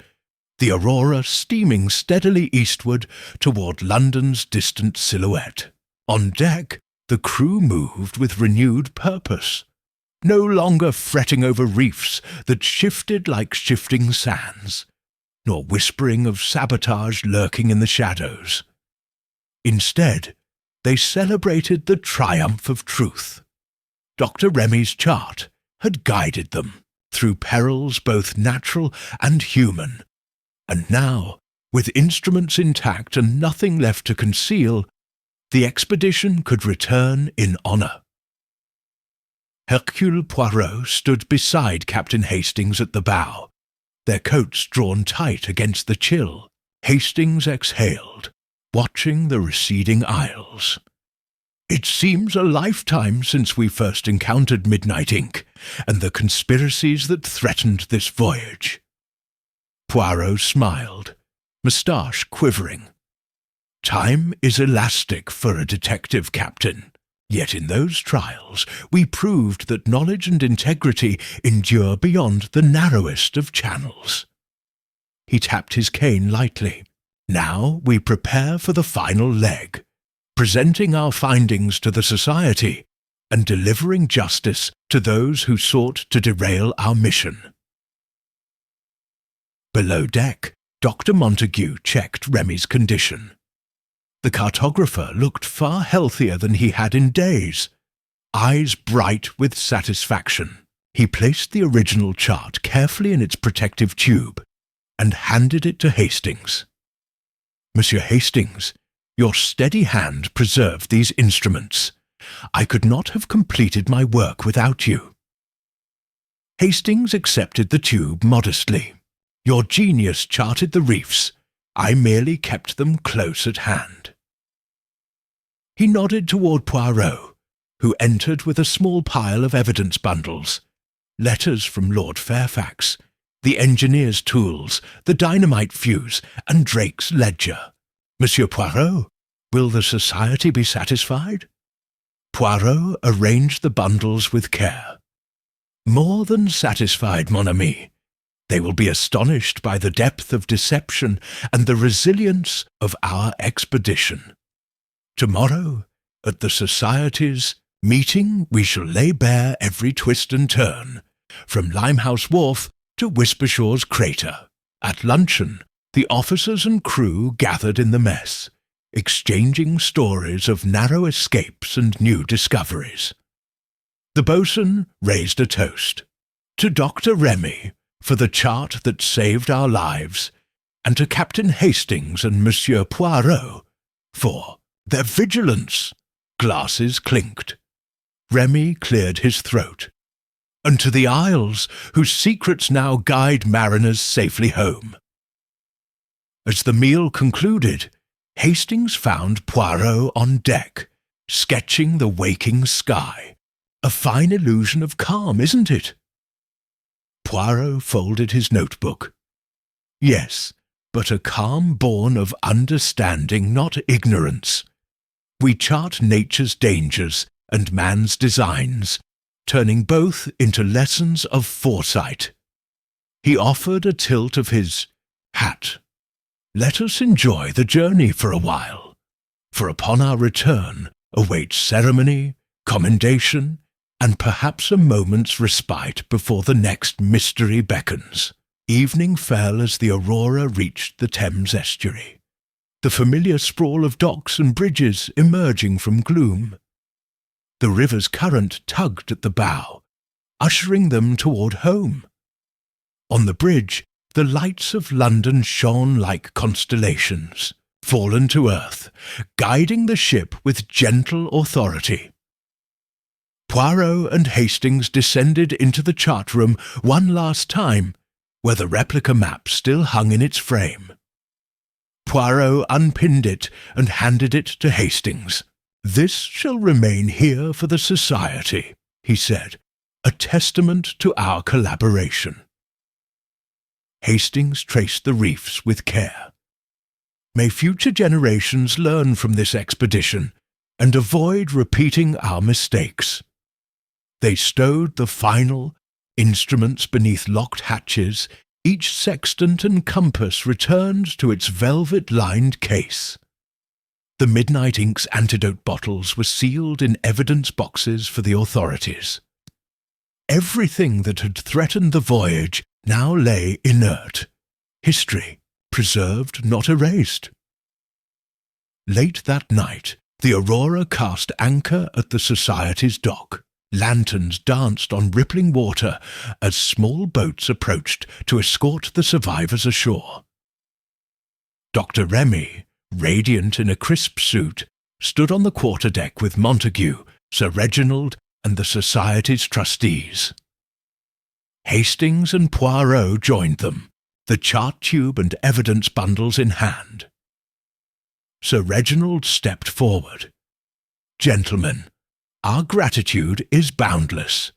the Aurora steaming steadily eastward toward London's distant silhouette. On deck, the crew moved with renewed purpose, no longer fretting over reefs that shifted like shifting sands, nor whispering of sabotage lurking in the shadows. Instead, they celebrated the triumph of truth. Dr. Remy's chart had guided them through perils both natural and human, and now, with instruments intact and nothing left to conceal, the expedition could return in honour. Hercule Poirot stood beside Captain Hastings at the bow, their coats drawn tight against the chill. Hastings exhaled, watching the receding isles. "It seems a lifetime since we first encountered Midnight Ink and the conspiracies that threatened this voyage." Poirot smiled, moustache quivering. "Time is elastic for a detective, Captain. Yet in those trials we proved that knowledge and integrity endure beyond the narrowest of channels." He tapped his cane lightly. "Now we prepare for the final leg, presenting our findings to the Society and delivering justice to those who sought to derail our mission." Below deck, Dr. Montague checked Remy's condition. The cartographer looked far healthier than he had in days, eyes bright with satisfaction. He placed the original chart carefully in its protective tube and handed it to Hastings. "Monsieur Hastings, your steady hand preserved these instruments. I could not have completed my work without you." Hastings accepted the tube modestly. "Your genius charted the reefs. I merely kept them close at hand." He nodded toward Poirot, who entered with a small pile of evidence bundles, letters from Lord Fairfax, the engineer's tools, the dynamite fuse, and Drake's ledger. "Monsieur Poirot, will the Society be satisfied?" Poirot arranged the bundles with care. "More than satisfied, mon ami. They will be astonished by the depth of deception and the resilience of our expedition. Tomorrow, at the Society's meeting, we shall lay bare every twist and turn, from Limehouse Wharf to Whispershaw's crater. At luncheon, the officers and crew gathered in the mess, exchanging stories of narrow escapes and new discoveries. The boatswain raised a toast. To Dr. Remy, for the chart that saved our lives, and to Captain Hastings and Monsieur Poirot, for their vigilance. Glasses clinked. Remy cleared his throat. And to the Isles, whose secrets now guide mariners safely home. As the meal concluded, Hastings found Poirot on deck, sketching the waking sky. A fine illusion of calm, isn't it? Poirot folded his notebook. "Yes, but a calm born of understanding, not ignorance. We chart nature's dangers and man's designs, turning both into lessons of foresight." He offered a tilt of his hat. "Let us enjoy the journey for a while, for upon our return awaits ceremony, commendation, and perhaps a moment's respite before the next mystery beckons." Evening fell as the Aurora reached the Thames estuary, the familiar sprawl of docks and bridges emerging from gloom. The river's current tugged at the bow, ushering them toward home. On the bridge, the lights of London shone like constellations, fallen to earth, guiding the ship with gentle authority. Poirot and Hastings descended into the chart room one last time, where the replica map still hung in its frame. Poirot unpinned it and handed it to Hastings. "This shall remain here for the Society," he said, "a testament to our collaboration." Hastings traced the reefs with care. "May future generations learn from this expedition and avoid repeating our mistakes." They stowed the final instruments beneath locked hatches, each sextant and compass returned to its velvet-lined case. The Midnight Ink's antidote bottles were sealed in evidence boxes for the authorities. Everything that had threatened the voyage now lay inert, history preserved, not erased. Late that night, the Aurora cast anchor at the Society's dock. Lanterns danced on rippling water as small boats approached to escort the survivors ashore. Dr. Remy, radiant in a crisp suit, stood on the quarterdeck with Montague, Sir Reginald, and the Society's trustees. Hastings and Poirot joined them, the chart tube and evidence bundles in hand. Sir Reginald stepped forward. "Gentlemen, our gratitude is boundless.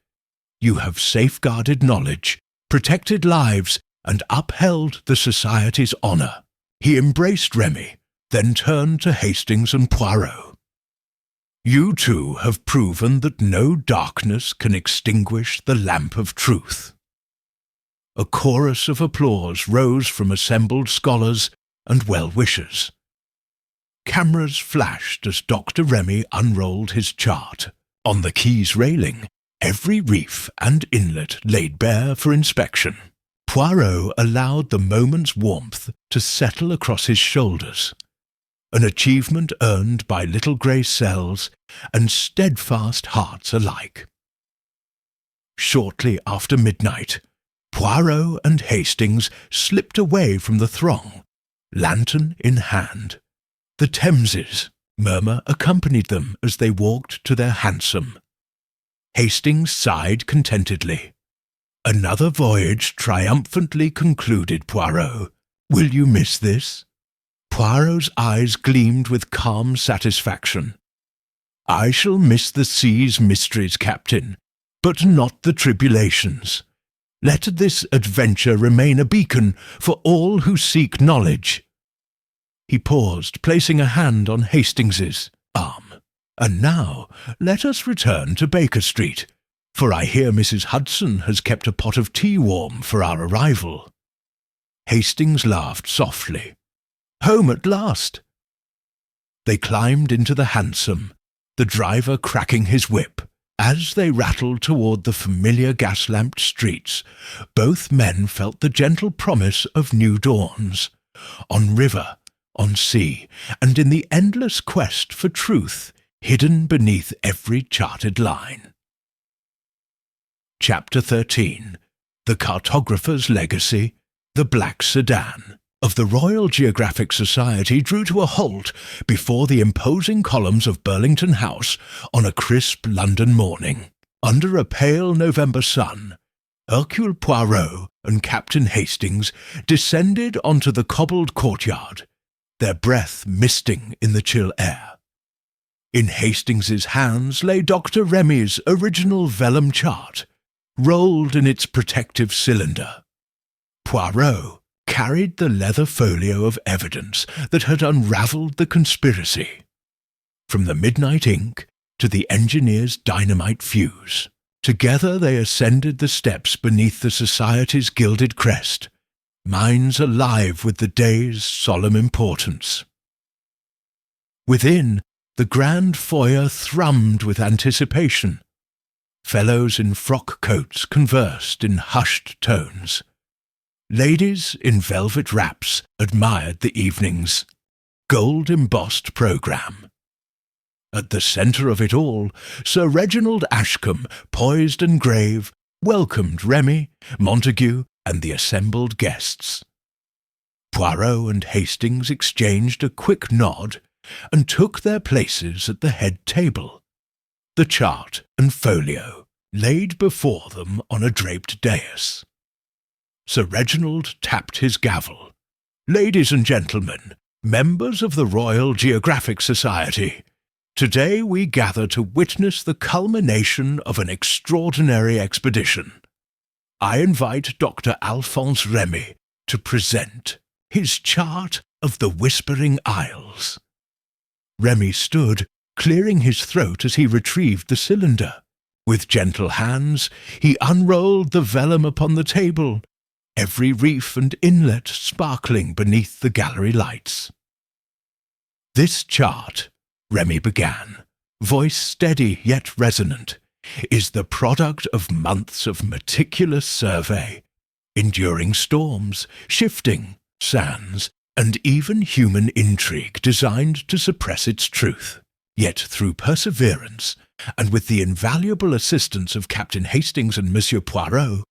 You have safeguarded knowledge, protected lives, and upheld the Society's honour." He embraced Remy, then turned to Hastings and Poirot. "You two have proven that no darkness can extinguish the lamp of truth." A chorus of applause rose from assembled scholars and well-wishers. Cameras flashed as Dr. Remy unrolled his chart. On the quay's railing, every reef and inlet laid bare for inspection. Poirot allowed the moment's warmth to settle across his shoulders, an achievement earned by little grey cells and steadfast hearts alike. Shortly after midnight, Poirot and Hastings slipped away from the throng, lantern in hand. The Thameses murmur accompanied them as they walked to their hansom. Hastings sighed contentedly. "Another voyage triumphantly concluded, Poirot. Will you miss this?" Poirot's eyes gleamed with calm satisfaction. "I shall miss the sea's mysteries, Captain, but not the tribulations. Let this adventure remain a beacon for all who seek knowledge." He paused, placing a hand on Hastings's arm. "And now let us return to Baker Street, for I hear Mrs. Hudson has kept a pot of tea warm for our arrival." Hastings laughed softly. "Home at last!" They climbed into the hansom, the driver cracking his whip. As they rattled toward the familiar gas-lamped streets, both men felt the gentle promise of new dawns, on river, on sea, and in the endless quest for truth hidden beneath every charted line. Chapter 13. The Cartographer's Legacy, the Black Sedan of the Royal Geographic Society drew to a halt before the imposing columns of Burlington House on a crisp London morning. Under a pale November sun, Hercule Poirot and Captain Hastings descended onto the cobbled courtyard, their breath misting in the chill air. In Hastings's hands lay Dr. Remy's original vellum chart, rolled in its protective cylinder. Poirot carried the leather folio of evidence that had unravelled the conspiracy. From the midnight ink to the engineer's dynamite fuse, together they ascended the steps beneath the Society's gilded crest, minds alive with the day's solemn importance. Within, the grand foyer thrummed with anticipation. Fellows in frock coats conversed in hushed tones. Ladies in velvet wraps admired the evening's gold-embossed programme. At the centre of it all, Sir Reginald Ashcombe, poised and grave, welcomed Remy, Montague, and the assembled guests. Poirot and Hastings exchanged a quick nod and took their places at the head table, the chart and folio laid before them on a draped dais. Sir Reginald tapped his gavel. "Ladies and gentlemen, members of the Royal Geographic Society, today we gather to witness the culmination of an extraordinary expedition. I invite Dr. Alphonse Remy to present his chart of the Whispering Isles." Remy stood, clearing his throat as he retrieved the cylinder. With gentle hands, he unrolled the vellum upon the table, every reef and inlet sparkling beneath the gallery lights. "This chart," Remy began, voice steady yet resonant, "is the product of months of meticulous survey, enduring storms, shifting sands, and even human intrigue designed to suppress its truth. Yet through perseverance, and with the invaluable assistance of Captain Hastings and Monsieur Poirot,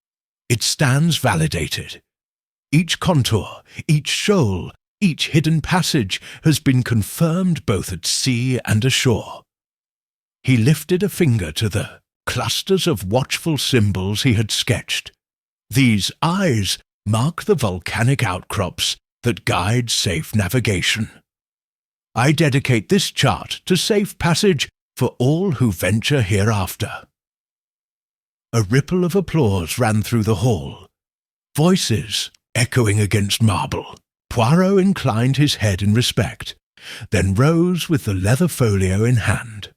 it stands validated. Each contour, each shoal, each hidden passage has been confirmed both at sea and ashore." He lifted a finger to the clusters of watchful symbols he had sketched. These eyes mark the volcanic outcrops that guide safe navigation. I dedicate this chart to safe passage for all who venture hereafter." A ripple of applause ran through the hall, voices echoing against marble. Poirot inclined his head in respect, then rose with the leather folio in hand.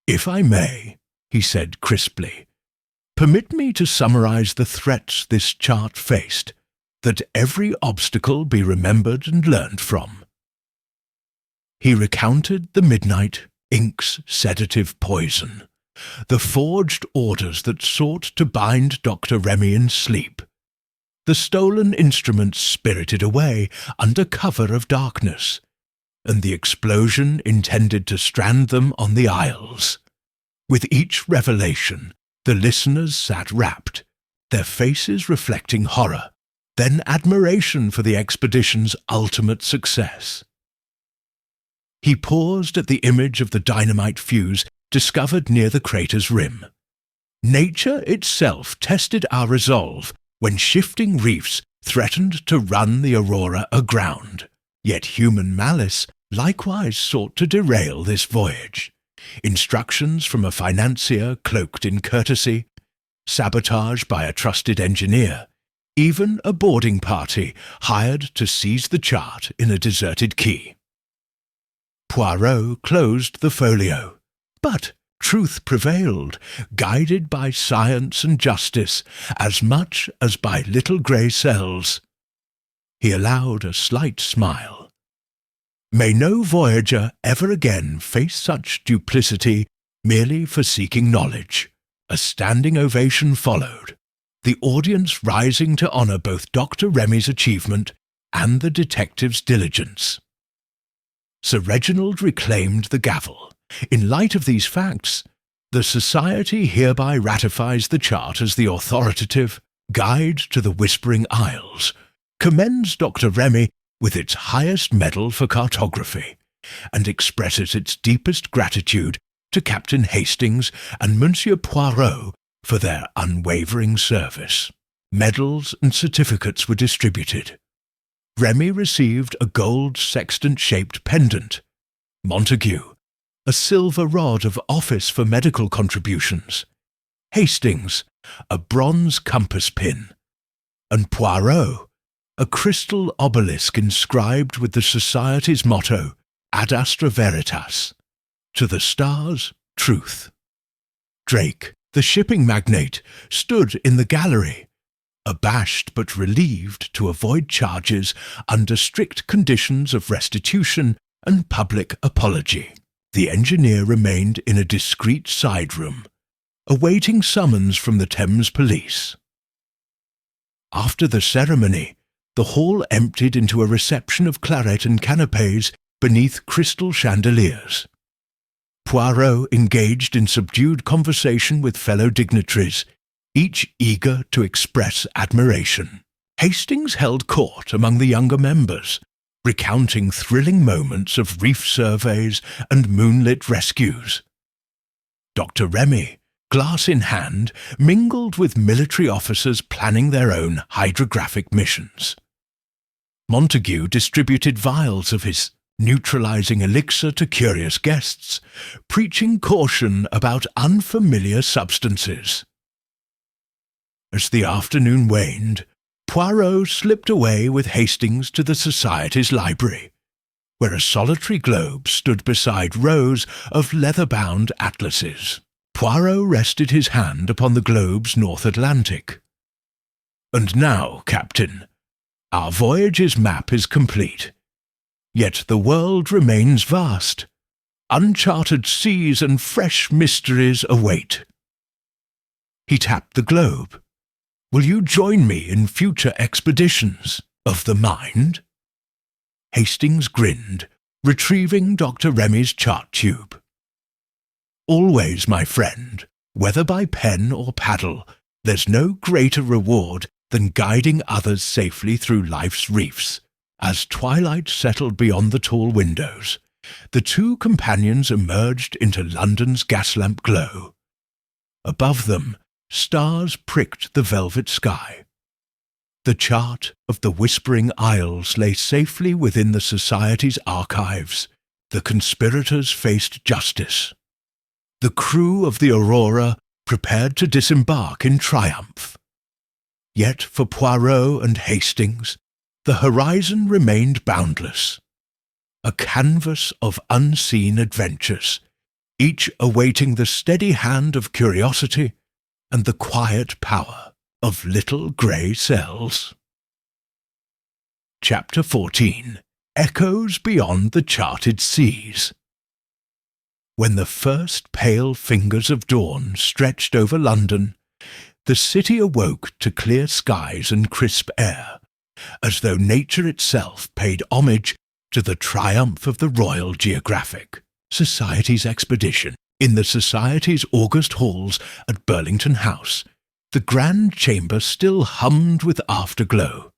"If I may," he said crisply, "permit me to summarize the threats this chart faced, that every obstacle be remembered and learned from." He recounted the midnight ink's sedative poison, the forged orders that sought to bind Dr. Remy in sleep, the stolen instruments spirited away under cover of darkness, and the explosion intended to strand them on the Isles. With each revelation, the listeners sat rapt, their faces reflecting horror, then admiration for the expedition's ultimate success. He paused at the image of the dynamite fuse discovered near the crater's rim. Nature itself tested our resolve when shifting reefs threatened to run the Aurora aground. Yet human malice likewise sought to derail this voyage. Instructions from a financier cloaked in courtesy, sabotage by a trusted engineer, even a boarding party hired to seize the chart in a deserted quay. Poirot closed the folio, but truth prevailed, guided by science and justice as much as by little grey cells. He allowed a slight smile. May no voyager ever again face such duplicity merely for seeking knowledge. A standing ovation followed, the audience rising to honour both Dr. Remy's achievement and the detective's diligence. Sir Reginald reclaimed the gavel. In light of these facts, the Society hereby ratifies the chart as the authoritative guide to the Whispering Isles, commends Dr. Remy with its highest medal for cartography, and expresses its deepest gratitude to Captain Hastings and Monsieur Poirot for their unwavering service. Medals and certificates were distributed. Remy received a gold sextant-shaped pendant. Montague, a silver rod of office for medical contributions. Hastings, a bronze compass pin. And Poirot, a crystal obelisk inscribed with the Society's motto, Ad Astra Veritas, to the stars, truth. Drake, the shipping magnate, stood in the gallery, abashed but relieved to avoid charges under strict conditions of restitution and public apology. The engineer remained in a discreet side room, awaiting summons from the Thames Police. After the ceremony, the hall emptied into a reception of claret and canapes beneath crystal chandeliers. Poirot engaged in subdued conversation with fellow dignitaries, each eager to express admiration. Hastings held court among the younger members, recounting thrilling moments of reef surveys and moonlit rescues. Dr. Remy, glass in hand, mingled with military officers planning their own hydrographic missions. Montague distributed vials of his neutralizing elixir to curious guests, preaching caution about unfamiliar substances. As the afternoon waned, Poirot slipped away with Hastings to the Society's library, where a solitary globe stood beside rows of leather-bound atlases. Poirot rested his hand upon the globe's North Atlantic. "And now, Captain, our voyage's map is complete. Yet the world remains vast. Uncharted seas and fresh mysteries await." He tapped the globe. "Will you join me in future expeditions of the mind?" Hastings grinned, retrieving Dr. Remy's chart tube. "Always, my friend, whether by pen or paddle, there's no greater reward than guiding others safely through life's reefs." As twilight settled beyond the tall windows, the two companions emerged into London's gas-lamp glow. Above them, stars pricked the velvet sky. The chart of the Whispering Isles lay safely within the Society's archives. The conspirators faced justice. The crew of the Aurora prepared to disembark in triumph. Yet for Poirot and Hastings, the horizon remained boundless. A canvas of unseen adventures, each awaiting the steady hand of curiosity and the quiet power of little grey cells. Chapter 14. Echoes Beyond the Charted Seas. When the first pale fingers of dawn stretched over London, the city awoke to clear skies and crisp air, as though nature itself paid homage to the triumph of the Royal Geographic Society's expedition. In the Society's august halls at Burlington House, the grand chamber still hummed with afterglow.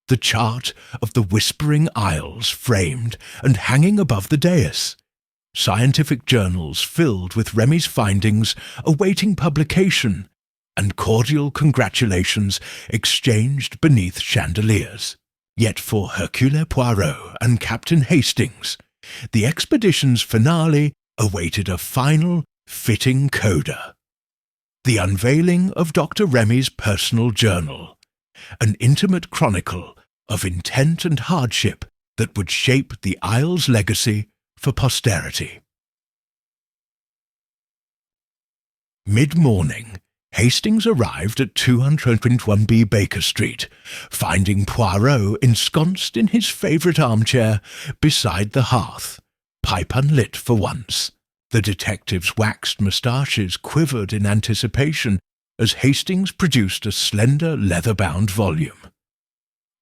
The chart of the Whispering Isles framed and hanging above the dais. Scientific journals filled with Remy's findings awaiting publication, and cordial congratulations exchanged beneath chandeliers. Yet for Hercule Poirot and Captain Hastings, the expedition's finale awaited a final, fitting coda. The unveiling of Dr. Remy's personal journal, an intimate chronicle of intent and hardship that would shape the Isle's legacy for posterity. Mid-morning, Hastings arrived at 221B Baker Street, finding Poirot ensconced in his favourite armchair beside the hearth, pipe unlit for once. The detective's waxed moustaches quivered in anticipation as Hastings produced a slender leather-bound volume.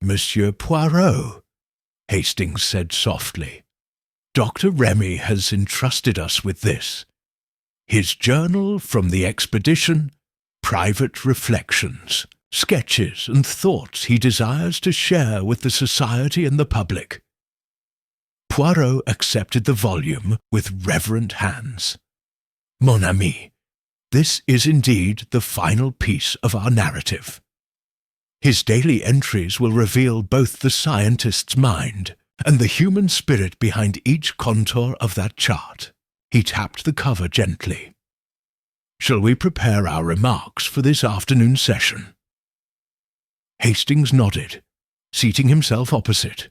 "Monsieur Poirot," Hastings said softly, "Dr. Remy has entrusted us with this. His journal from the expedition, private reflections, sketches and thoughts he desires to share with the Society and the public." Poirot accepted the volume with reverent hands. "Mon ami, this is indeed the final piece of our narrative. His daily entries will reveal both the scientist's mind and the human spirit behind each contour of that chart." He tapped the cover gently. "Shall we prepare our remarks for this afternoon session?" Hastings nodded, seating himself opposite.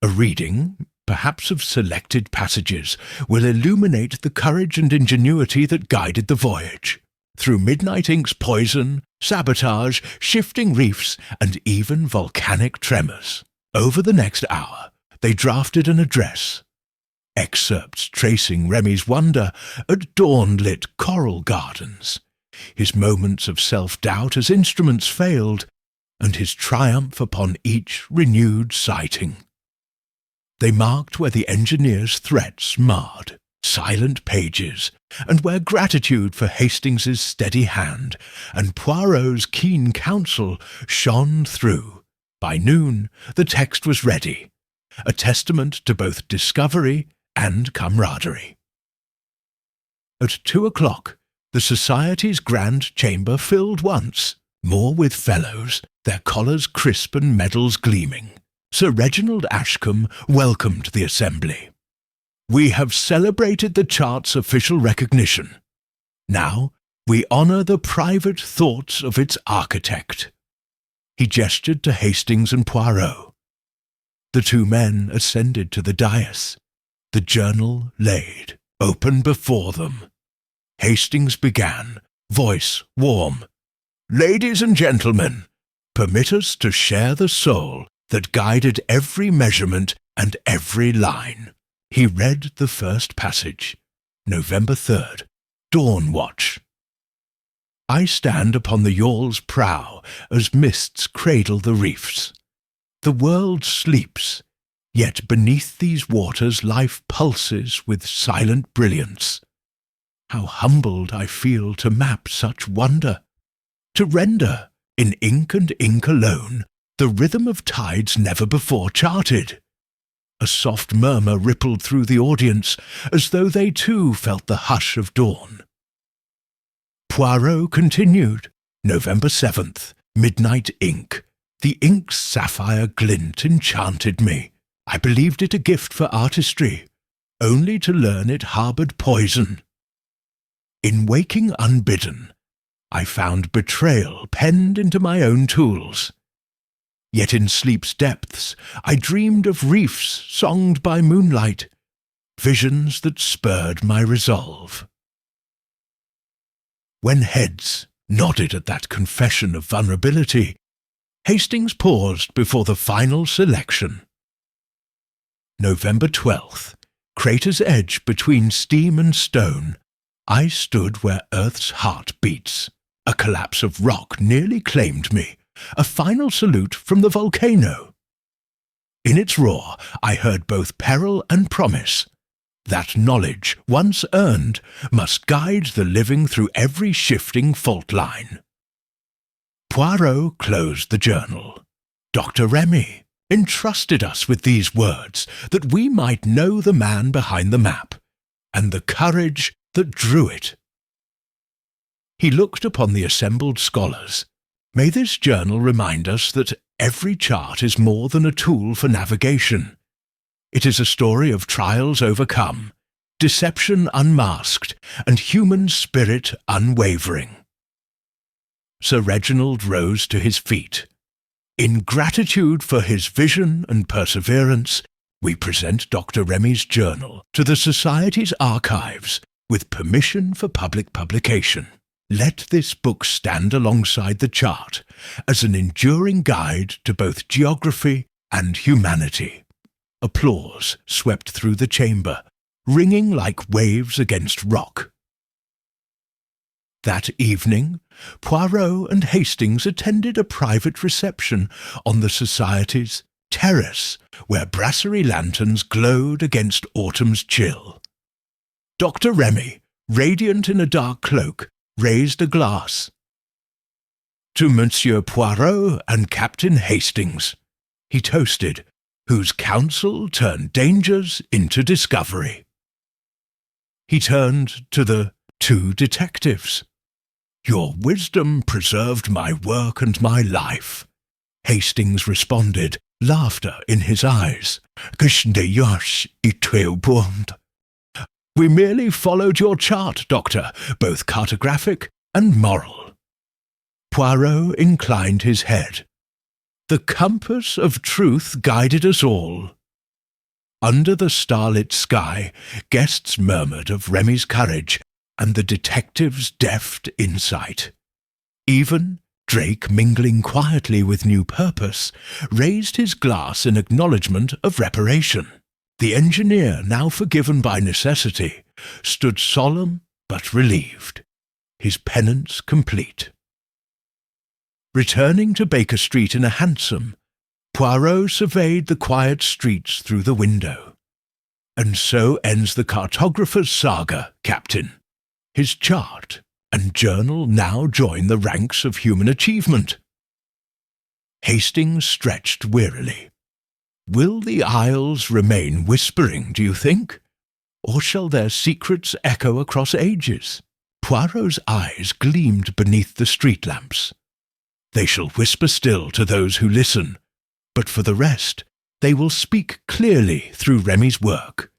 "A reading, perhaps of selected passages, will illuminate the courage and ingenuity that guided the voyage, through Midnight Ink's poison, sabotage, shifting reefs, and even volcanic tremors. Over the next hour, they drafted an address. Excerpts tracing Remy's wonder at dawn-lit coral gardens, his moments of self-doubt as instruments failed, and his triumph upon each renewed sighting. They marked where the engineer's threats marred silent pages, and where gratitude for Hastings's steady hand and Poirot's keen counsel shone through. By noon, the text was ready, a testament to both discovery and camaraderie. At 2:00, the Society's grand chamber filled once more with fellows, their collars crisp and medals gleaming. Sir Reginald Ashcombe welcomed the assembly. "We have celebrated the chart's official recognition. Now we honour the private thoughts of its architect." He gestured to Hastings and Poirot. The two men ascended to the dais, the journal laid, open before them. Hastings began, voice warm. "Ladies and gentlemen, permit us to share the soul that guided every measurement and every line." He read the first passage. November 3rd, Dawn Watch. "I stand upon the yawl's prow as mists cradle the reefs. The world sleeps, yet beneath these waters life pulses with silent brilliance. How humbled I feel to map such wonder, to render, in ink and ink alone, the rhythm of tides never before charted." A soft murmur rippled through the audience, as though they too felt the hush of dawn. Poirot continued. November 7th, midnight ink. The ink's sapphire glint enchanted me. I believed it a gift for artistry, only to learn it harboured poison. In waking unbidden, I found betrayal penned into my own tools. Yet in sleep's depths I dreamed of reefs songed by moonlight, visions that spurred my resolve. When heads nodded at that confession of vulnerability, Hastings paused before the final selection. November 12th, crater's edge between steam and stone, I stood where Earth's heart beats. A collapse of rock nearly claimed me, a final salute from the volcano. In its roar, I heard both peril and promise. That knowledge, once earned, must guide the living through every shifting fault line. Poirot closed the journal. Dr. Remy entrusted us with these words that we might know the man behind the map, and the courage that drew it. He looked upon the assembled scholars. May this journal remind us that every chart is more than a tool for navigation. It is a story of trials overcome, deception unmasked, and human spirit unwavering. Sir Reginald rose to his feet. In gratitude for his vision and perseverance, we present Dr. Remy's journal to the Society's archives with permission for public publication. Let this book stand alongside the chart as an enduring guide to both geography and humanity. Applause swept through the chamber, ringing like waves against rock. That evening, Poirot and Hastings attended a private reception on the Society's terrace, where brasserie lanterns glowed against autumn's chill. Dr. Remy, radiant in a dark cloak, raised a glass. To Monsieur Poirot and Captain Hastings, he toasted, whose counsel turned dangers into discovery. He turned to the two detectives. Your wisdom preserved my work and my life. Hastings responded, laughter in his eyes. We merely followed your chart, Doctor, both cartographic and moral. Poirot inclined his head. The compass of truth guided us all. Under the starlit sky, guests murmured of Remy's courage and the detective's deft insight. Even Drake, mingling quietly with new purpose, raised his glass in acknowledgment of reparation. The engineer, now forgiven by necessity, stood solemn but relieved, his penance complete. Returning to Baker Street in a hansom, Poirot surveyed the quiet streets through the window. And so ends the cartographer's saga, Captain. His chart and journal now join the ranks of human achievement. Hastings stretched wearily. Will the Isles remain whispering, do you think? Or shall their secrets echo across ages? Poirot's eyes gleamed beneath the street lamps. They shall whisper still to those who listen, but for the rest, they will speak clearly through Remy's work,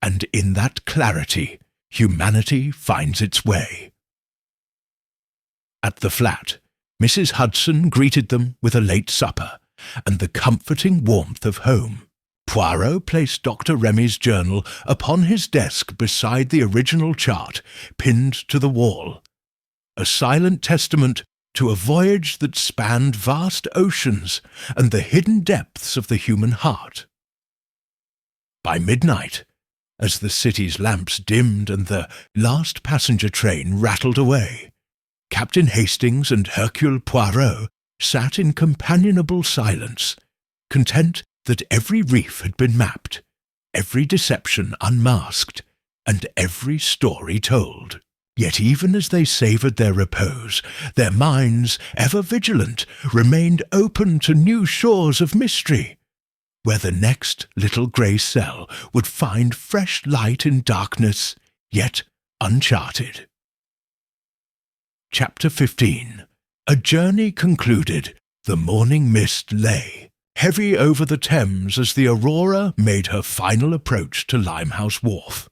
and in that clarity, humanity finds its way. At the flat, Mrs. Hudson greeted them with a late supper and the comforting warmth of home. Poirot placed Dr. Remy's journal upon his desk beside the original chart, pinned to the wall, a silent testament to a voyage that spanned vast oceans and the hidden depths of the human heart. By midnight, as the city's lamps dimmed and the last passenger train rattled away, Captain Hastings and Hercule Poirot sat in companionable silence, content that every reef had been mapped, every deception unmasked, and every story told. Yet even as they savoured their repose, their minds, ever vigilant, remained open to new shores of mystery, where the next little grey cell would find fresh light in darkness, yet uncharted. Chapter 15. A journey concluded, the morning mist lay heavy over the Thames as the Aurora made her final approach to Limehouse Wharf.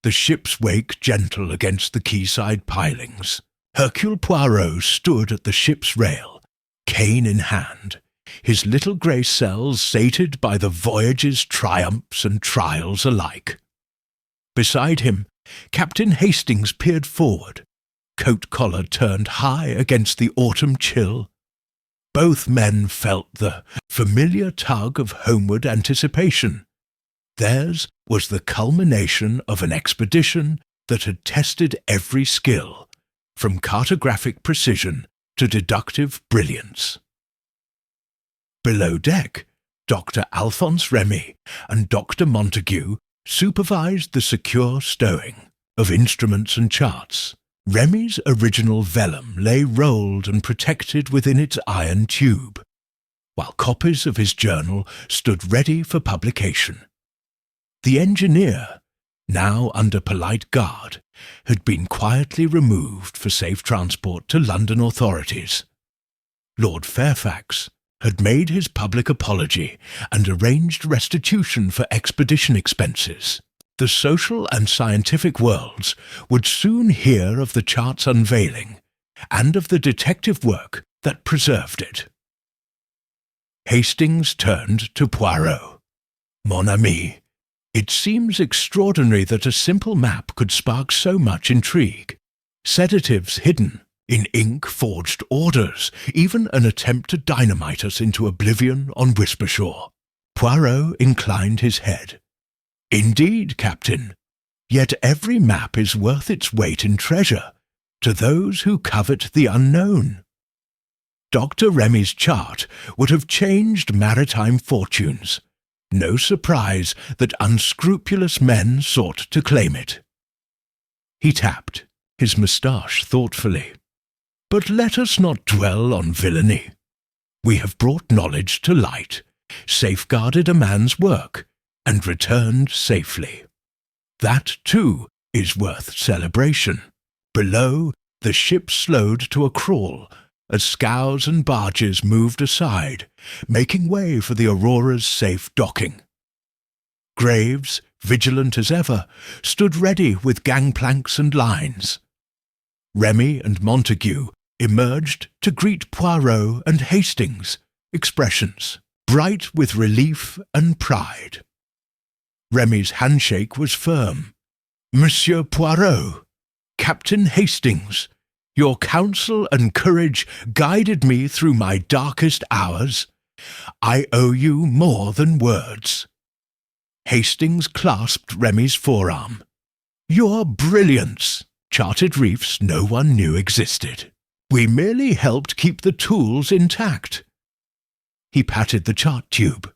The ship's wake gentle against the quayside pilings. Hercule Poirot stood at the ship's rail, cane in hand, his little grey cells sated by the voyage's triumphs and trials alike. Beside him, Captain Hastings peered forward, coat-collar turned high against the autumn chill. Both men felt the familiar tug of homeward anticipation. Theirs was the culmination of an expedition that had tested every skill, from cartographic precision to deductive brilliance. Below deck, Dr. Alphonse Remy and Dr. Montague supervised the secure stowing of instruments and charts. Remy's original vellum lay rolled and protected within its iron tube, while copies of his journal stood ready for publication. The engineer, now under polite guard, had been quietly removed for safe transport to London authorities. Lord Fairfax had made his public apology and arranged restitution for expedition expenses. The social and scientific worlds would soon hear of the chart's unveiling and of the detective work that preserved it. Hastings turned to Poirot. "Mon ami, it seems extraordinary that a simple map could spark so much intrigue. Sedatives hidden, in ink forged orders, even an attempt to dynamite us into oblivion on Whispershore." Poirot inclined his head. "Indeed, Captain, yet every map is worth its weight in treasure to those who covet the unknown. Dr. Remy's chart would have changed maritime fortunes. No surprise that unscrupulous men sought to claim it." He tapped his moustache thoughtfully. "But let us not dwell on villainy. We have brought knowledge to light, safeguarded a man's work, and returned safely. That, too, is worth celebration." Below, the ship slowed to a crawl as scows and barges moved aside, making way for the Aurora's safe docking. Graves, vigilant as ever, stood ready with gangplanks and lines. Remy and Montague emerged to greet Poirot and Hastings, expressions bright with relief and pride. Remy's handshake was firm. "Monsieur Poirot, Captain Hastings, your counsel and courage guided me through my darkest hours. I owe you more than words." Hastings clasped Remy's forearm. "Your brilliance, charted reefs no one knew existed. We merely helped keep the tools intact." He patted the chart tube.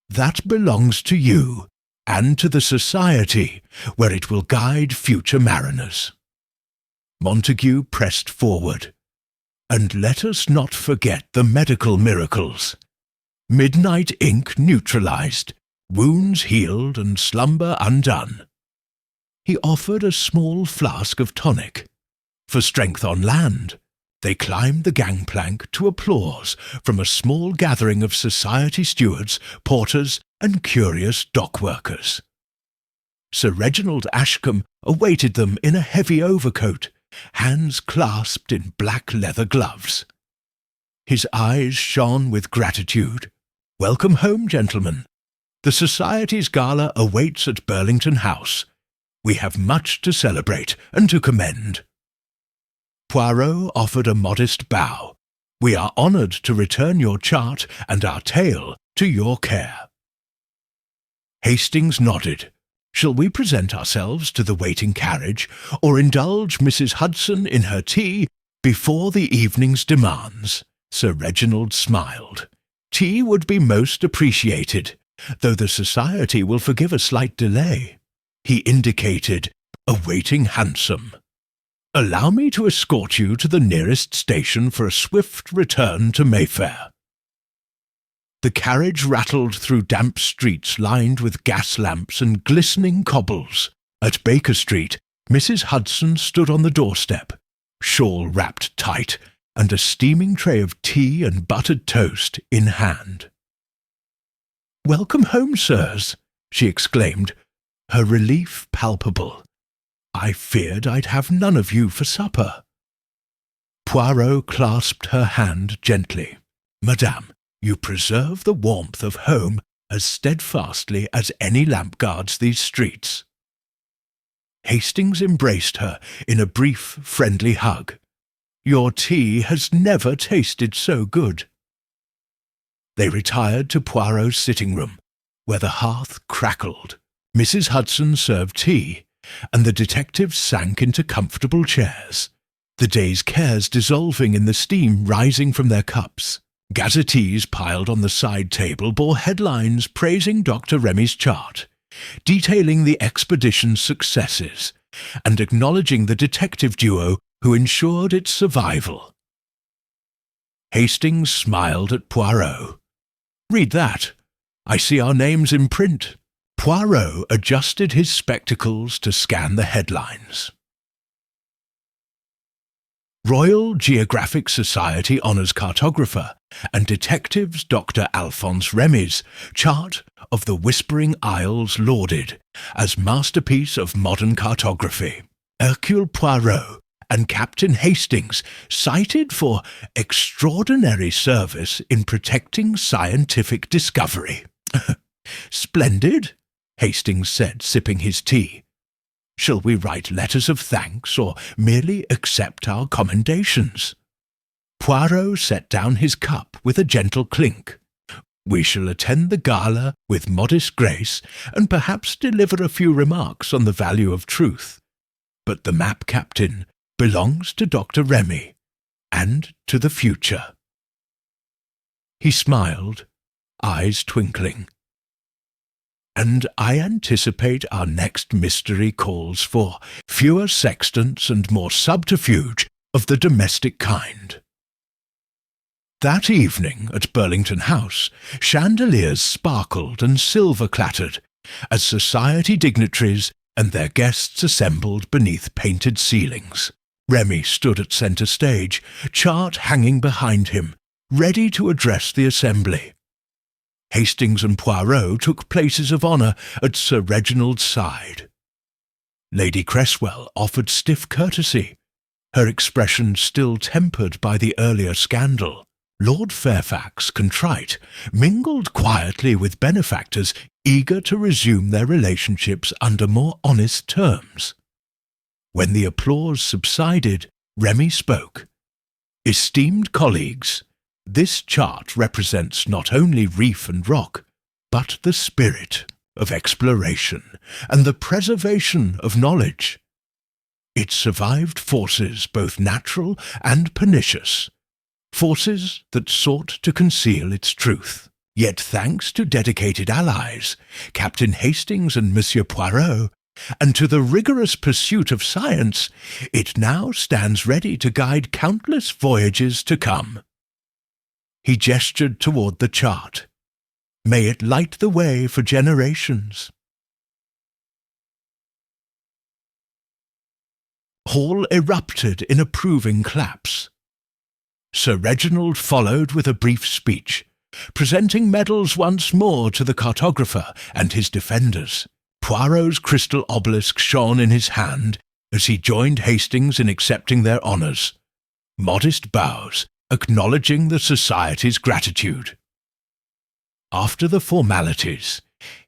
"That belongs to you, and to the society where it will guide future mariners." Montague pressed forward. "And let us not forget the medical miracles. Midnight ink neutralized, wounds healed, and slumber undone." He offered a small flask of tonic. For strength on land, they climbed the gangplank to applause from a small gathering of society stewards, porters, and curious dock workers. Sir Reginald Ashcombe awaited them in a heavy overcoat, hands clasped in black leather gloves. His eyes shone with gratitude. "Welcome home, gentlemen. The Society's gala awaits at Burlington House. We have much to celebrate and to commend." Poirot offered a modest bow. "We are honoured to return your chart and our tale to your care." Hastings nodded. "Shall we present ourselves to the waiting carriage, or indulge Mrs. Hudson in her tea before the evening's demands?" Sir Reginald smiled. "Tea would be most appreciated, though the Society will forgive a slight delay." He indicated a waiting hansom. "Allow me to escort you to the nearest station for a swift return to Mayfair." The carriage rattled through damp streets lined with gas lamps and glistening cobbles. At Baker Street, Mrs. Hudson stood on the doorstep, shawl wrapped tight, and a steaming tray of tea and buttered toast in hand. "Welcome home, sirs," she exclaimed, her relief palpable. "I feared I'd have none of you for supper." Poirot clasped her hand gently. "Madame, you preserve the warmth of home as steadfastly as any lamp guards these streets." Hastings embraced her in a brief, friendly hug. "Your tea has never tasted so good." They retired to Poirot's sitting-room, where the hearth crackled. Mrs. Hudson served tea, and the detectives sank into comfortable chairs, the day's cares dissolving in the steam rising from their cups. Gazettees piled on the side table bore headlines praising Dr. Remy's chart, detailing the expedition's successes, and acknowledging the detective duo who ensured its survival. Hastings smiled at Poirot. "Read that. I see our names in print." Poirot adjusted his spectacles to scan the headlines. Royal Geographic Society Honours Cartographer and Detectives Dr. Alphonse Remy's Chart of the Whispering Isles lauded as masterpiece of modern cartography. Hercule Poirot and Captain Hastings cited for extraordinary service in protecting scientific discovery. "Splendid," Hastings said, sipping his tea. "Shall we write letters of thanks or merely accept our commendations?" Poirot set down his cup with a gentle clink. "We shall attend the gala with modest grace and perhaps deliver a few remarks on the value of truth. But the map captain belongs to Dr. Remy and to the future." He smiled, eyes twinkling. "And I anticipate our next mystery calls for fewer sextants and more subterfuge of the domestic kind." That evening at Burlington House, chandeliers sparkled and silver-clattered as society dignitaries and their guests assembled beneath painted ceilings. Remy stood at centre stage, chart hanging behind him, ready to address the assembly. Hastings and Poirot took places of honour at Sir Reginald's side. Lady Cresswell offered stiff courtesy, her expression still tempered by the earlier scandal. Lord Fairfax, contrite, mingled quietly with benefactors eager to resume their relationships under more honest terms. When the applause subsided, Remy spoke. "Esteemed colleagues, this chart represents not only reef and rock, but the spirit of exploration and the preservation of knowledge. It survived forces both natural and pernicious, forces that sought to conceal its truth. Yet thanks to dedicated allies, Captain Hastings and Monsieur Poirot, and to the rigorous pursuit of science, it now stands ready to guide countless voyages to come." He gestured toward the chart. "May it light the way for generations." Hall erupted in approving claps. Sir Reginald followed with a brief speech, presenting medals once more to the cartographer and his defenders. Poirot's crystal obelisk shone in his hand as he joined Hastings in accepting their honours. Modest bows, acknowledging the society's gratitude. After the formalities,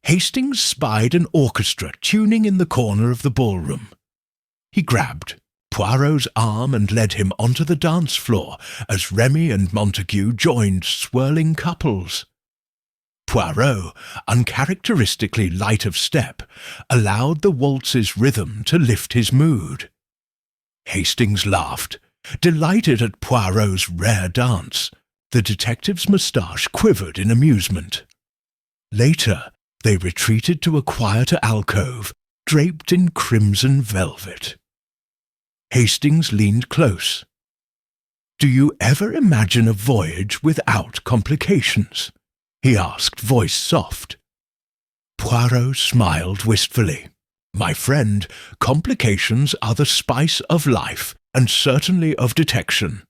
Hastings spied an orchestra tuning in the corner of the ballroom. He grabbed Poirot's arm and led him onto the dance floor as Remy and Montague joined swirling couples. Poirot, uncharacteristically light of step, allowed the waltz's rhythm to lift his mood. Hastings laughed, delighted at Poirot's rare dance. The detective's moustache quivered in amusement. Later, they retreated to a quieter alcove, draped in crimson velvet. Hastings leaned close. "Do you ever imagine a voyage without complications?" he asked, voice soft. Poirot smiled wistfully. "My friend, complications are the spice of life, and certainly of detection.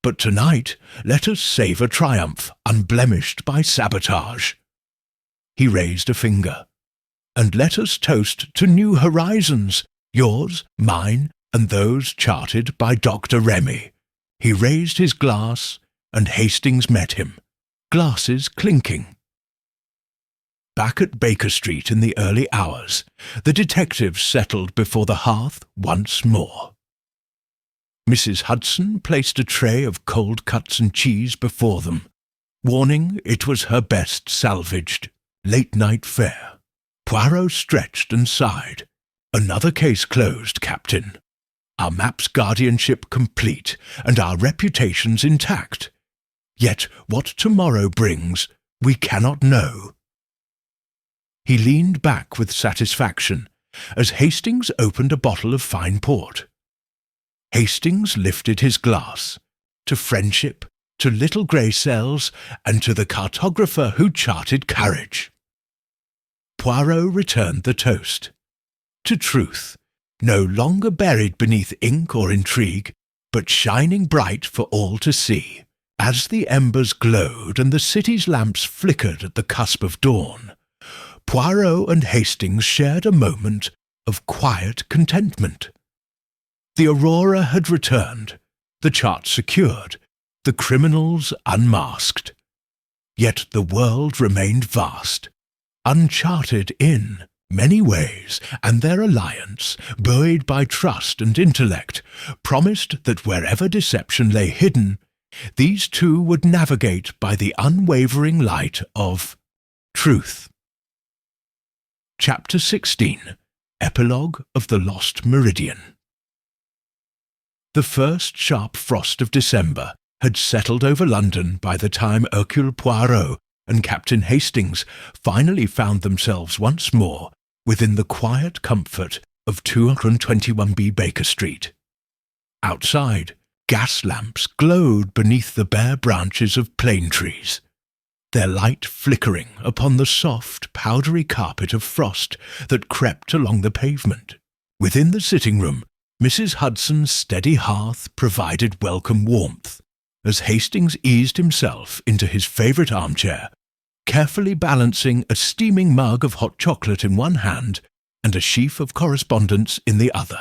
But tonight let us savour triumph unblemished by sabotage. He raised a finger. And let us toast to new horizons, yours, mine, and those charted by Dr. Remy. He raised his glass, and Hastings met him, glasses clinking. Back at Baker Street in the early hours, the detectives settled before the hearth once more. Mrs. Hudson placed a tray of cold cuts and cheese before them, warning it was her best salvaged late-night fare. Poirot stretched and sighed. Another case closed, Captain. Our map's guardianship complete, and our reputations intact. Yet what tomorrow brings, we cannot know. He leaned back with satisfaction as Hastings opened a bottle of fine port. Hastings lifted his glass to friendship, to little grey cells, and to the cartographer who charted courage. Poirot returned the toast. To truth, no longer buried beneath ink or intrigue, but shining bright for all to see. As the embers glowed and the city's lamps flickered at the cusp of dawn, Poirot and Hastings shared a moment of quiet contentment. The aurora had returned, the chart secured, the criminals unmasked. Yet the world remained vast, uncharted in many ways, and their alliance, buoyed by trust and intellect, promised that wherever deception lay hidden, these two would navigate by the unwavering light of truth. Chapter 16. Epilogue of the Lost Meridian. The first sharp frost of December had settled over London by the time Hercule Poirot and Captain Hastings finally found themselves once more within the quiet comfort of 221B Baker Street. Outside, gas lamps glowed beneath the bare branches of plane trees, their light flickering upon the soft, powdery carpet of frost that crept along the pavement. Within the sitting-room, Mrs. Hudson's steady hearth provided welcome warmth, as Hastings eased himself into his favourite armchair, carefully balancing a steaming mug of hot chocolate in one hand and a sheaf of correspondence in the other.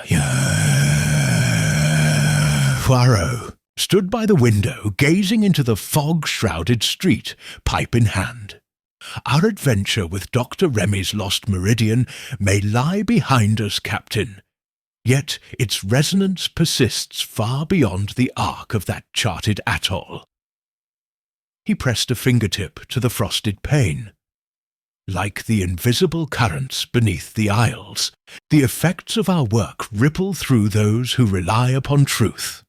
Poirot stood by the window, gazing into the fog-shrouded street, pipe in hand. Our adventure with Dr. Remy's lost meridian may lie behind us, Captain, yet its resonance persists far beyond the arc of that charted atoll. He pressed a fingertip to the frosted pane. Like the invisible currents beneath the isles, the effects of our work ripple through those who rely upon truth.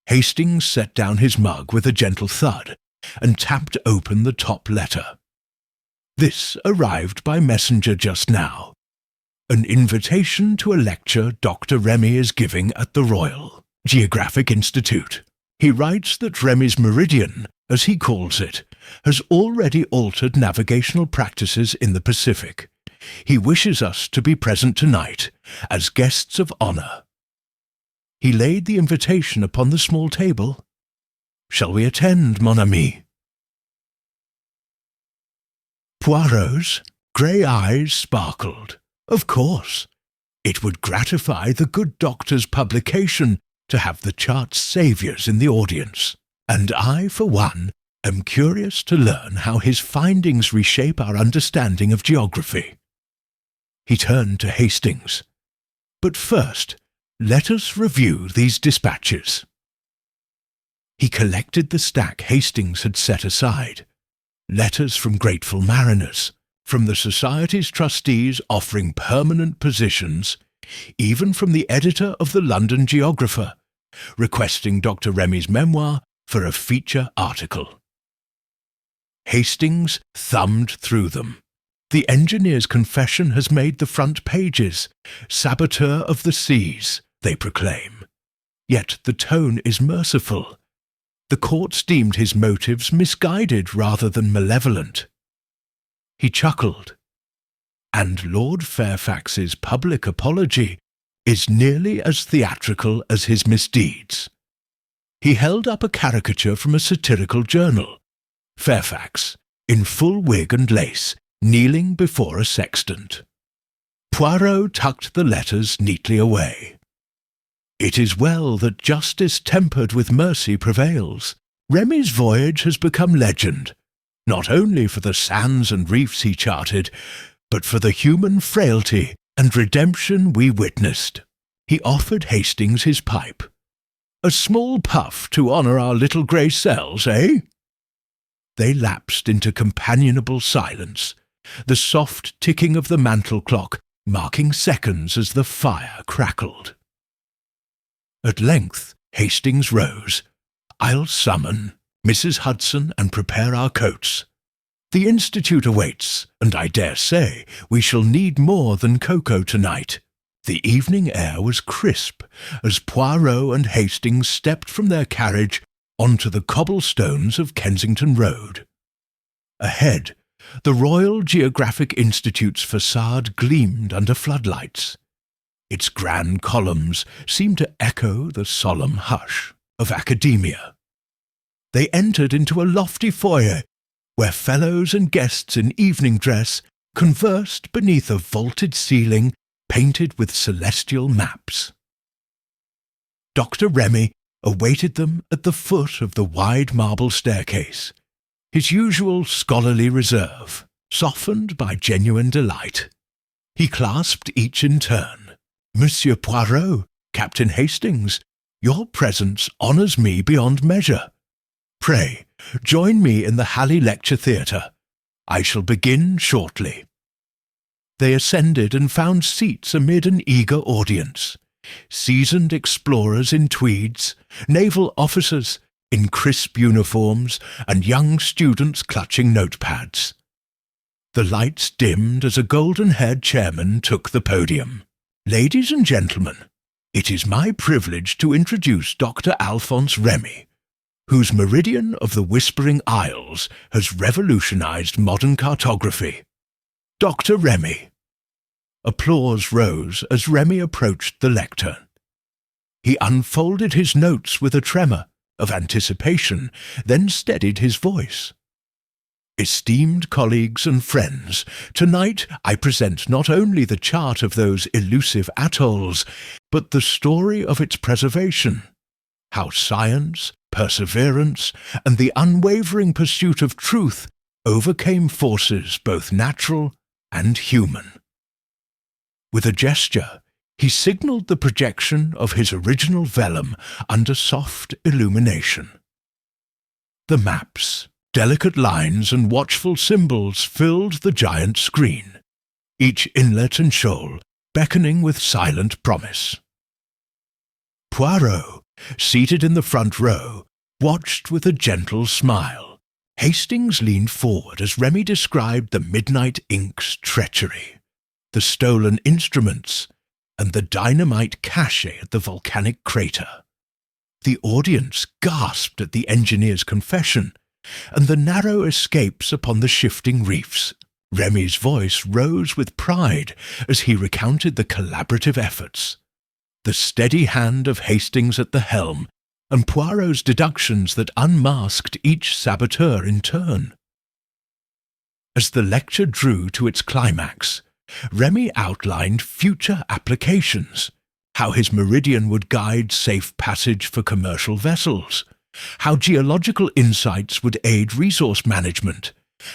Hastings set down his mug with a gentle thud and tapped open the top letter. This arrived by messenger just now. An invitation to a lecture Dr. Remy is giving at the Royal Geographic Institute. He writes that Remy's meridian, as he calls it, has already altered navigational practices in the Pacific. He wishes us to be present tonight, as guests of honour. He laid the invitation upon the small table. Shall we attend, mon ami? Poirot's grey eyes sparkled. Of course. It would gratify the good doctor's publication to have the chart's saviours in the audience, and I, for one, am curious to learn how his findings reshape our understanding of geography. He turned to Hastings. But first, let us review these dispatches. He collected the stack Hastings had set aside. Letters from grateful mariners, from the Society's trustees offering permanent positions, even from the editor of the London Geographer, requesting Dr. Remy's memoir for a feature article. Hastings thumbed through them. The engineer's confession has made the front pages. Saboteur of the seas, they proclaim. Yet the tone is merciful. The courts deemed his motives misguided rather than malevolent. He chuckled. And Lord Fairfax's public apology is nearly as theatrical as his misdeeds. He held up a caricature from a satirical journal, Fairfax, in full wig and lace, kneeling before a sextant. Poirot tucked the letters neatly away. It is well that justice tempered with mercy prevails. Remy's voyage has become legend, not only for the sands and reefs he charted, but for the human frailty and redemption we witnessed. He offered Hastings his pipe. A small puff to honour our little grey cells, eh? They lapsed into companionable silence, the soft ticking of the mantel clock marking seconds as the fire crackled. At length Hastings rose. "I'll summon Mrs. Hudson and prepare our coats. The Institute awaits, and I dare say we shall need more than cocoa tonight." The evening air was crisp as Poirot and Hastings stepped from their carriage onto the cobblestones of Kensington Road. Ahead, the Royal Geographic Institute's facade gleamed under floodlights. Its grand columns seemed to echo the solemn hush of academia. They entered into a lofty foyer where fellows and guests in evening dress conversed beneath a vaulted ceiling painted with celestial maps. Dr. Remy awaited them at the foot of the wide marble staircase, his usual scholarly reserve softened by genuine delight. He clasped each in turn. "Monsieur Poirot, Captain Hastings, your presence honours me beyond measure. Pray, join me in the Halley Lecture Theatre. I shall begin shortly." They ascended and found seats amid an eager audience. Seasoned explorers in tweeds, naval officers in crisp uniforms, and young students clutching notepads. The lights dimmed as a golden-haired chairman took the podium. "Ladies and gentlemen, it is my privilege to introduce Dr. Alphonse Remy, whose Meridian of the Whispering Isles has revolutionized modern cartography. Dr. Remy." Applause rose as Remy approached the lectern. He unfolded his notes with a tremor of anticipation, then steadied his voice. "Esteemed colleagues and friends, tonight I present not only the chart of those elusive atolls, but the story of its preservation, how science, perseverance, and the unwavering pursuit of truth overcame forces both natural and human." With a gesture, he signalled the projection of his original vellum under soft illumination. The maps, delicate lines and watchful symbols filled the giant screen, each inlet and shoal beckoning with silent promise. Poirot, seated in the front row, watched with a gentle smile. Hastings leaned forward as Remy described the midnight ink's treachery, the stolen instruments, and the dynamite cache at the volcanic crater. The audience gasped at the engineer's confession, and the narrow escapes upon the shifting reefs. Remy's voice rose with pride as he recounted the collaborative efforts, the steady hand of Hastings at the helm, and Poirot's deductions that unmasked each saboteur in turn. As the lecture drew to its climax, Remy outlined future applications, how his meridian would guide safe passage for commercial vessels, how geological insights would aid resource management,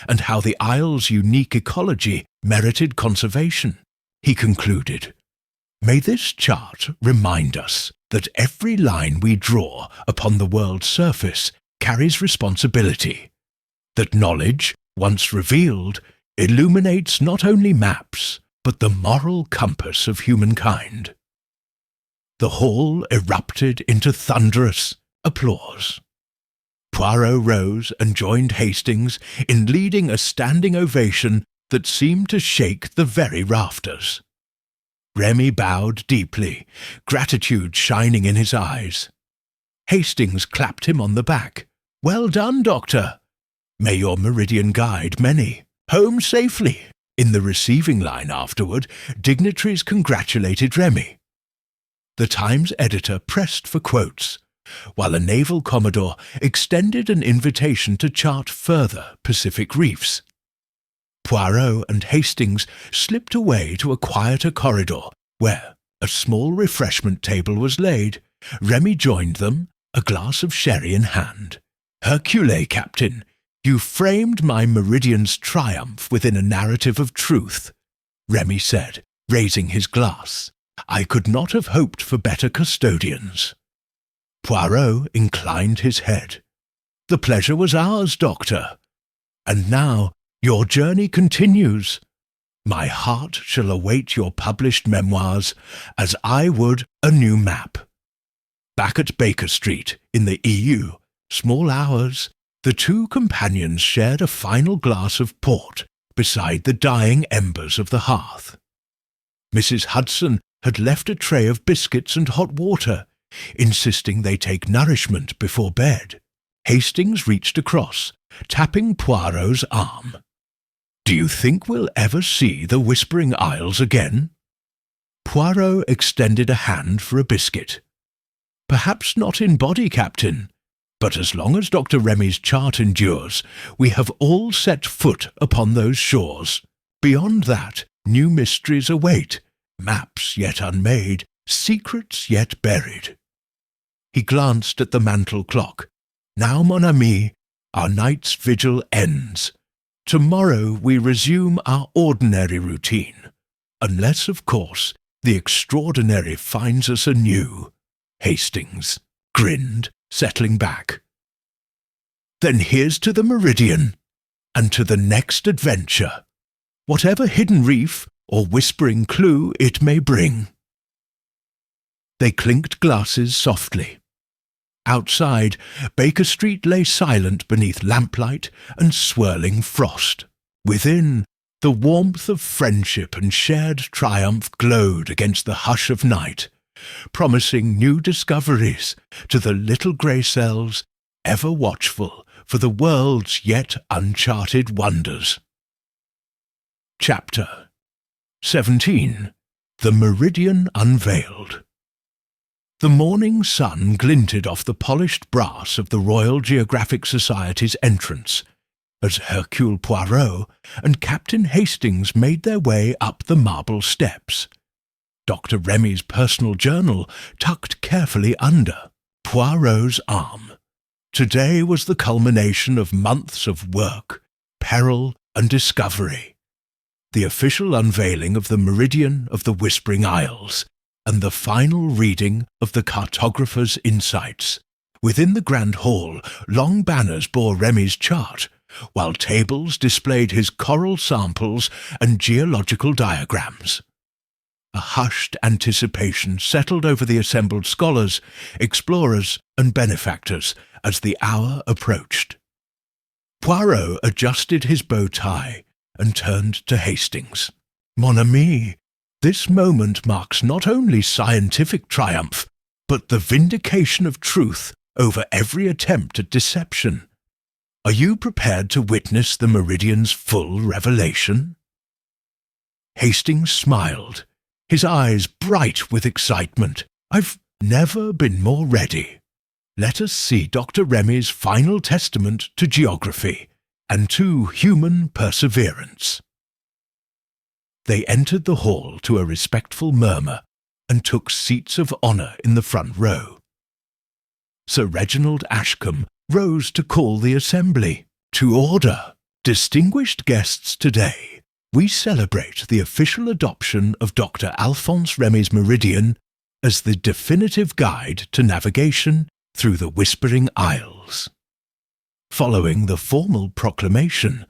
and how the isle's unique ecology merited conservation. He concluded, "May this chart remind us that every line we draw upon the world's surface carries responsibility, that knowledge, once revealed, illuminates not only maps, but the moral compass of humankind." The hall erupted into thunderous applause. Poirot rose and joined Hastings in leading a standing ovation that seemed to shake the very rafters. Remy bowed deeply, gratitude shining in his eyes. Hastings clapped him on the back. "Well done, Doctor. May your meridian guide many. Home safely." In the receiving line afterward, dignitaries congratulated Remy. The Times editor pressed for quotes, while a naval commodore extended an invitation to chart further Pacific reefs. Poirot and Hastings slipped away to a quieter corridor where a small refreshment table was laid. Remy joined them, a glass of sherry in hand. "Hercule, Captain, you framed my meridian's triumph within a narrative of truth," Remy said, raising his glass. "I could not have hoped for better custodians." Poirot inclined his head. "The pleasure was ours, Doctor. And now your journey continues. My heart shall await your published memoirs as I would a new map." Back at Baker Street, in the EU, small hours, the two companions shared a final glass of port beside the dying embers of the hearth. Mrs. Hudson had left a tray of biscuits and hot water, insisting they take nourishment before bed. Hastings reached across, tapping Poirot's arm. "Do you think we'll ever see the Whispering Isles again?" Poirot extended a hand for a biscuit. "Perhaps not in body, Captain, but as long as Dr. Remy's chart endures, we have all set foot upon those shores. Beyond that, new mysteries await, maps yet unmade, secrets yet buried." He glanced at the mantel clock. "Now, mon ami, our night's vigil ends. Tomorrow we resume our ordinary routine, unless, of course, the extraordinary finds us anew." Hastings grinned, settling back. "Then here's to the Meridian, and to the next adventure, whatever hidden reef or whispering clue it may bring." They clinked glasses softly. Outside, Baker Street lay silent beneath lamplight and swirling frost. Within, the warmth of friendship and shared triumph glowed against the hush of night, promising new discoveries to the little grey cells, ever watchful for the world's yet uncharted wonders. Chapter 17. The Meridian Unveiled. The morning sun glinted off the polished brass of the Royal Geographic Society's entrance, as Hercule Poirot and Captain Hastings made their way up the marble steps. Dr. Remy's personal journal tucked carefully under Poirot's arm. Today was the culmination of months of work, peril, and discovery. The official unveiling of the Meridian of the Whispering Isles, and the final reading of the cartographer's insights. Within the grand hall, long banners bore Remy's chart, while tables displayed his coral samples and geological diagrams. A hushed anticipation settled over the assembled scholars, explorers, and benefactors as the hour approached. Poirot adjusted his bow tie and turned to Hastings. "Mon ami, this moment marks not only scientific triumph, but the vindication of truth over every attempt at deception. Are you prepared to witness the Meridian's full revelation?" Hastings smiled, his eyes bright with excitement. "I've never been more ready. Let us see Dr. Remy's final testament to geography and to human perseverance." They entered the hall to a respectful murmur and took seats of honour in the front row. Sir Reginald Ashcombe rose to call the assembly to order. "Distinguished guests, today we celebrate the official adoption of Dr. Alphonse Remy's Meridian as the definitive guide to navigation through the Whispering Isles. Following the formal proclamation,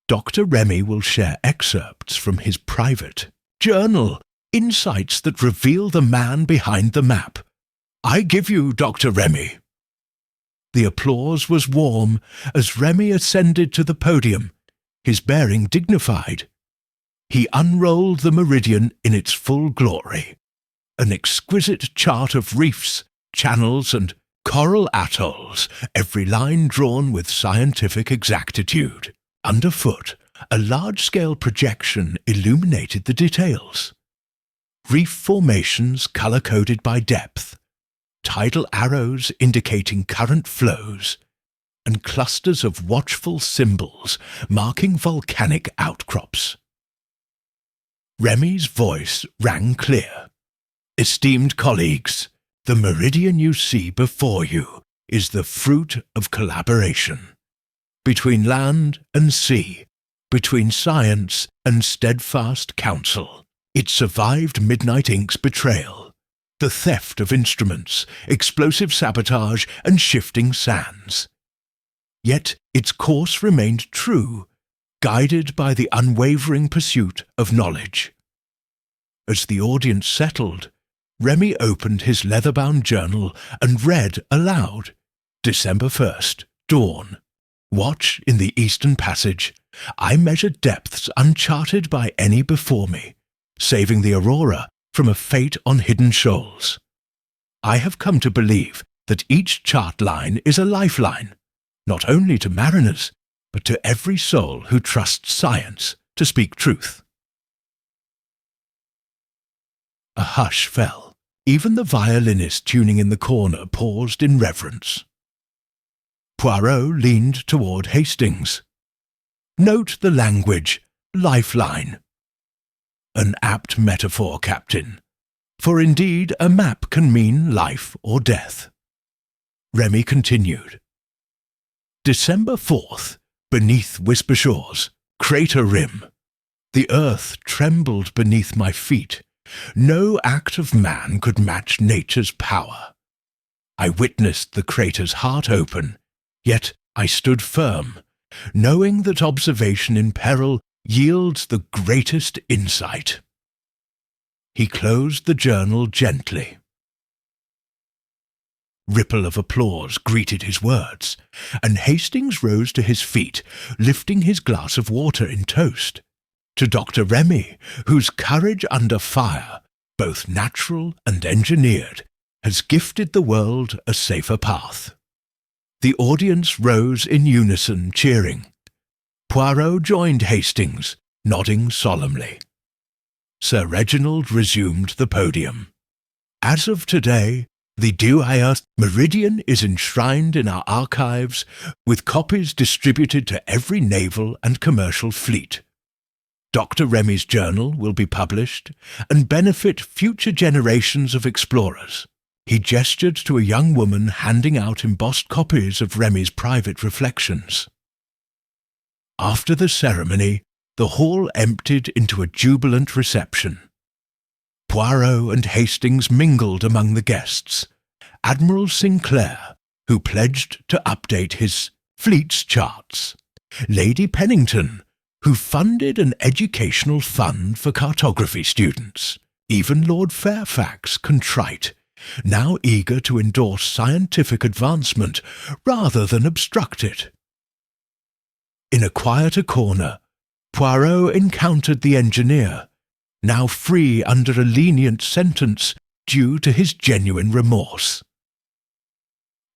Dr. Remy will share excerpts from his private journal, insights that reveal the man behind the map. I give you Dr. Remy." The applause was warm as Remy ascended to the podium, his bearing dignified. He unrolled the Meridian in its full glory, an exquisite chart of reefs, channels, and coral atolls, every line drawn with scientific exactitude. Underfoot, a large-scale projection illuminated the details. reef formations colour-coded by depth, tidal arrows indicating current flows, and clusters of watchful symbols marking volcanic outcrops. Remy's voice rang clear. Esteemed colleagues, the meridian you see before you is the fruit of collaboration. Between land and sea, between science and steadfast counsel, it survived Midnight Inc.'s betrayal, the theft of instruments, explosive sabotage, and shifting sands. Yet its course remained true, guided by the unwavering pursuit of knowledge. As the audience settled, Remy opened his leather-bound journal and read aloud, December 1st, dawn. Watch in the eastern passage. I measure depths uncharted by any before me, saving the aurora from a fate on hidden shoals. I have come to believe that each chart line is a lifeline, not only to mariners, but to every soul who trusts science to speak truth. A hush fell. Even the violinist tuning in the corner paused in reverence. Poirot leaned toward Hastings. Note the language, lifeline. An apt metaphor, Captain, for indeed a map can mean life or death. Remy continued. December 4th, beneath Whisper Shores, crater rim. The earth trembled beneath my feet. No act of man could match nature's power. I witnessed the crater's heart open, yet I stood firm, knowing that observation in peril yields the greatest insight. He closed the journal gently. Ripple of applause greeted his words, and Hastings rose to his feet, lifting his glass of water in toast. To Dr. Remy, whose courage under fire, both natural and engineered, has gifted the world a safer path. The audience rose in unison, cheering. Poirot joined Hastings, nodding solemnly. Sir Reginald resumed the podium. As of today, the Due meridian is enshrined in our archives, with copies distributed to every naval and commercial fleet. Dr. Remy's journal will be published and benefit future generations of explorers. He gestured to a young woman handing out embossed copies of Remy's private reflections. After the ceremony, the hall emptied into a jubilant reception. Poirot and Hastings mingled among the guests. Admiral Sinclair, who pledged to update his fleet's charts. Lady Pennington, who funded an educational fund for cartography students. Even Lord Fairfax, contrite, now eager to endorse scientific advancement rather than obstruct it. In a quieter corner, Poirot encountered the engineer, now free under a lenient sentence due to his genuine remorse.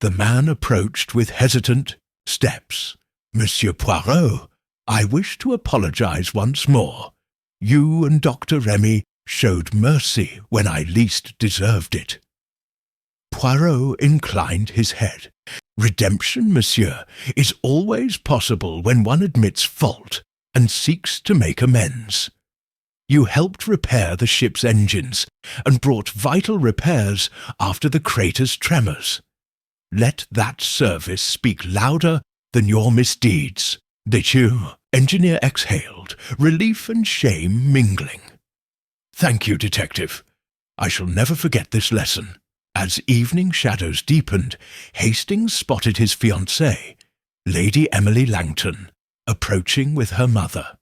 The man approached with hesitant steps. Monsieur Poirot, I wish to apologize once more. You and Dr. Remy showed mercy when I least deserved it. Poirot inclined his head. Redemption, monsieur, is always possible when one admits fault and seeks to make amends. You helped repair the ship's engines and brought vital repairs after the crater's tremors. Let that service speak louder than your misdeeds. Dessus, engineer exhaled, relief and shame mingling. Thank you, detective. I shall never forget this lesson. As evening shadows deepened, Hastings spotted his fiancée, Lady Emily Langton, approaching with her mother.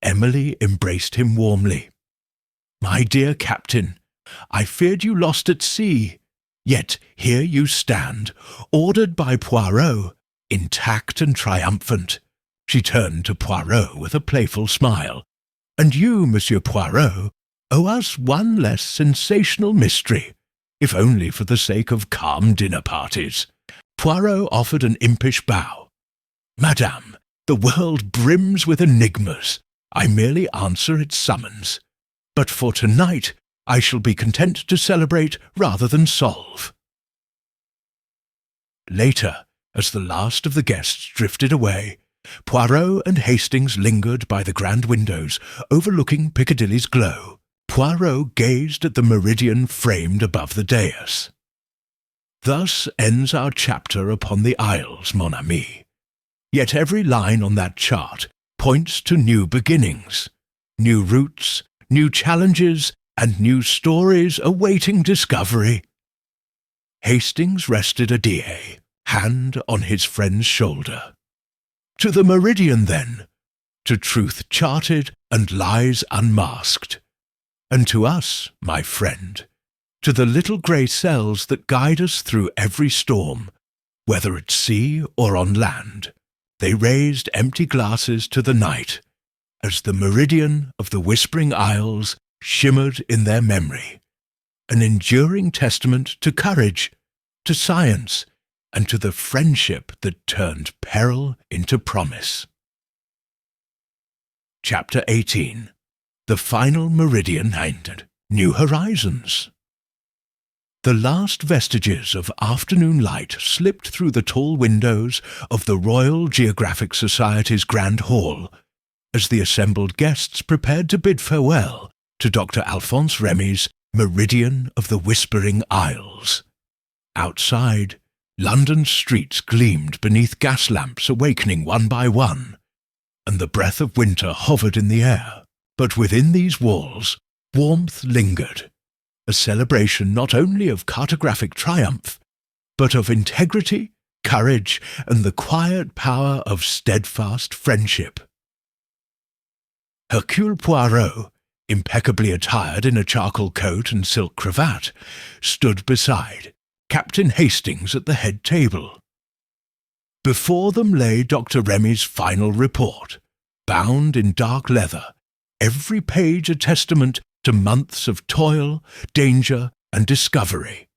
Emily embraced him warmly. My dear Captain, I feared you lost at sea, yet here you stand, ordered by Poirot, intact and triumphant. She turned to Poirot with a playful smile. And you, Monsieur Poirot, owe us one less sensational mystery, if only for the sake of calm dinner parties. Poirot offered an impish bow. Madame, the world brims with enigmas. I merely answer its summons. But for tonight, I shall be content to celebrate rather than solve." Later, as the last of the guests drifted away, Poirot and Hastings lingered by the grand windows overlooking Piccadilly's glow. Poirot gazed at the meridian framed above the dais. "Thus ends our chapter upon the Isles, mon ami. Yet every line on that chart points to new beginnings, new routes, new challenges, and new stories awaiting discovery." Hastings rested a die, hand on his friend's shoulder. "To the meridian, then, to truth charted and lies unmasked. And to us, my friend, to the little grey cells that guide us through every storm, whether at sea or on land." They raised empty glasses to the night, as the meridian of the Whispering Isles shimmered in their memory, an enduring testament to courage, to science, and to the friendship that turned peril into promise. Chapter 18. The Final Meridian and New Horizons. The last vestiges of afternoon light slipped through the tall windows of the Royal Geographic Society's Grand Hall as the assembled guests prepared to bid farewell to Dr. Alphonse Remy's Meridian of the Whispering Isles. Outside, London's streets gleamed beneath gas lamps awakening one by one, and the breath of winter hovered in the air. But within these walls, warmth lingered, a celebration not only of cartographic triumph, but of integrity, courage, and the quiet power of steadfast friendship. Hercule Poirot, impeccably attired in a charcoal coat and silk cravat, stood beside Captain Hastings at the head table. Before them lay Dr. Remy's final report, bound in dark leather, every page a testament to months of toil, danger, and discovery.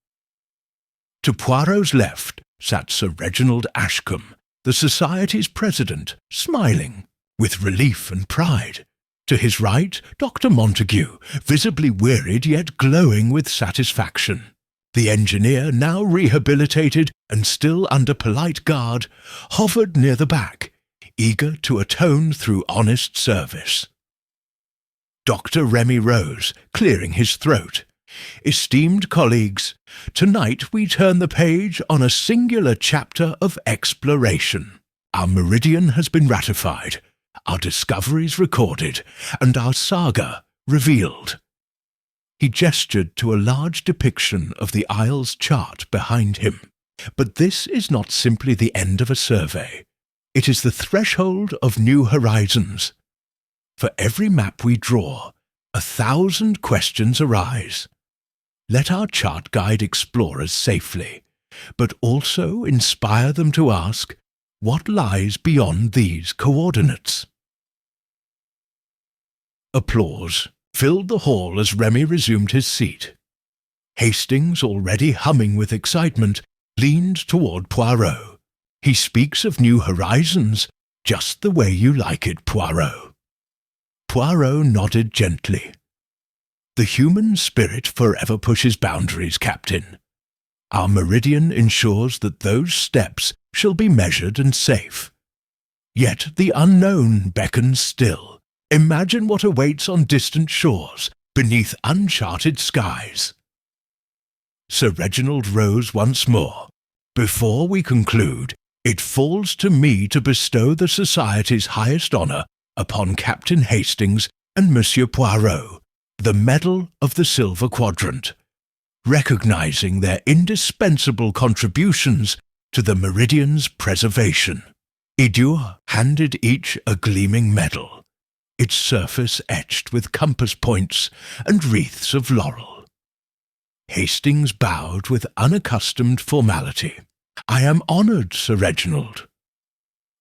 To Poirot's left sat Sir Reginald Ashcombe, the Society's president, smiling with relief and pride. To his right, Dr. Montague, visibly wearied yet glowing with satisfaction. The engineer, now rehabilitated and still under polite guard, hovered near the back, eager to atone through honest service. Dr. Remy rose, clearing his throat. "Esteemed colleagues, tonight we turn the page on a singular chapter of exploration. Our meridian has been ratified, our discoveries recorded, and our saga revealed." He gestured to a large depiction of the Isles chart behind him. But this is not simply the end of a survey. It is the threshold of new horizons. For every map we draw, 1,000 questions arise. Let our chart guide explorers safely, but also inspire them to ask, what lies beyond these coordinates? Applause filled the hall as Remy resumed his seat. Hastings, already humming with excitement, leaned toward Poirot. "He speaks of new horizons, just the way you like it, Poirot." Poirot nodded gently. "The human spirit forever pushes boundaries, Captain. Our meridian ensures that those steps shall be measured and safe. Yet the unknown beckons still. Imagine what awaits on distant shores, beneath uncharted skies." Sir Reginald rose once more. "Before we conclude, it falls to me to bestow the Society's highest honour upon Captain Hastings and Monsieur Poirot, the Medal of the Silver Quadrant, recognizing their indispensable contributions to the meridian's preservation." Idur handed each a gleaming medal, its surface etched with compass points and wreaths of laurel. Hastings bowed with unaccustomed formality. "I am honoured, Sir Reginald."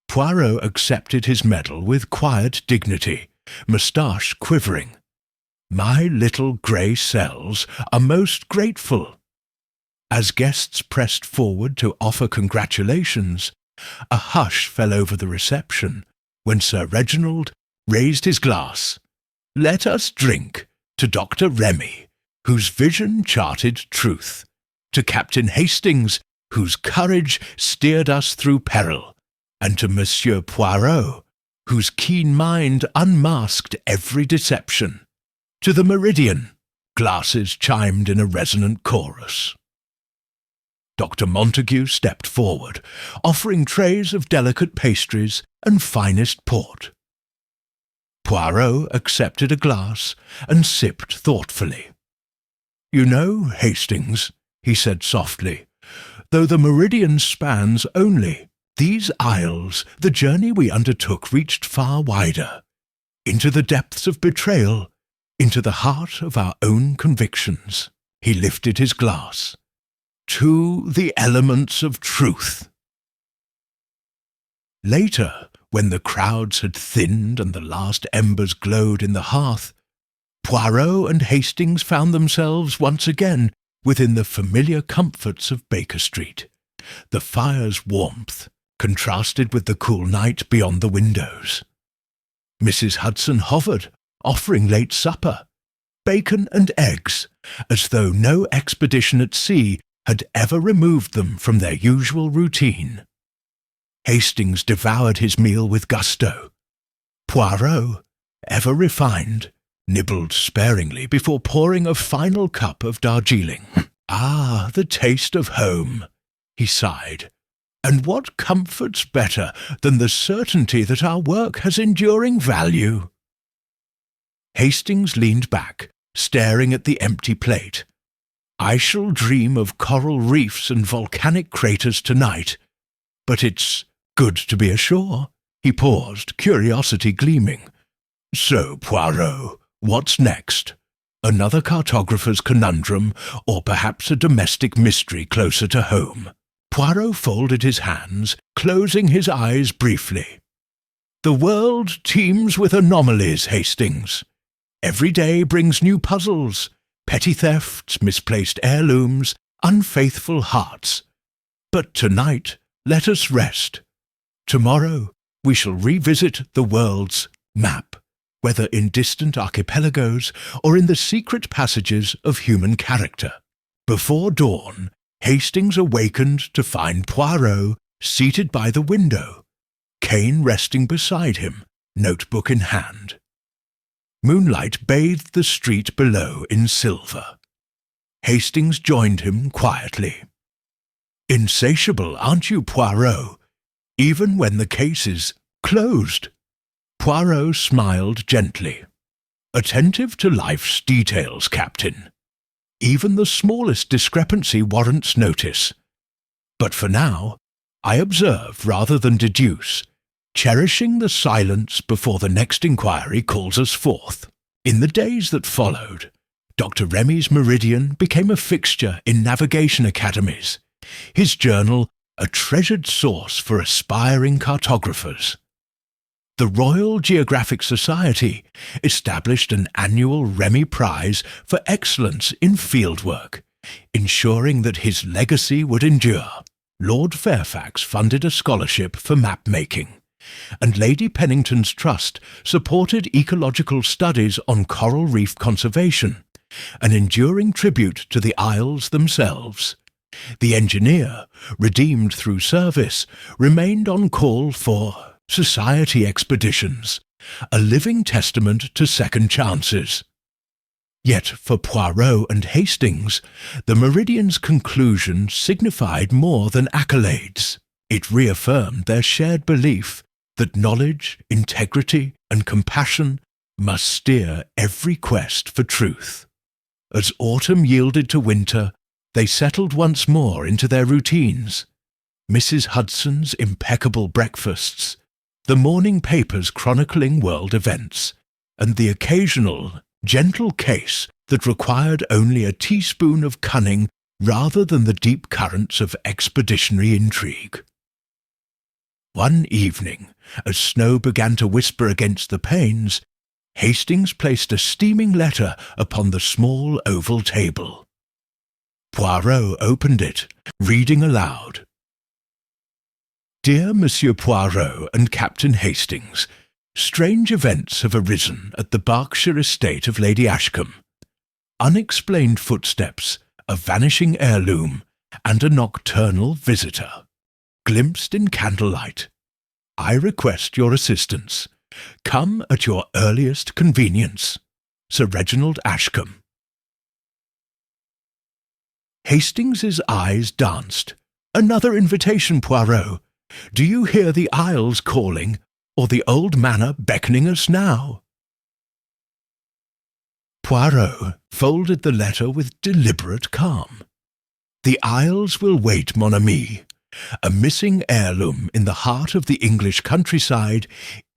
Poirot accepted his medal with quiet dignity, moustache quivering. "My little grey cells are most grateful." As guests pressed forward to offer congratulations, a hush fell over the reception when Sir Reginald raised his glass. "Let us drink to Dr. Remy, whose vision charted truth, to Captain Hastings, whose courage steered us through peril, and to Monsieur Poirot, whose keen mind unmasked every deception. To the meridian, glasses chimed in a resonant chorus. Dr. Montague stepped forward, offering trays of delicate pastries and finest port. Poirot accepted a glass and sipped thoughtfully. "You know, Hastings," he said softly, "though the meridian spans only these isles, the journey we undertook reached far wider, into the depths of betrayal, into the heart of our own convictions." He lifted his glass. "To the elements of truth." Later, when the crowds had thinned and the last embers glowed in the hearth, Poirot and Hastings found themselves once again within the familiar comforts of Baker Street. The fire's warmth contrasted with the cool night beyond the windows. Mrs. Hudson hovered, offering late supper, bacon and eggs, as though no expedition at sea had ever removed them from their usual routine. Hastings devoured his meal with gusto. Poirot, ever refined, nibbled sparingly before pouring a final cup of Darjeeling. "Ah, the taste of home," he sighed. "And what comforts better than the certainty that our work has enduring value?" Hastings leaned back, staring at the empty plate. "I shall dream of coral reefs and volcanic craters tonight, but it's good to be ashore." He paused, curiosity gleaming. "So, Poirot, what's next? Another cartographer's conundrum, or perhaps a domestic mystery closer to home?" Poirot folded his hands, closing his eyes briefly. "The world teems with anomalies, Hastings. Every day brings new puzzles, petty thefts, misplaced heirlooms, unfaithful hearts. But tonight, let us rest. Tomorrow, we shall revisit the world's map, whether in distant archipelagos or in the secret passages of human character." Before dawn, Hastings awakened to find Poirot seated by the window, cane resting beside him, notebook in hand. Moonlight bathed the street below in silver. Hastings joined him quietly. "Insatiable, aren't you, Poirot, even when the case is closed?" Poirot smiled gently. "Attentive to life's details, Captain. Even the smallest discrepancy warrants notice. But for now, I observe rather than deduce, cherishing the silence before the next inquiry calls us forth." In the days that followed, Dr. Remy's Meridian became a fixture in navigation academies, his journal a treasured source for aspiring cartographers. The Royal Geographic Society established an annual Remy Prize for excellence in fieldwork, ensuring that his legacy would endure. Lord Fairfax funded a scholarship for map-making, and Lady Pennington's Trust supported ecological studies on coral reef conservation, an enduring tribute to the isles themselves. The engineer, redeemed through service, remained on call for society expeditions, a living testament to second chances. Yet for Poirot and Hastings, the Meridian's conclusion signified more than accolades. It reaffirmed their shared belief that knowledge, integrity, and compassion must steer every quest for truth. As autumn yielded to winter, they settled once more into their routines. Mrs. Hudson's impeccable breakfasts, the morning papers chronicling world events, and the occasional, gentle case that required only a teaspoon of cunning rather than the deep currents of expeditionary intrigue. One evening, as snow began to whisper against the panes, Hastings placed a steaming letter upon the small oval table. Poirot opened it, reading aloud. "Dear Monsieur Poirot and Captain Hastings, strange events have arisen at the Berkshire estate of Lady Ashcombe. unexplained footsteps, a vanishing heirloom, and a nocturnal visitor. Glimpsed in candlelight. I request your assistance. Come at your earliest convenience. Sir Reginald Ashcombe. Hastings's eyes danced. Another invitation, Poirot. Do you hear the Isles calling, or the old manor beckoning us now? Poirot folded the letter with deliberate calm. The Isles will wait, mon ami. A missing heirloom in the heart of the English countryside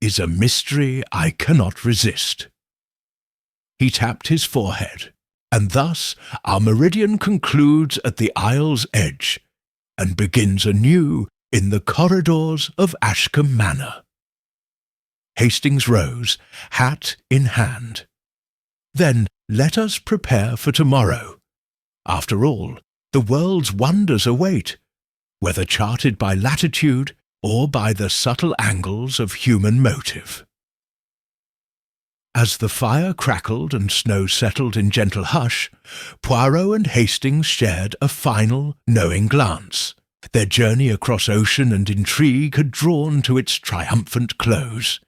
is a mystery I cannot resist. He tapped his forehead, and thus our meridian concludes at the Isle's edge, and begins anew in the corridors of Ashcombe Manor. Hastings rose, hat in hand. Then let us prepare for tomorrow. After all, the world's wonders await, whether charted by latitude or by the subtle angles of human motive. As the fire crackled and snow settled in gentle hush, Poirot and Hastings shared a final, knowing glance. Their journey across ocean and intrigue had drawn to its triumphant close.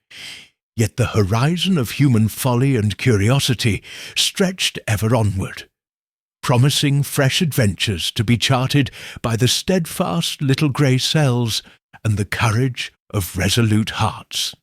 Yet the horizon of human folly and curiosity stretched ever onward, promising fresh adventures to be charted by the steadfast little grey cells and the courage of resolute hearts.